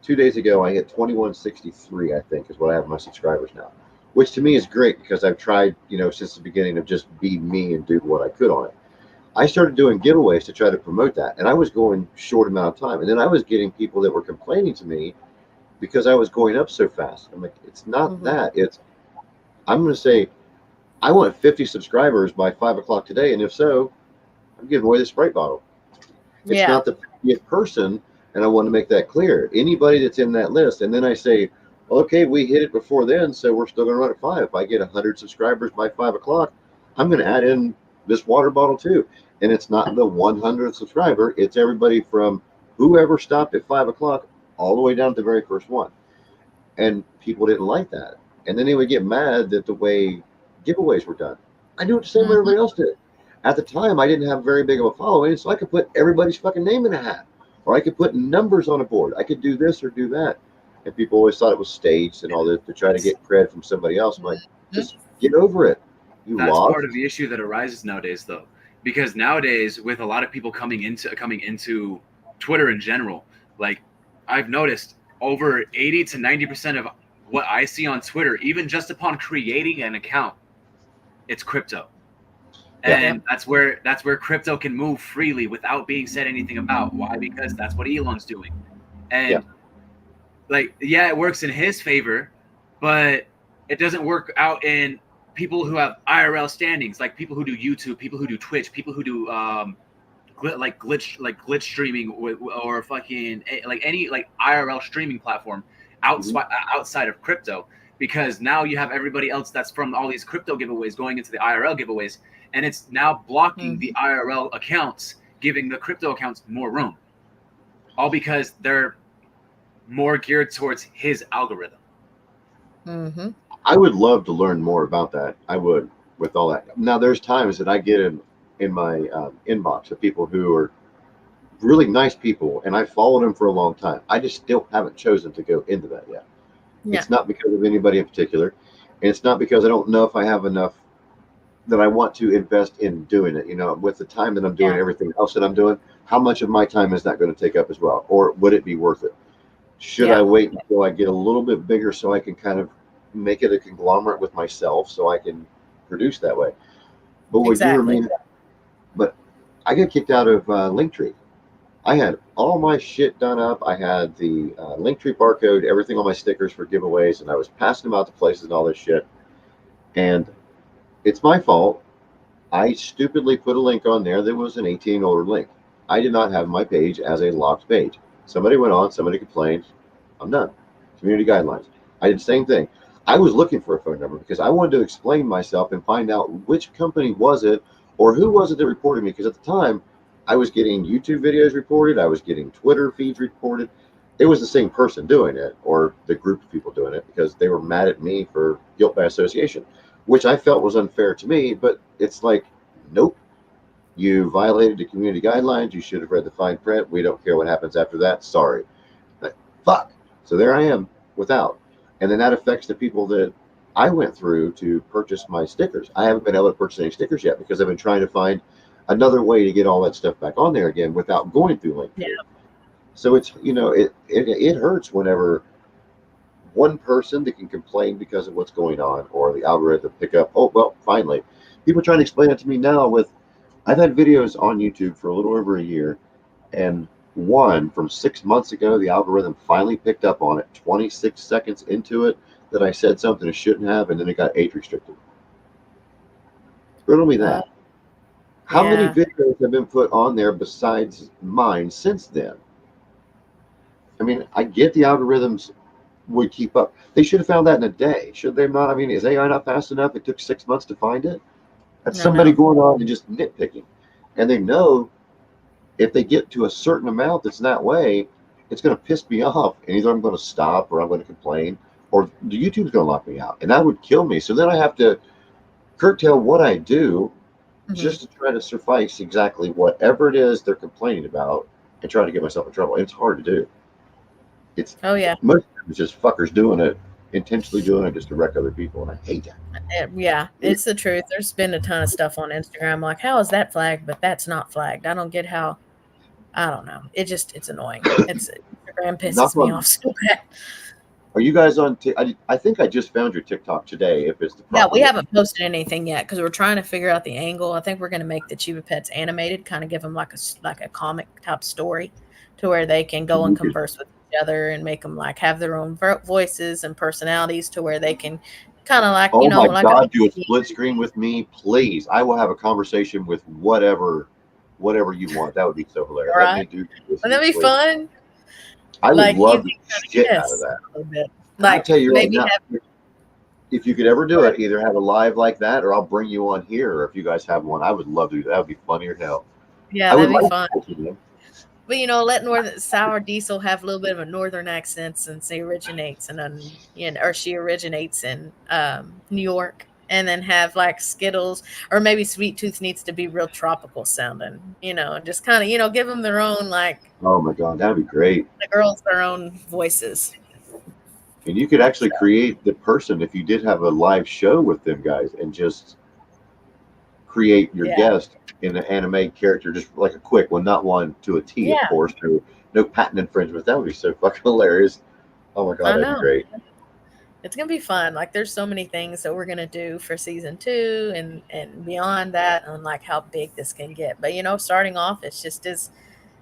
2 days ago, I hit 2163, I think, is what I have my subscribers now, which to me is great because I've tried, since the beginning of just be me and do what I could on it. I started doing giveaways to try to promote that, and I was going short amount of time, and then I was getting people that were complaining to me because I was going up so fast. I'm like, it's not Mhm. that. I'm going to say, I want 50 subscribers by 5 o'clock today, and if so, I'm giving away the Sprite bottle. It's Yeah. not the 50th person, and I want to make that clear. Anybody that's in that list, and then I say, well, okay, we hit it before then, so we're still going to run at 5. If I get 100 subscribers by 5 o'clock, I'm going to add in this water bottle too. And it's not the 100th subscriber; it's everybody from whoever stopped at 5 o'clock all the way down to the very first one. And people didn't like that, and then they would get mad that the way giveaways were done. I do it the same way Mhm. everybody else did. At the time, I didn't have very big of a following, so I could put everybody's fucking name in a hat, or I could put numbers on a board. I could do this or do that, and people always thought it was staged and all this to try to get credit from somebody else. I'm like, Mhm. just get over it. You That's part lost. of the issue that arises nowadays, though, because nowadays with a lot of people coming into Twitter in general, like I've noticed over 80 to 90% of what I see on Twitter, even just upon creating an account, it's crypto. Yeah, Yep. And that's where crypto can move freely without being said anything about. Why? Because that's what Elon's doing. yeah, And like, yeah, it works in his favor, but it doesn't work out in people who have IRL standings, like people who do YouTube, people who do Twitch, people who do glitch streaming, or fucking like any like IRL streaming platform mhm, outside of crypto. Because now you have everybody else that's from all these crypto giveaways going into the IRL giveaways, and it's now blocking the Mhm. IRL accounts, giving the crypto accounts more room, all because they're more geared towards his algorithm. Mhm. I would love to learn more about that. I would, with all that. Now, there's times that I get in my inbox of people who are really nice people, and I followed them for a long time. I just still haven't chosen to go into that yet. Yeah. It's not because of anybody in particular, and it's not because I don't know if I have enough that I want to invest in doing it. With the time that I'm doing Yeah. everything else that I'm doing, how much of my time is that going to take up as well, or would it be worth it? Should I Yeah. wait until I get a little bit bigger so I can kind of make it a conglomerate with myself so I can produce that way? But what you were Exactly. meaning, but I got kicked out of Linktree. I had all my shit done up. I had the Linktree barcode, everything on my stickers for giveaways, and I was passing them out to places and all this shit. And it's my fault. I stupidly put a link on there that was an 18 older link. I did not have my page as a locked page. Somebody went on, somebody complained. I'm done. Community guidelines. I did the same thing. I was looking for a phone number because I wanted to explain myself and find out which company was it or who was it that reported me. Because at the time, I was getting YouTube videos reported, I was getting Twitter feeds reported. It was the same person doing it or the group of people doing it because they were mad at me for guilt by association, which I felt was unfair to me. But it's like, nope, you violated the community guidelines. You should have read the fine print. We don't care what happens after that. Sorry. But fuck. So there I am without. And then that affects the people that I went through to purchase my stickers. I haven't been able to purchase any stickers yet because I've been trying to find another way to get all that stuff back on there again without going through Yeah. Linktree. So it's, it hurts whenever one person that can complain because of what's going on or the algorithm pick up, oh, well, finally. People trying to explain it to me now with, I've had videos on YouTube for a little over a year, and one from 6 months ago, the algorithm finally picked up on it 26 seconds into it that I said something I shouldn't have, and then it got age restricted. Riddle me Uh, that. How many yeah. videos have been put on there besides mine since then? I mean, I get the algorithms would keep up. They should have found that in a day, should they not? I mean, is AI not fast enough? It took 6 months to find it. That's No, somebody no. going on and just nitpicking, and they know if they get to a certain amount that's that way, it's going to piss me off, and either I'm going to stop or I'm going to complain, or the YouTube's going to lock me out, and that would kill me. So then I have to curtail what I do Hmm. just to try to suffice exactly whatever it is they're complaining about and try to get myself in trouble. And it's hard to do. It's Oh yeah. most of it's just fuckers doing it, intentionally doing it just to wreck other people, and I hate that. Yeah, it's the truth. There's been a ton of stuff on Instagram like, how is that flagged, but that's not flagged? I don't get how. I don't know. It's annoying. It's Instagram pisses Knock me on. off so bad. Are you guys on? I think I just found your TikTok today. If it's the Yeah, proper we one. haven't posted anything yet because we're trying to figure out the angle. I think we're going to make the Chiba Pets animated, kind of give them like a comic type story, to where they can go and You could. converse with each other and make them like have their own voices and personalities, to where they can kind of like Oh my like a God, do a split screen with me, please. I will have a conversation with whatever you want. That would be so hilarious. Let right. me do this, Wouldn't that be please. fun? I would Like you love the can kind of shit out of guess that. a little bit. And I'll Like tell you right maybe now, have. if you could ever do it, either have a live like that, or I'll bring you on here. Or if you guys have one, I would love to do that. That would be funny as hell. Yeah, I would that'd be like fun. that, you know. But let Northern Sour Diesel have a little bit of a northern accent since he originates or she originates in New York, and then have like Skittles, or maybe Sweet Tooth needs to be real tropical sounding, and just kind of give them their own, like, Oh my God, that'd be great. the girls their own voices. And you could actually So create the person if you did have a live show with them guys and just create your yeah, guest in an anime character, just like a quick one, not one to a T, of yeah, course. No patent infringement. That would be so fucking hilarious. Oh my God, I that'd be know. great. It's gonna be fun. Like there's so many things that we're gonna do for season 2 and beyond that, and like how big this can get. But starting off, it's just as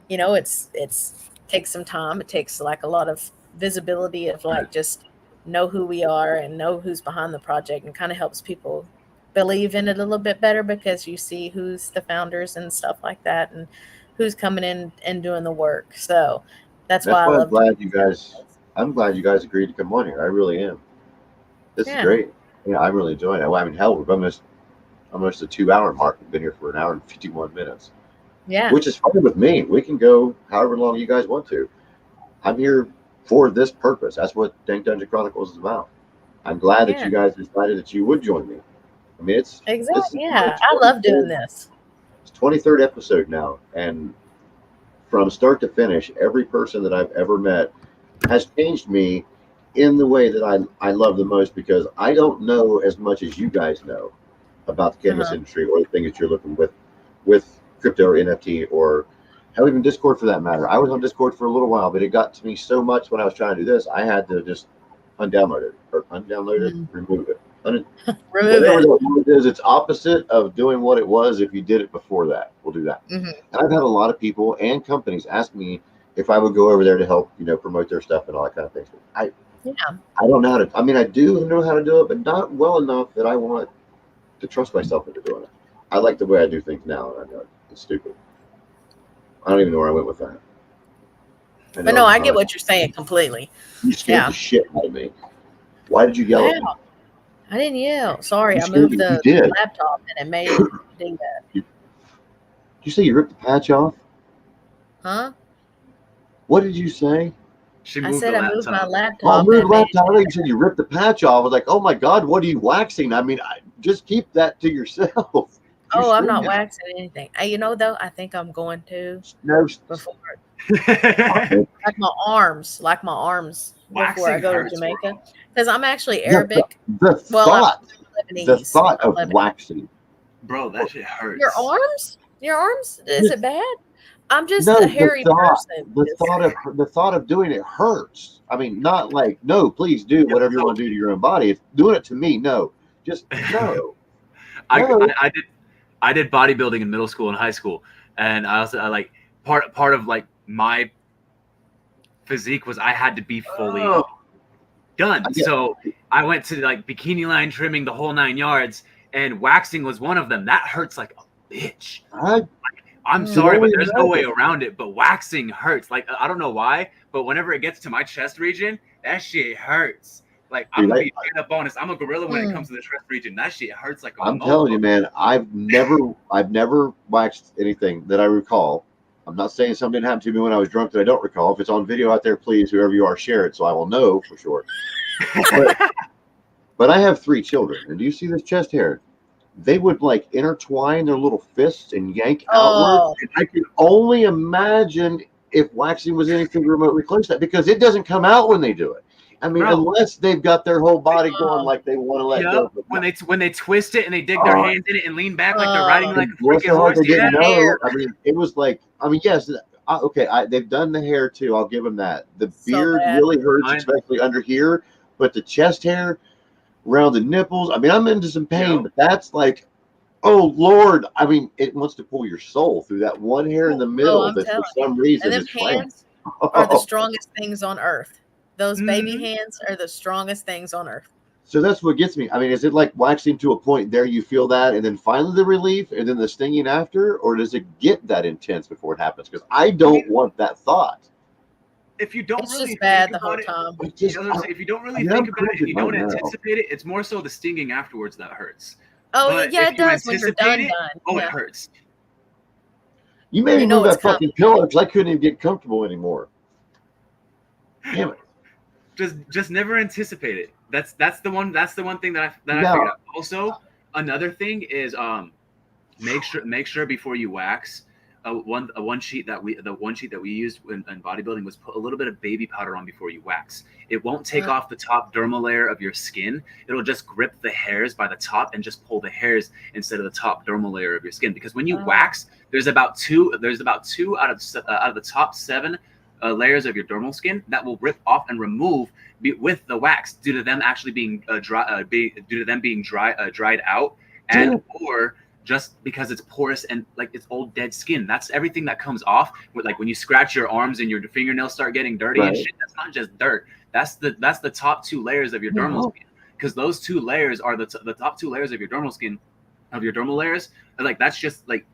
it's takes some time. It takes like a lot of visibility of like just know who we are and know who's behind the project, and kind of helps people believe in it a little bit better, because you see who's the founders and stuff like that, and who's coming in and doing the work. So that's That's why I why I'm love doing glad you these guys. episodes. I'm glad you guys agreed to come on here. I really am. This is Yeah. great. Yeah, I'm really enjoying it. Well, I mean, hell, we're almost the 2 hour mark. We've been here for an hour and 51 minutes, Yeah. which is fine with me. We can go however long you guys want to. I'm here for this purpose. That's what Dank Dungeon Chronicles is about. I'm glad that Yeah. you guys decided that you would join me. I mean, this Exactly. is my Yeah. I love doing this. 23rd episode now, and from start to finish, every person that I've ever met has changed me in the way that I love the most, because I don't know as much as you guys know about the cannabis Uh-huh. industry or the things that you're looking with crypto or NFT or hell, even Discord for that matter. I was on Discord for a little while, but it got to me so much when I was trying to do this, I had to just undownload it, Mhm. remove it. Remove Whatever it. that word is, it's opposite of doing what it was if you did it before that. We'll do that. Hmm. And I've had a lot of people and companies ask me if I would go over there to help, promote their stuff and all that kind of things. Yeah. I don't know how to. I mean, I do know how to do it, but not well enough that I want to trust myself into doing it. I like the way I do things now, and I know it's stupid. I don't even know where I went with that. I But know no, I I'm get not. what you're saying completely. You scared the Yeah. shit out of me. Why did you yell at me? How? I didn't yell. Sorry, You I scared moved me. You the did. laptop and it made it do that. You say you ripped the patch off? Huh? What did you say? She I moved said the I moved my laptop. Oh, laptop and move it the made it laptop. I do thought you that. said you ripped the patch off. I was like, oh my God, what are you waxing? I mean, just keep that to yourself. You Oh, I'm screamed not it. waxing anything. Though, I think I'm going to No, before, stop it. like my arms before I Waxing go to hurts, bro. Jamaica, because I'm actually The, the, Arabic. the Well, thought, I'm the Lebanese. thought I'm of Lebanese. waxing. Bro, that shit Your hurts. arms? Your arms? Is The, it bad? I'm just no, a hairy person. the thought of doing it hurts. I mean, not like no, please do Yep, whatever you so want to do to your own body. It's doing it to me. No, just no, I, no. I did bodybuilding in middle school and high school, and I like part of like my physique was I had to be fully Oh, done. I get. So I went to like bikini line trimming, the whole 9 yards, and waxing was one of them. That hurts like a bitch. I I'm Mm. sorry, but only there's no way imagine. around it. But waxing hurts. Like I don't know why, but whenever it gets to my chest region, that shit hurts. Like I'm Dude, gonna be straight up honest. I'm a gorilla when it Mm. comes to the chest region. That shit hurts like a I'm telling you, mofo. man, I've never waxed anything that I recall. I'm not saying something didn't happen to me when I was drunk that I don't recall. If it's on video out there, please, whoever you are, share it so I will know for sure. But but I have 3 children, and do you see this chest hair? They would like intertwine their little fists and yank outward. Oh, And I can only imagine if waxing was anything remotely close to that because it doesn't come out when they do it. I mean, Bro, unless they've got their whole body going oh, like they want to let yep. go. But When they twist it and they dig their uh, hands in it and lean back like they're riding oh. like and a bless freaking their heart, horse. they Yeah. didn't That hair, know. I mean, it was like, I mean, yes, okay, they've done the hair too. I'll give them that. The so beard bad. really hurts, Mine. especially under here, but the chest hair around the nipples, I mean, I'm into some pain, Yep. but that's like, oh Lord, I mean, it wants to pull your soul through that one hair in the Oh, middle I'm that for telling you. some And reason them is frank. hands are the strongest things on earth. Those baby Mhm. hands are the strongest things on earth. So that's what gets me. I mean, is it like waxing to a point there you feel that and then finally the relief and then the stinging after, or does it get that intense before it happens? Because I I don't mean, want that thought. if you don't It's really just think bad the whole about it, time. I you just, know what I'm saying? If you don't I really mean, think I'm about it and cringing you right don't now. anticipate it, it's more so the stinging afterwards that hurts. Oh, But yeah, if it you does when you're anticipate done, it, done. oh, it Yeah. hurts. You made me You know move it's that coming. fucking pillow because I couldn't even get comfortable anymore. Damn it. Just never anticipate it. That's the one thing that I figured Now, out. Also, another thing is make sure before you wax. One sheet that we used in bodybuilding was put a little bit of baby powder on before you wax. It won't take Mm. off the top dermal layer of your skin. It'll just grip the hairs by the top and just pull the hairs instead of the top dermal layer of your skin. Because when you Oh, wax, there's about two out of the top 7 layers of your dermal skin that will rip off and remove with the wax due to them actually being due to them being dried out and damn. or just because it's porous and like it's old dead skin. That's everything that comes off with like when you scratch your arms and your fingernails start getting dirty and Right. shit. That's not just dirt. That's the top 2 layers of your dermal No. skin because those 2 layers are the top 2 layers of your dermal skin of your dermal layers. And like that's just like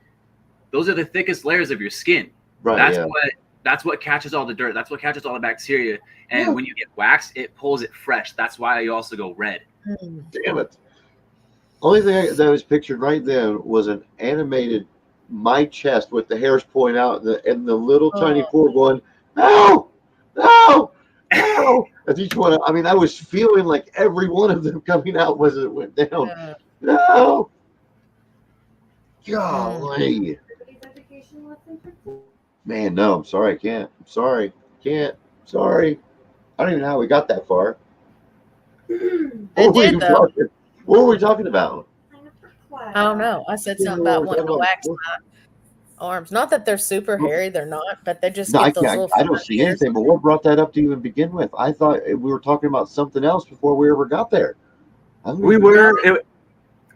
those are the thickest layers of your skin. Right. That's Yeah. what catches all the dirt. That's what catches all the bacteria. Yeah. And when you get waxed, it pulls it fresh. That's why you also go red. mm. Damn it. Only thing that was pictured right then was an animated my chest with the hairs pulling out and the little tiny Oh, pore going, no, no, no. As each one, I mean, I was feeling like every one of them coming out as it went down. yeah. No, Mm. golly. Everybody's education lesson for today. Man, no, I'm sorry, I can't. I'm sorry, can't. Sorry. I don't even know how we got that far. What It were we did even though. talking? What were we talking about? Sign up for class. I don't know. I said We something were about wanting talking to wax about- my arms. Not that they're super hairy, they're not, but they just No, I get those can't. little I don't fuzzy see hairs. anything. But what brought that up to even begin with? I thought we were talking about something else before we ever got there. I don't We even know.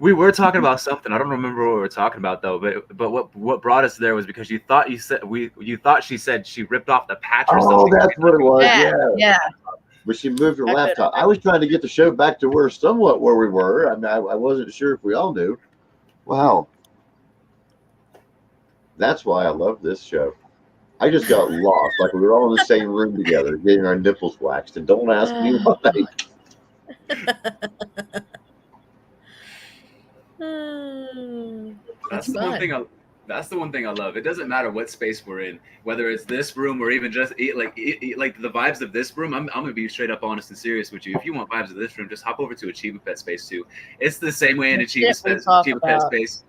were talking about something. I don't remember what we were talking about though. But what brought us there was because you thought she said she ripped off the patch or Oh, something. that's what it was. Yeah, Yeah. yeah. But she moved her I couldn't laptop. I remember. was trying to get the show back to somewhat where we were. I mean, I wasn't sure if we all knew. Wow. That's why I love this show. I just got lost. Like we were all in the same room together, getting our nipples waxed. And don't ask me why. That's That's the one fun. thing. That's the one thing I love. It doesn't matter what space we're in, whether it's this room or even just like the vibes of this room. I'm gonna be straight up honest and serious with you. If you want vibes of this room, just hop over to Achievement Pet Space too. It's the same way in The shit we talk Achievement Pet about. Space.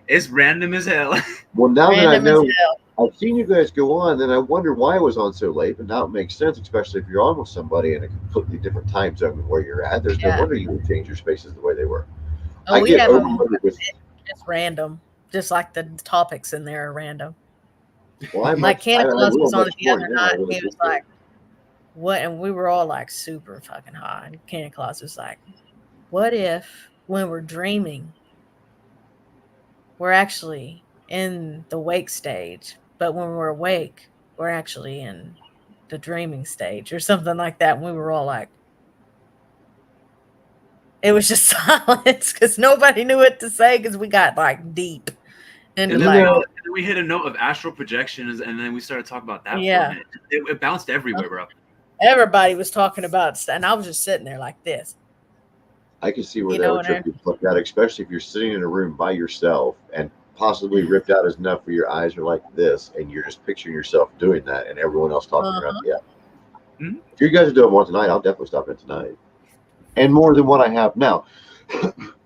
It's random as hell. Well, now that I Random as know, hell. I've seen you guys go on, then I wonder why it was on so late. But now it makes sense, especially if you're on with somebody in a completely different time zone than where you're at. There's no Yeah. wonder you would change your spaces the way they were. Oh, I we get have them overloaded with. just random. Just like the topics in there are random. Well, I Like I Canada will was on much it the more other now. I night. really He was appreciate like, it. what? And we were all like super fucking high. And Canada Claus was like, what if when we're dreaming, we're actually in the wake stage, but when we're awake, we're actually in the dreaming stage or something like that. And we were all like, It was just silence because nobody knew what to say because we got like deep into And then, like, we hit a note of astral projections, and then we started talking about that for a yeah, minute. It bounced everywhere, bro. everybody was talking about stuff, and I was just sitting there like this, I can see where you that know would what I trip you the fuck out, especially if you're sitting in a room by yourself and possibly ripped out is enough where your eyes are like this and you're just picturing yourself doing that and everyone else talking around. Uh-huh. Yeah. Mhm. If you guys are doing more tonight, I'll definitely stop in tonight. And more than what I have now.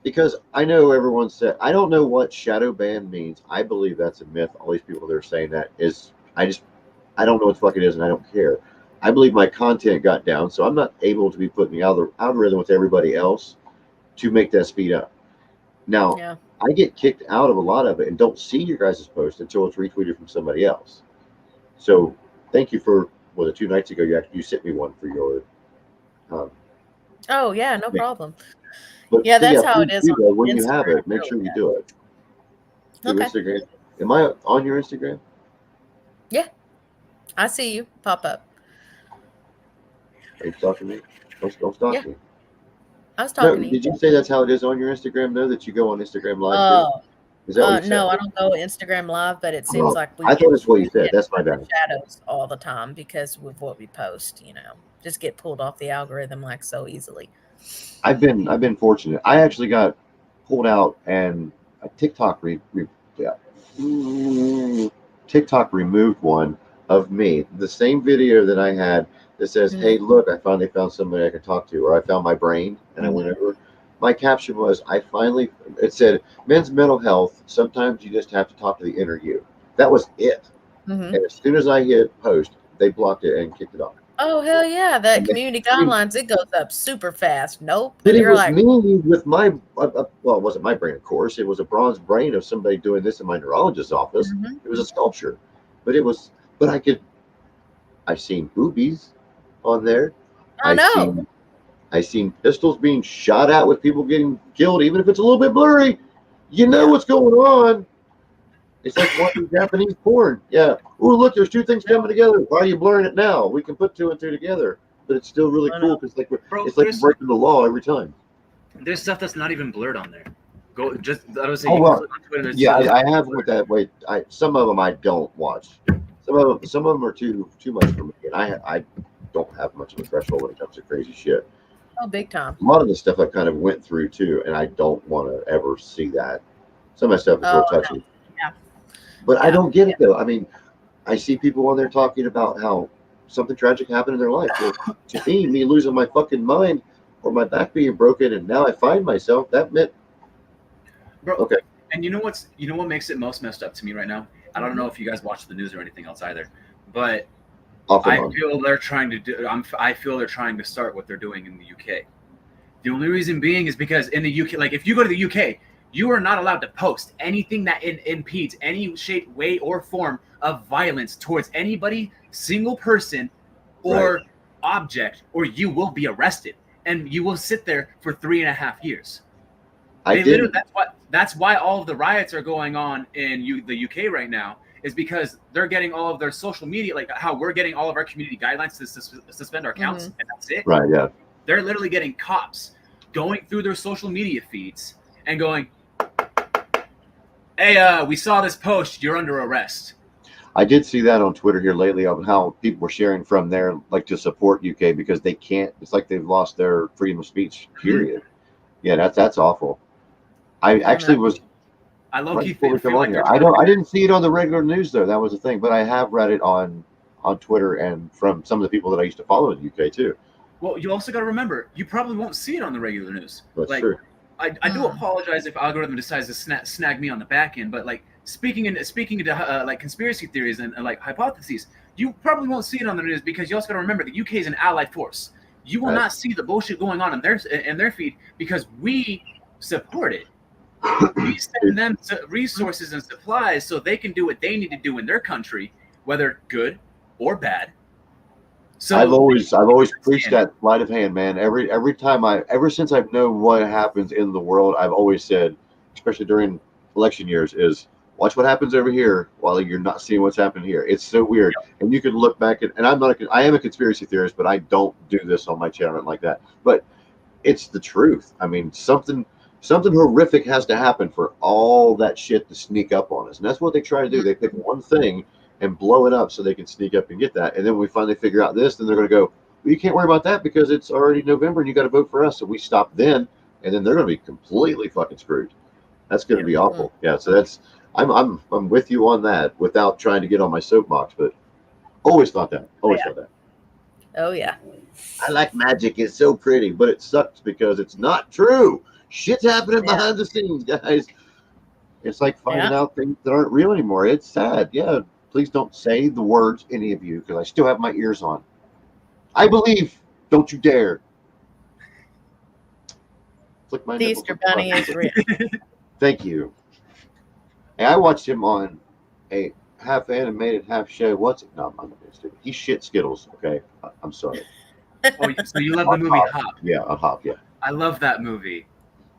Because I know everyone said, I don't know what shadow ban means. I believe that's a myth. All these people that are saying that is, I don't know what the fuck it is and I don't care. I believe my content got down, so I'm not able to be putting the algorithm with everybody else to make that speed up. Now, Yeah. I get kicked out of a lot of it and don't see your guys' post until it's retweeted from somebody else. So thank you for, was it 2 nights ago? You sent me one for your um, Oh yeah, no thing. problem. But Yeah, so yeah, that's how it please is do on that when you have Instagram. it. Make Really sure you do it bad. through Okay. Instagram. Am I on your Instagram? Yeah, I see you pop up. Are you stalking me? Don't stalk Yeah, me. I was No, talking to you. did you say that's how it is on your Instagram though? That you go on Instagram live too? Oh, Is that what you said? no, I don't go Instagram live, but it seems Oh, like I thought that's what you we said. get That's my in the bad. shadows all the time because of what we post. Just get pulled off the algorithm like so easily. I've been fortunate. I actually got pulled out and TikTok yeah. TikTok removed one of me. The same video that I had that says, Hmm. "Hey, look, I finally found somebody I can talk to," or "I found my brain," and I went Hmm. over. My caption was, "I finally." It said, "Men's mental health. Sometimes you just have to talk to the inner you." That was it. Hmm. And as soon as I hit post, they blocked it and kicked it off. Oh hell yeah! That And they, community I mean, guidelines, it goes up super fast. Nope, but and it you're was like, me with my, well, it wasn't my brain, of course. It was a bronze brain of somebody doing this in my neurologist's office. hmm, It was a sculpture, but it was, but I've seen boobies on there. I I know. seen, I seen pistols being shot at with people getting killed, even if it's a little bit blurry. You know Yeah, what's going on. It's like watching Japanese porn. Yeah. Oh, look, there's two things coming together. Why are you blurring it now? We can put two and two together, but it's still really I cool know. because Bro, it's like we're breaking the law every time. there's stuff that's not even blurred on there. Go just I would say Oh you can well, click on Twitter. There's yeah, stuff that's I have with that. Wait, some of them I don't watch. Some of them are too much for me, and I don't have much of a threshold when it comes to crazy shit. Oh, big time. A lot of the stuff I kind of went through too, and I don't want to ever see that. Some of my stuff is Oh real touchy, yeah, but I yeah, don't get it though. I mean, I see people on there talking about how something tragic happened in their life. Well, to me losing my fucking mind or my back being broken, and now I find myself, that meant bro. okay. And you know what makes it most messed up to me right now? I don't know hmm, if you guys watch the news or anything else either, but Off and I on. feel they're trying to do. I feel they're trying to start what they're doing in the UK. The only reason being is because in the UK, like if you go to the UK, you are not allowed to post anything that impedes any shape, way, or form of violence towards anybody, single person, Right. or object, or you will be arrested and you will sit there for 3.5 years. I They literally didn't. that's why all of the riots are going on in the UK right now is because they're getting all of their social media, like how we're getting all of our community guidelines to suspend our accounts, hmm. and that's it. Right. Yeah. They're literally getting cops going through their social media feeds and going, "Hey, we saw this post. You're under arrest." I did see that on Twitter here lately on how people were sharing from there, like to support UK because they can't. It's like they've lost their freedom of speech. Mhm. Period. Yeah, that's awful. I I know. actually was I low right key before we come feel on like here. they're trying to I do that. didn't see it on the regular news though. That was the thing, but I have read it on Twitter and from some of the people that I used to follow in the UK too. Well, you also got to remember, you probably won't see it on the regular news. That's Like, true. I do apologize if algorithm decides to snag me on the back end, but like speaking into like conspiracy theories and like hypotheses, you probably won't see it on the news because you also got to remember the UK is an allied force. You will Right. not see the bullshit going on in their feed because we support it. We send them resources and supplies so they can do what they need to do in their country, whether good or bad. I've So always preached understand. that sleight of hand, man. Every time ever since I've known what happens in the world, I've always said, especially during election years, is watch what happens over here while you're not seeing what's happening here. It's so weird, and you can look back at, and I am a conspiracy theorist, but I don't do this on my channel like that. But it's the truth. I mean, something horrific has to happen for all that shit to sneak up on us, and that's what they try to do. They pick one thing and blow it up so they can sneak up and get that, and then when we finally figure out this, then they're going to go, well, you can't worry about that because it's already November and you got to vote for us. So we stop then, and then they're going to be completely fucking screwed. That's going to be awful. Yeah. So that's I'm with you on that without trying to get on my soapbox, but always thought that. Always thought that. Oh yeah. I like magic. It's so pretty, but it sucks because it's not true. Shit's happening behind the scenes, guys. It's like finding out things that aren't real anymore. It's sad. Yeah. Please don't say the words, any of you, because I still have my ears on. I believe. Don't you dare. Flick my The nipple. Easter Bunny is real. Thank you. Hey, I watched him on a half animated, half show. What's it? No, I'm not going to stupid. He shit Skittles. Okay, I'm sorry. Oh, so you love the movie Hop? Yeah, on Hop. Yeah, I love that movie.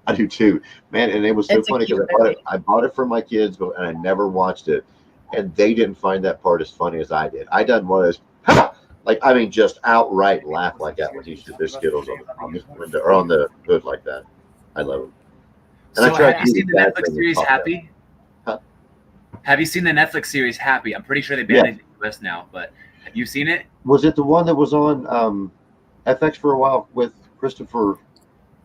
I do too, man. And it was so It's a funny because cute I bought it for my kids, but and I never watched it, and they didn't find that part as funny as I did. I done one of those, like I mean, just outright laugh like that when he shit their Skittles on the window or on the hood like that. I love him. And So I tried have to you do seen the that Netflix thing series and pop Happy? Huh? Have you seen the Netflix series Happy? I'm pretty sure they banned it in the US now, but have you seen it? Was it the one that was on FX for a while with Christopher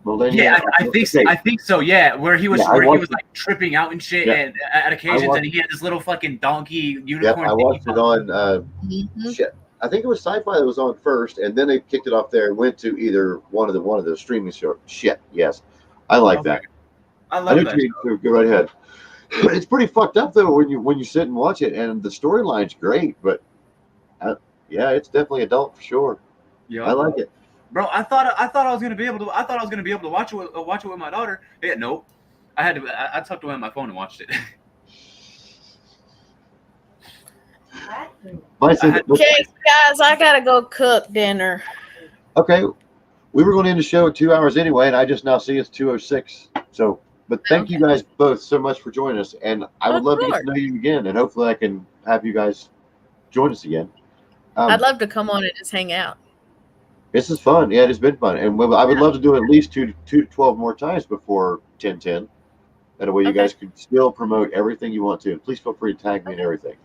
Molania? Yeah, I think so. Yeah, where he was Yeah, he was like tripping out and shit, Yeah. and at occasions, watched- and he had this little fucking donkey Yep, unicorn. I watched it on Mhm. shit. I think it was Sci-Fi that was on first, and then they kicked it off there and went to either one of the streaming shows. Shit, yes, I like Okay. that. I I love do that. too. Go right ahead. It's pretty fucked up though when you sit and watch it, and the storyline's great, but yeah, it's definitely adult for sure. Yeah, I like it. bro. I thought I was gonna be able to. I thought I was gonna be able to watch it with my daughter. Yeah, nope. I had to. I tucked away my phone and watched it. Okay, guys, I gotta go cook dinner. Okay, we were going to end the show at 2 hours anyway, and I just now see it's 2:06. So, but thank you guys both so much for joining us, and I would love to get to know you again, and hopefully I can have you guys join us again. I'd love to come on and just hang out. This is fun. Yeah, it has been fun, and I would love to do it at least 2 to 12 more times before 10:10. That way you guys can still promote everything you want to. And please feel free to tag me and everything.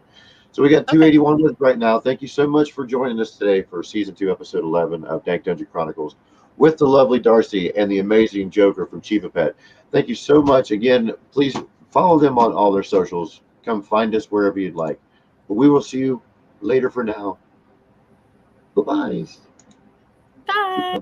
So we got 281 with right now. Thank you so much for joining us today for season 2, episode 11 of Dank Dungeon Chronicles with the lovely Darcy and the amazing Joker from Chiva Pet. Thank you so much. Again, please follow them on all their socials. Come find us wherever you'd like. But we will see you later for now. Bye-bye. Bye.